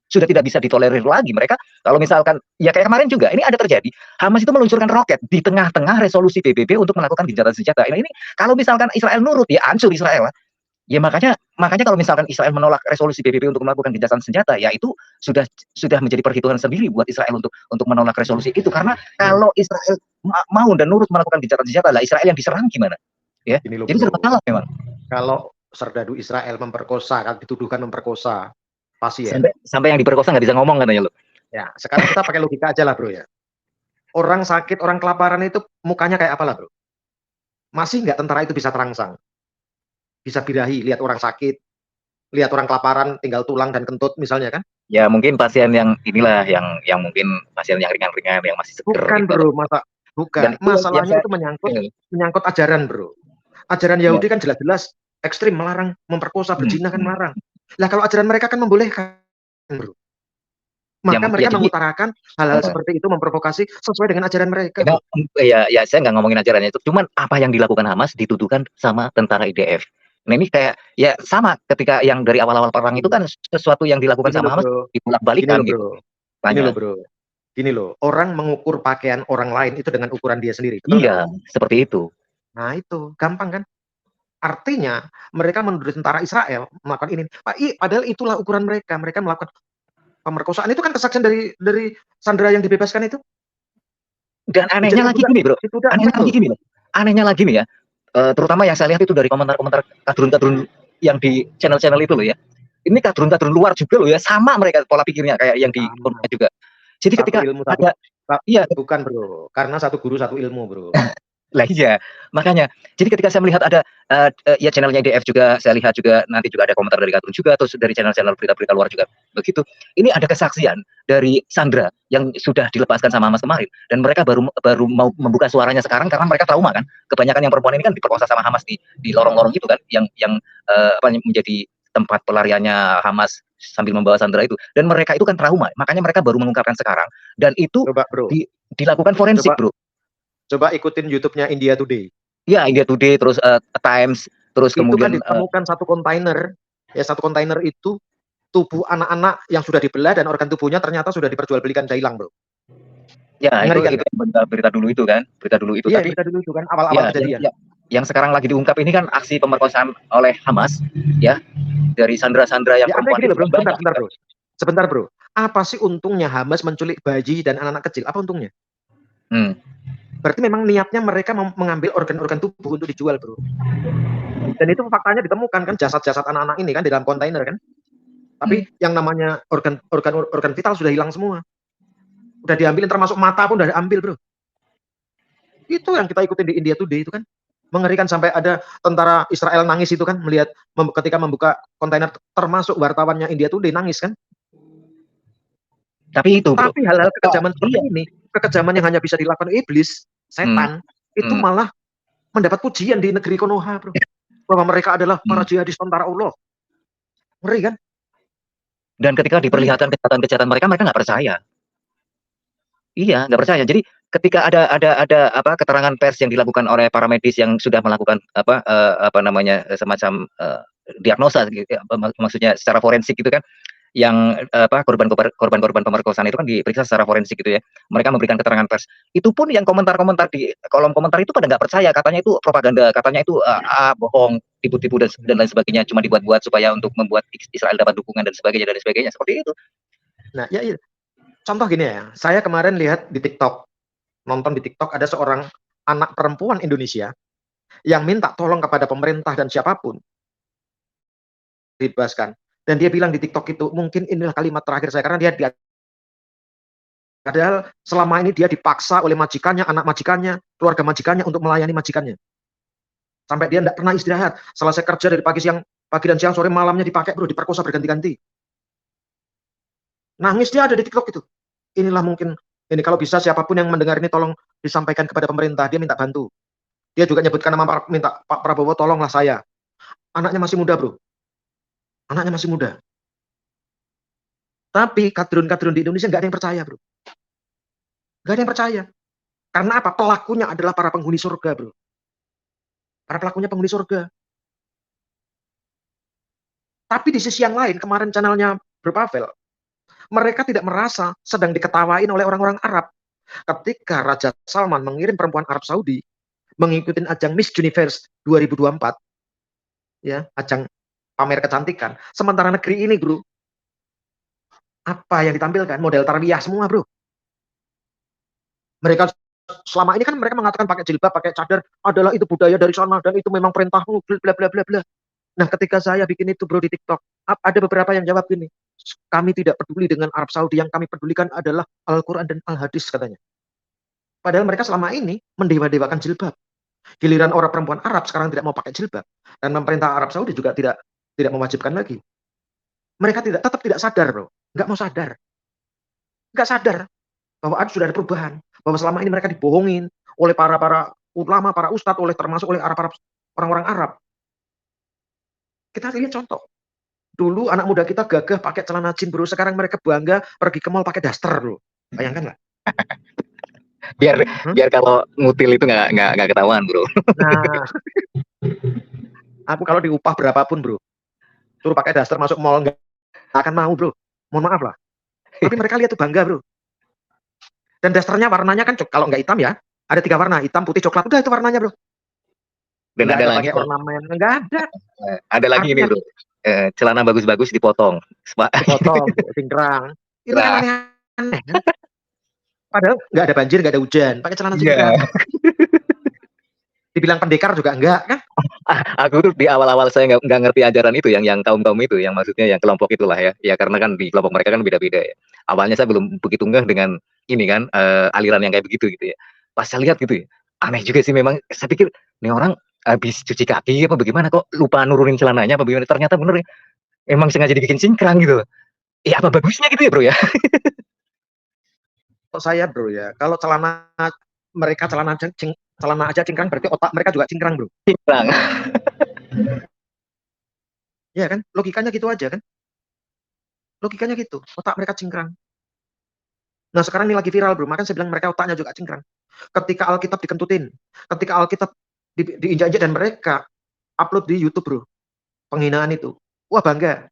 sudah tidak bisa ditolerir lagi. Mereka kalau misalkan ya kayak kemarin juga ini ada terjadi, Hamas itu meluncurkan roket di tengah-tengah resolusi PBB untuk melakukan gencatan senjata. Nah, ini kalau misalkan Israel nurut ya hancur Israel. Ya makanya kalau misalkan Israel menolak resolusi PBB untuk melakukan gencatan senjata, ya itu sudah menjadi perhitungan sendiri buat Israel untuk menolak resolusi itu. Karena kalau Israel mau dan nurut melakukan gencatan senjata, lah Israel yang diserang gimana? Ya. Jadi serba salah memang. Kalau serdadu Israel memperkosa, kan dituduhkan memperkosa pasien. Sampai yang diperkosa nggak bisa ngomong katanya lo. Ya, sekarang kita pakai logika aja lah, bro ya. Orang sakit, orang kelaparan itu mukanya kayak apa lah, bro? Masih nggak tentara itu bisa terangsang? Bisa birahi, lihat orang sakit, lihat orang kelaparan, tinggal tulang dan kentut misalnya kan? Ya mungkin pasien yang inilah, yang mungkin pasien yang ringan-ringan, yang masih seger. Bukan gitu. Bro, bukan. Masalahnya itu menyangkut ajaran, bro. Ajaran Yahudi kan jelas-jelas ekstrim, melarang memperkosa, berzina kan melarang. Lah kalau ajaran mereka kan membolehkan, bro. Maka mereka mengutarakan hal-hal seperti itu, memprovokasi sesuai dengan ajaran mereka. Ya saya nggak ngomongin ajarannya itu, cuman apa yang dilakukan Hamas dituduhkan sama tentara IDF. Nah ini kayak ya sama ketika yang dari awal-awal perang itu kan sesuatu yang dilakukan sama Hamas dibalik-balikan gitu. Gini loh, orang mengukur pakaian orang lain itu dengan ukuran dia sendiri. Iya, seperti itu. Nah itu gampang kan? Artinya mereka menuduh tentara Israel melakukan ini. Padahal itulah ukuran mereka. Mereka melakukan pemerkosaan. Itu kan kesaksian dari sandera yang dibebaskan itu. Dan anehnya lagi gini, bro. Anehnya lagi nih ya. Terutama yang saya lihat itu dari komentar-komentar kadrun-kadrun yang di channel-channel itu loh ya. Ini kadrun-kadrun luar juga loh ya. Sama mereka pola pikirnya kayak yang di komentar juga. Jadi ketika iya, bukan bro. Karena satu guru satu ilmu, bro. Lah iya, makanya. Jadi ketika saya melihat ada ya channelnya IDF juga, saya lihat juga nanti juga ada komentar dari Katun juga, atau dari channel-channel berita-berita luar juga begitu. Ini ada kesaksian dari Sandra yang sudah dilepaskan sama Hamas kemarin, dan mereka baru mau membuka suaranya sekarang karena mereka trauma kan. Kebanyakan yang perempuan ini kan diperkosa sama Hamas di lorong-lorong itu kan, yang menjadi tempat pelariannya Hamas sambil membawa Sandra itu, dan mereka itu kan trauma, makanya mereka baru mengungkapkan sekarang, dan itu dilakukan forensik, bro. Coba ikutin YouTube-nya India Today. Ya, India Today, terus Times, Terus Itu kan kemudian ditemukan satu kontainer, ya satu kontainer itu tubuh anak-anak yang sudah dibelah dan organ tubuhnya ternyata sudah diperjualbelikan hilang, Bro. ya Ngeri kan? itu berita dulu itu kan, berita dulu itu. Iya, Tapi berita dulu itu kan awal-awal ya, kejadian. yang sekarang lagi diungkap ini kan aksi pemerkosaan oleh Hamas, ya, dari sandera-sandera yang Ya, perempuan gini loh, Bro. banyak. Sebentar, Bro. Sebentar, Bro. Apa sih untungnya Hamas menculik bayi dan anak-anak kecil? Apa untungnya? Berarti memang niatnya mereka mengambil organ-organ tubuh untuk dijual, Bro. Dan itu faktanya ditemukan kan jasad-jasad anak-anak ini kan di dalam kontainer kan. Tapi yang namanya organ vital sudah hilang semua. Udah diambilin, termasuk mata pun udah diambil, Bro. Itu yang kita ikutin di India Today itu kan. Mengerikan, sampai ada tentara Israel nangis itu kan melihat ketika membuka kontainer, termasuk wartawannya India Today nangis kan. Tapi itu, Bro. Tapi hal-hal kekejaman seperti ini, kekejaman yang hanya bisa dilakukan iblis, setan, itu malah mendapat pujian di negeri Konoha, Bro. Bahwa mereka adalah para jihadis tentara Allah. Ngeri kan? Dan ketika diperlihatkan kejahatan-kejahatan mereka nggak percaya. Iya, nggak percaya. Jadi ketika ada keterangan pers yang dilakukan oleh para medis yang sudah melakukan semacam diagnosa, maksudnya secara forensik gitu kan, yang korban-korban pemerkosaan itu kan diperiksa secara forensik gitu ya. Mereka memberikan keterangan pers. Itu pun yang komentar-komentar di kolom komentar itu pada nggak percaya, katanya itu propaganda, katanya itu bohong, tipu-tipu dan lain sebagainya, cuma dibuat-buat supaya untuk membuat Israel dapat dukungan dan sebagainya seperti itu. Nah, ya iya. Contoh gini ya, saya kemarin lihat di TikTok, nonton di TikTok, ada seorang anak perempuan Indonesia yang minta tolong kepada pemerintah dan siapapun dibebaskan. Dan dia bilang di TikTok itu, mungkin inilah kalimat terakhir saya, karena dia padahal selama ini dia dipaksa oleh majikannya, anak majikannya, keluarga majikannya untuk melayani majikannya. Sampai dia tidak pernah istirahat. Selesai kerja dari pagi dan siang, sore, malamnya dipakai, Bro, diperkosa berganti-ganti. Nangis dia ada di TikTok itu. Inilah mungkin, ini kalau bisa siapapun yang mendengar ini tolong disampaikan kepada pemerintah, dia minta bantu. Dia juga nyebutkan nama, minta Pak Prabowo tolonglah saya. Anaknya masih muda, Bro. Anaknya masih muda. Tapi kadrun-kadrun di Indonesia nggak ada yang percaya, Bro. Nggak ada yang percaya. Karena apa? Pelakunya adalah para penghuni surga, Bro. Para pelakunya penghuni surga. Tapi di sisi yang lain, kemarin channelnya Bro Pavel, mereka tidak merasa sedang diketawain oleh orang-orang Arab. Ketika Raja Salman mengirim perempuan Arab Saudi mengikuti ajang Miss Universe 2024, ya, ajang pamer kecantikan. Sementara negeri ini, Bro, apa yang ditampilkan? Model tarbiyah semua, Bro. Mereka selama ini kan mereka mengatakan pakai jilbab, pakai cadar adalah itu budaya dari sana dan itu memang perintahmu, bla bla bla bla. Nah, ketika saya bikin itu, Bro, di TikTok, ada beberapa yang jawab gini, kami tidak peduli dengan Arab Saudi, yang kami pedulikan adalah Al-Quran dan Al-Hadis, katanya. Padahal mereka selama ini mendewa-dewakan jilbab. Giliran orang perempuan Arab sekarang tidak mau pakai jilbab, dan pemerintah Arab Saudi juga tidak mewajibkan lagi. Mereka tetap tidak sadar, Bro. Nggak mau sadar. Nggak sadar bahwa sudah ada perubahan. Bahwa selama ini mereka dibohongin oleh para ulama, para ustadz, termasuk oleh orang-orang Arab. Kita lihat contoh. Dulu anak muda kita gagah pakai celana jeans, Bro. Sekarang mereka bangga pergi ke mall pakai daster, Bro. Bayangkan nggak? biar kalau ngutil itu nggak ketahuan, Bro. Nah, aku kalau diupah berapapun, Bro, suruh pakai daster masuk mall nggak akan mau, Bro. Mohon maaf lah. Tapi mereka lihat tuh bangga, Bro. Dan dasternya warnanya kan kalau nggak hitam ya, ada 3 warna, hitam, putih, coklat. Udah itu warnanya, Bro. Dan nggak ada ada lagi pakai ornamen, nggak ada. Ada lagi ini, Bro. Celana bagus-bagus dipotong. Dipotong, cingkrang. Itu kan aneh-aneh. Padahal nggak ada banjir, nggak ada hujan, pakai celana cingkrang. Dibilang pendekar juga enggak kan? Aku tuh di awal-awal saya nggak ngerti ajaran itu, yang kaum itu, yang maksudnya yang kelompok itulah ya. Ya karena kan di kelompok mereka kan beda-beda ya. Awalnya saya belum begitu ngeh dengan ini kan, aliran yang kayak begitu gitu ya. Pas saya lihat gitu ya, aneh juga sih memang. Saya pikir nih orang habis cuci kaki apa bagaimana kok lupa nurunin celananya apa bagaimana, ternyata bener ya. Emang sengaja dibikin cingkrang gitu. Ya apa bagusnya gitu ya, Bro ya? Kok saya, Bro ya, kalau mereka celana aja cingkrang, berarti otak mereka juga cingkrang, Bro. Cingkrang. Iya kan? Logikanya gitu aja kan? Logikanya gitu, otak mereka cingkrang. Nah, sekarang ini lagi viral, Bro. Makanya saya bilang mereka otaknya juga cingkrang. Ketika Alkitab dikentutin, ketika Alkitab diinjak-injak dan mereka upload di YouTube, bro. Penghinaan itu. Wah, bangga.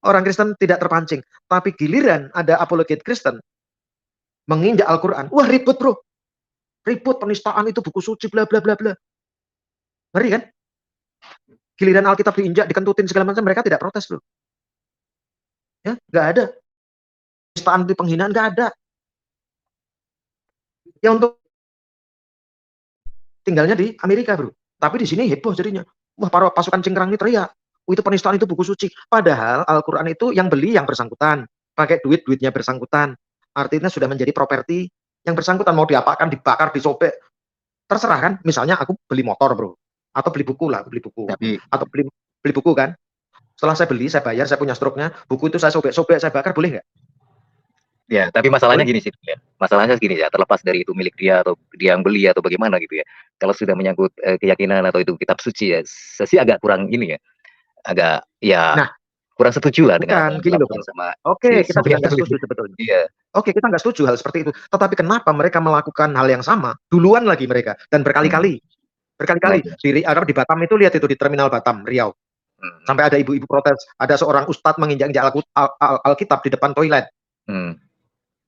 Orang Kristen tidak terpancing. Tapi giliran ada apologet Kristen menginjak Al-Quran. Wah, ribut, bro. Ribut, penistaan itu buku suci, bla bla bla bla. Ngeri kan? Giliran Alkitab diinjak, dikentutin segala macam, mereka tidak protes, bro. Ya, nggak ada. Penistaan di penghinaan nggak ada. Ya untuk tinggalnya di Amerika, bro. Tapi di sini heboh jadinya. Wah, para pasukan cingkrang ini teriak. Itu penistaan, itu buku suci. Padahal Al-Quran itu yang beli yang bersangkutan. Pakai duitnya bersangkutan. Artinya sudah menjadi properti yang bersangkutan. Mau diapakan, dibakar, disobek. Terserah kan. Misalnya aku beli motor, bro. Atau beli buku lah, beli buku. Atau beli buku kan. Setelah saya beli, saya bayar, saya punya struknya. Buku itu saya sobek-sobek, saya bakar, boleh nggak? Ya, tapi masalahnya gini sih, ya. Masalahnya gini ya, terlepas dari itu milik dia atau dia yang beli atau bagaimana gitu ya. Kalau sudah menyangkut keyakinan atau itu kitab suci ya, saya sih agak kurang ini ya. Agak ya kurang setuju lah dengan gini loh, sama Oke, kita juga nggak setuju sebetulnya. Iya. Oke, kita nggak setuju hal seperti itu. Tetapi kenapa mereka melakukan hal yang sama duluan lagi mereka dan berkali-kali? Berkali-kali di Batam itu, lihat itu di terminal Batam, Riau. Sampai ada ibu-ibu protes, ada seorang ustadz menginjak-injak Alkitab di depan toilet.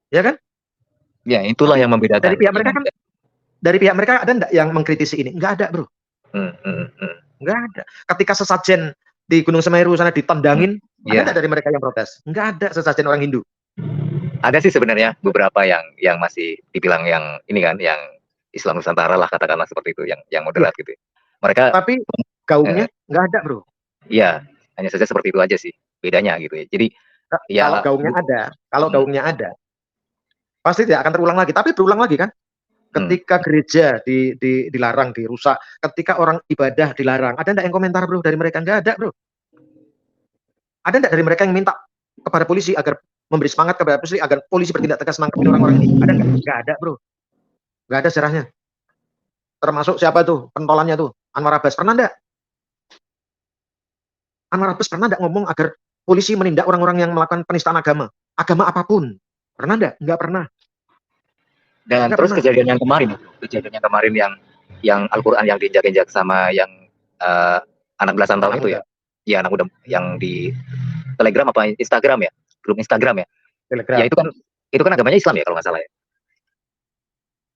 Ya kan? Ya, itulah yang membedakan. Dari pihak mereka ada enggak yang mengkritisi ini? Enggak ada, bro. Enggak ada. Ketika sesajen di Gunung Semeru sana ditendangin, ada enggak dari mereka yang protes? Enggak ada sesajen orang Hindu. Ada sih sebenarnya beberapa yang masih dibilang yang ini kan, yang Islam Nusantara lah katakanlah seperti itu, yang moderat gitu. Mereka tapi gaungnya enggak ada, bro. Iya, hanya saja seperti itu aja sih bedanya gitu ya. Jadi kalau gaungnya ada, pasti tidak akan terulang lagi. Tapi berulang lagi kan? Ketika gereja dilarang, dirusak, ketika orang ibadah dilarang, ada enggak yang komentar, bro, dari mereka? Enggak ada, bro. Ada enggak dari mereka yang minta kepada polisi agar memberi semangat kepada polisi agar polisi bertindak tegas menangkap orang-orang ini? Ada enggak? Enggak ada, bro. Enggak ada sejarahnya. Termasuk siapa tuh pentolannya tuh? Anwar Abbas. Pernah enggak? Anwar Abbas pernah enggak ngomong agar polisi menindak orang-orang yang melakukan penistaan agama? Agama apapun. Pernah enggak? Enggak pernah. Dan terus kejadian yang kemarin yang Al-Quran yang diinjak-injak sama yang anak belasan tahun itu ya. Ya, anak muda yang di Telegram apa Instagram ya? Grup Instagram ya. Telegram. Ya itu kan agamanya Islam ya kalau nggak salah ya.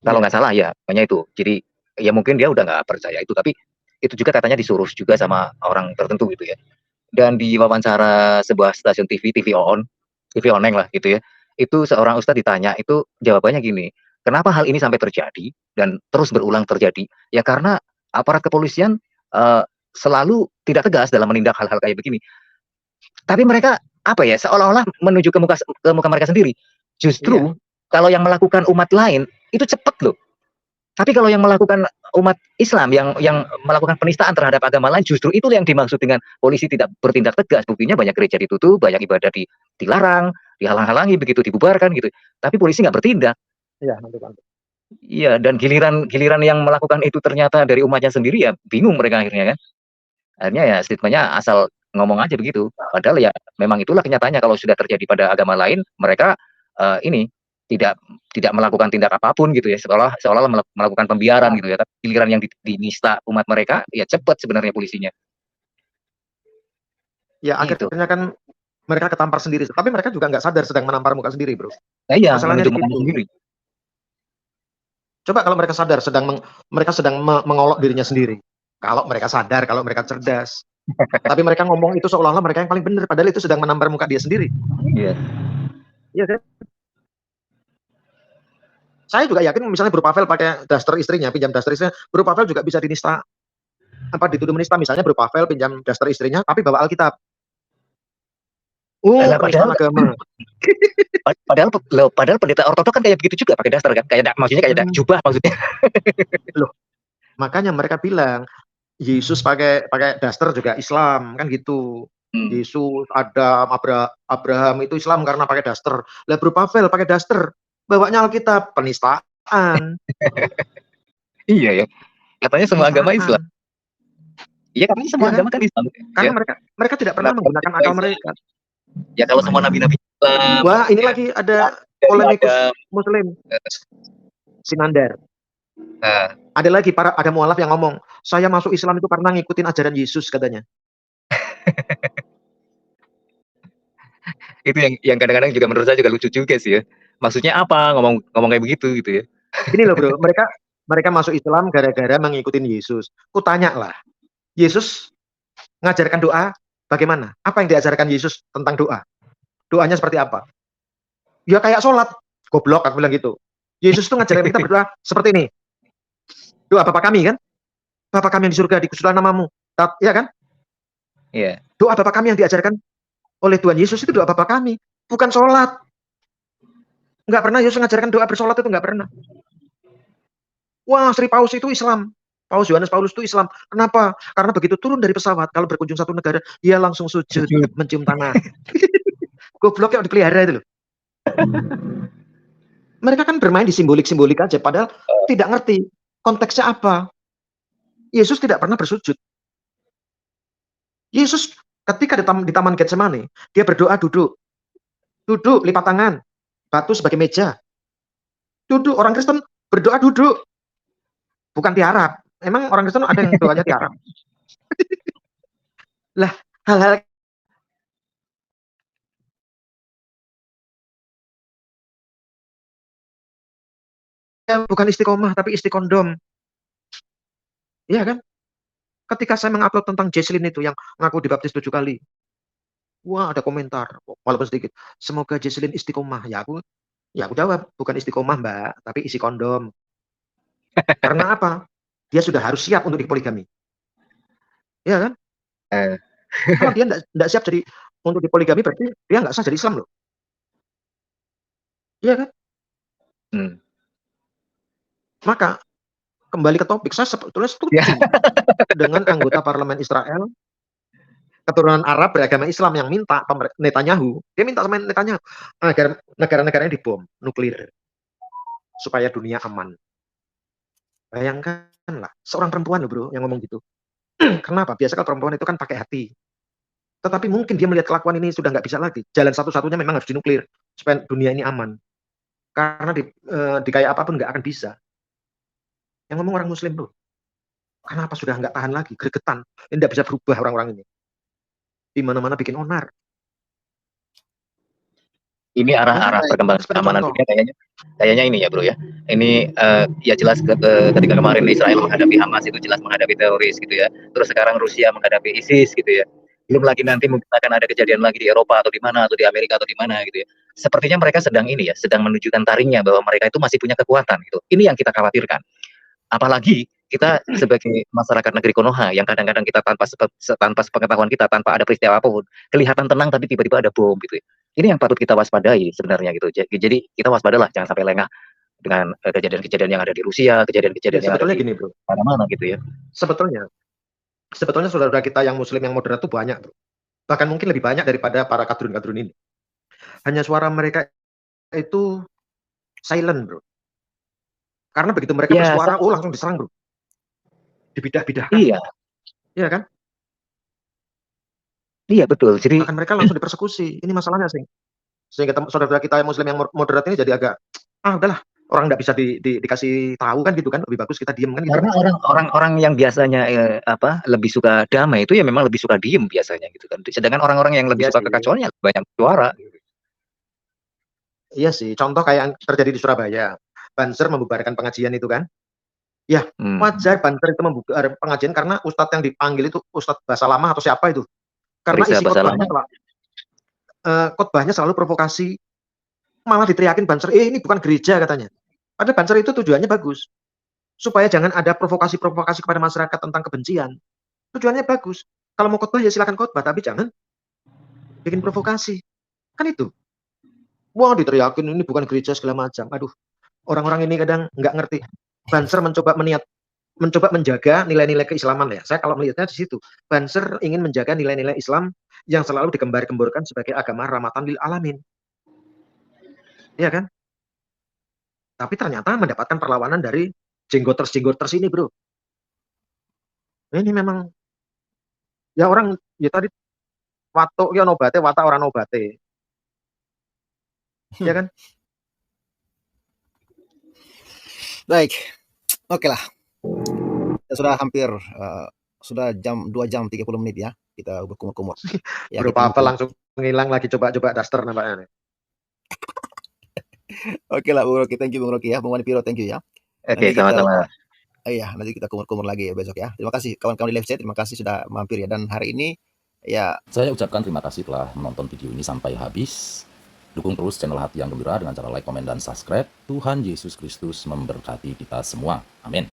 Kalau nggak salah ya, makanya itu. Jadi ya mungkin dia udah nggak percaya itu, tapi itu juga katanya disuruh juga sama orang tertentu gitu ya. Dan di wawancara sebuah stasiun TV oneng lah gitu ya. Itu seorang ustadz ditanya, itu jawabannya gini, kenapa hal ini sampai terjadi dan terus berulang terjadi? Ya karena aparat kepolisian selalu tidak tegas dalam menindak hal-hal kayak begini. Tapi mereka apa ya, seolah-olah menuju ke muka mereka sendiri. Justru kalau yang melakukan umat lain itu cepat loh. Tapi kalau yang melakukan umat Islam yang melakukan penistaan terhadap agama lain, justru itu yang dimaksud dengan polisi tidak bertindak tegas. Buktinya banyak gereja ditutup, banyak ibadah dilarang, dihalang-halangi, begitu dibubarkan gitu. Tapi polisi nggak bertindak. Iya, dan giliran yang melakukan itu ternyata dari umatnya sendiri, ya bingung mereka akhirnya kan. Akhirnya ya statementnya asal ngomong aja begitu. Padahal ya memang itulah kenyataannya, kalau sudah terjadi pada agama lain, mereka tidak melakukan tindak apapun gitu ya, seolah melakukan pembiaran gitu ya. Tapi giliran yang dinista umat mereka, ya cepat sebenarnya polisinya. Ya akhirnya kan mereka ketampar sendiri. Tapi mereka juga nggak sadar sedang menampar muka sendiri, bro. Iya, masalahnya di situ. sendiri. Coba kalau mereka sadar mereka sedang mengolok dirinya sendiri. Kalau mereka sadar, kalau mereka cerdas. Tapi mereka ngomong itu seolah-olah mereka yang paling benar, padahal itu sedang menampar muka dia sendiri. Iya. Iya kan? Saya juga yakin misalnya Bro Pavel pakai daster istrinya, pinjam daster istrinya, Bro Pavel juga bisa dinista, dituduh menista. Misalnya Bro Pavel pinjam daster istrinya, tapi bawa Alkitab. Penistaan agama. Padahal pendeta ortodok kan kayak begitu juga, pakai daster kan, maksudnya kayak jubah maksudnya. Loh, makanya mereka bilang Yesus pakai daster juga Islam kan gitu. Yesus, Adam, Abraham itu Islam karena pakai daster. Lah Bro Pavel pakai daster, bawanya Alkitab, penistaan. Iya ya, katanya semua agama Islam. Iya, katanya semua agama kan Islam. Karena mereka tidak pernah menggunakan akal mereka. Ya kalau semua nabi-nabi Islam. Wah, ini lagi ada polemikus Muslim. Sinandar. Ada lagi ada mualaf yang ngomong, saya masuk Islam itu karena ngikutin ajaran Yesus katanya. Itu yang kadang-kadang juga menurut saya juga lucu juga sih ya. Maksudnya apa ngomong kayak begitu gitu ya. Gini loh bro, mereka masuk Islam gara-gara mengikuti Yesus. Kutanya lah, Yesus ngajarkan doa bagaimana? Apa yang diajarkan Yesus tentang doa? Doanya seperti apa? Ya kayak sholat. Goblok aku bilang gitu. Yesus tuh ngajarin kita berdoa seperti ini. Doa Bapa kami kan? Bapa kami yang di surga, dikuduslah namamu. Ya kan? Iya. Doa Bapa kami yang diajarkan oleh Tuhan Yesus itu doa Bapa kami, bukan sholat. Nggak pernah Yesus ngajarkan doa bersolat, itu nggak pernah. Wah, Sri Paus itu Islam. Paus Yohanes Paulus itu Islam. Kenapa? Karena begitu turun dari pesawat, kalau berkunjung satu negara, dia langsung sujud, mencium tanah. Goblok yang dipelihara itu loh. Mereka kan bermain di simbolik-simbolik aja, padahal tidak ngerti konteksnya apa. Yesus tidak pernah bersujud. Yesus ketika di Taman Getsemani, dia berdoa duduk. Duduk, lipat tangan. Batu sebagai meja. Duduk, orang Kristen berdoa duduk. Bukan tiarap. Emang orang Kristen ada yang doanya tiarap? Lah, hal-hal bukan istiqomah, tapi istiqondom. Iya kan? Ketika saya mengupload tentang Jesslyn itu yang ngaku dibaptis 7 kali. Wah, ada komentar, walaupun sedikit. Semoga Jesslyn istiqomah. Ya aku jawab, bukan istiqomah Mbak, tapi isi kondom. Karena apa? Dia sudah harus siap untuk dipoligami. Iya kan? Kalau dia enggak siap jadi untuk dipoligami, berarti dia nggak sah jadi Islam loh. Iya kan? Maka kembali ke topik, saya sebetulnya setuju dengan anggota parlemen Israel keturunan Arab beragama Islam yang minta Netanyahu, dia minta sama Netanyahu agar negara-negaranya dibom nuklir supaya dunia aman. Bayangkanlah, seorang perempuan loh bro yang ngomong gitu. Kenapa? Biasa kalau perempuan itu kan pakai hati. Tetapi mungkin dia melihat kelakuan ini sudah nggak bisa lagi. Jalan satu-satunya memang harus dinuklir supaya dunia ini aman. Karena di kayak apapun nggak akan bisa. Yang ngomong orang Muslim bro. Kenapa sudah nggak tahan lagi? Gregetan. Ini nggak bisa berubah orang-orang ini. Di mana-mana bikin onar. Ini arah-arah perkembangan keamanan dunia kayaknya ini ya bro ya. Ini ya jelas ketika kemarin Israel menghadapi Hamas itu jelas menghadapi teroris gitu ya. Terus sekarang Rusia menghadapi ISIS gitu ya. Belum lagi nanti mungkin akan ada kejadian lagi di Eropa atau di mana atau di Amerika atau di mana gitu ya. Sepertinya mereka sedang ini ya, sedang menunjukkan taringnya bahwa mereka itu masih punya kekuatan gitu. Ini yang kita khawatirkan. Apalagi kita sebagai masyarakat negeri Konoha yang kadang-kadang kita tanpa sepengetahuan kita, tanpa ada peristiwa apapun, kelihatan tenang tapi tiba-tiba ada bom gitu ya. Ini yang patut kita waspadai sebenarnya gitu. Jadi kita waspadalah, jangan sampai lengah dengan kejadian-kejadian yang ada di Rusia, kejadian-kejadian yang ada gini, bro. Mana-mana gitu ya. Sebetulnya saudara kita yang Muslim yang moderat itu banyak, bro. Bahkan mungkin lebih banyak daripada para kadrun-kadrun ini. Hanya suara mereka itu silent, bro. Karena begitu mereka bersuara, langsung diserang, bro. Dibidah-bidahkan. Iya. Iya kan? Iya betul. Jadi bahkan mereka langsung dipersekusi. Ini masalahnya sih. Sehingga saudara kita yang Muslim yang moderat ini jadi agak udahlah, orang nggak bisa dikasih tahu kan gitu kan, lebih bagus kita diem kan gitu. Karena orang-orang yang biasanya lebih suka damai itu ya memang lebih suka diem biasanya gitu kan. Sedangkan orang-orang yang lebih suka kekacauan ya banyak suara. Iya sih, contoh kayak yang terjadi di Surabaya. Banser membubarkan pengajian itu kan. Ya, wajar Banser itu membubar pengajian karena ustadz yang dipanggil itu ustadz bahasa lama atau siapa itu. Karena isi khotbahnya selalu provokasi. Malah diteriakin Banser, ini bukan gereja katanya. Padahal Banser itu tujuannya bagus. Supaya jangan ada provokasi-provokasi kepada masyarakat tentang kebencian. Tujuannya bagus. Kalau mau khotbah ya silakan khotbah, tapi jangan bikin provokasi. Kan itu. Wah, diteriakin ini bukan gereja segala macam. Aduh, orang-orang ini kadang nggak ngerti. Banser mencoba menjaga nilai-nilai keislaman ya. Saya kalau melihatnya di situ. Banser ingin menjaga nilai-nilai Islam yang selalu digembar-gemborkan sebagai agama rahmatan lil alamin. Iya kan? Tapi ternyata mendapatkan perlawanan dari jenggoters ini, bro. Ini memang ya orang ya tadi watuk ya nobate, watak orang nobate. Ya kan? Baik. Oke lah. Kita sudah hampir sudah 2 jam 30 menit ya. Kita berkumur-kumur. Ya, Bro kita Pavel langsung ngilang lagi coba-coba daster nampaknya. Oke lah Bung Rocky, thank you Bung Rocky ya. Bung Manipiro, thank you ya. Oke, sama-sama. Iya, nanti kita kumur-kumur lagi ya besok ya. Terima kasih kawan-kawan di live chat, terima kasih sudah mampir ya. Dan hari ini ya Saya ucapkan terima kasih telah menonton video ini sampai habis. Dukung terus channel Hati yang Gembira dengan cara like, komen, dan subscribe. Tuhan Yesus Kristus memberkati kita semua. Amin.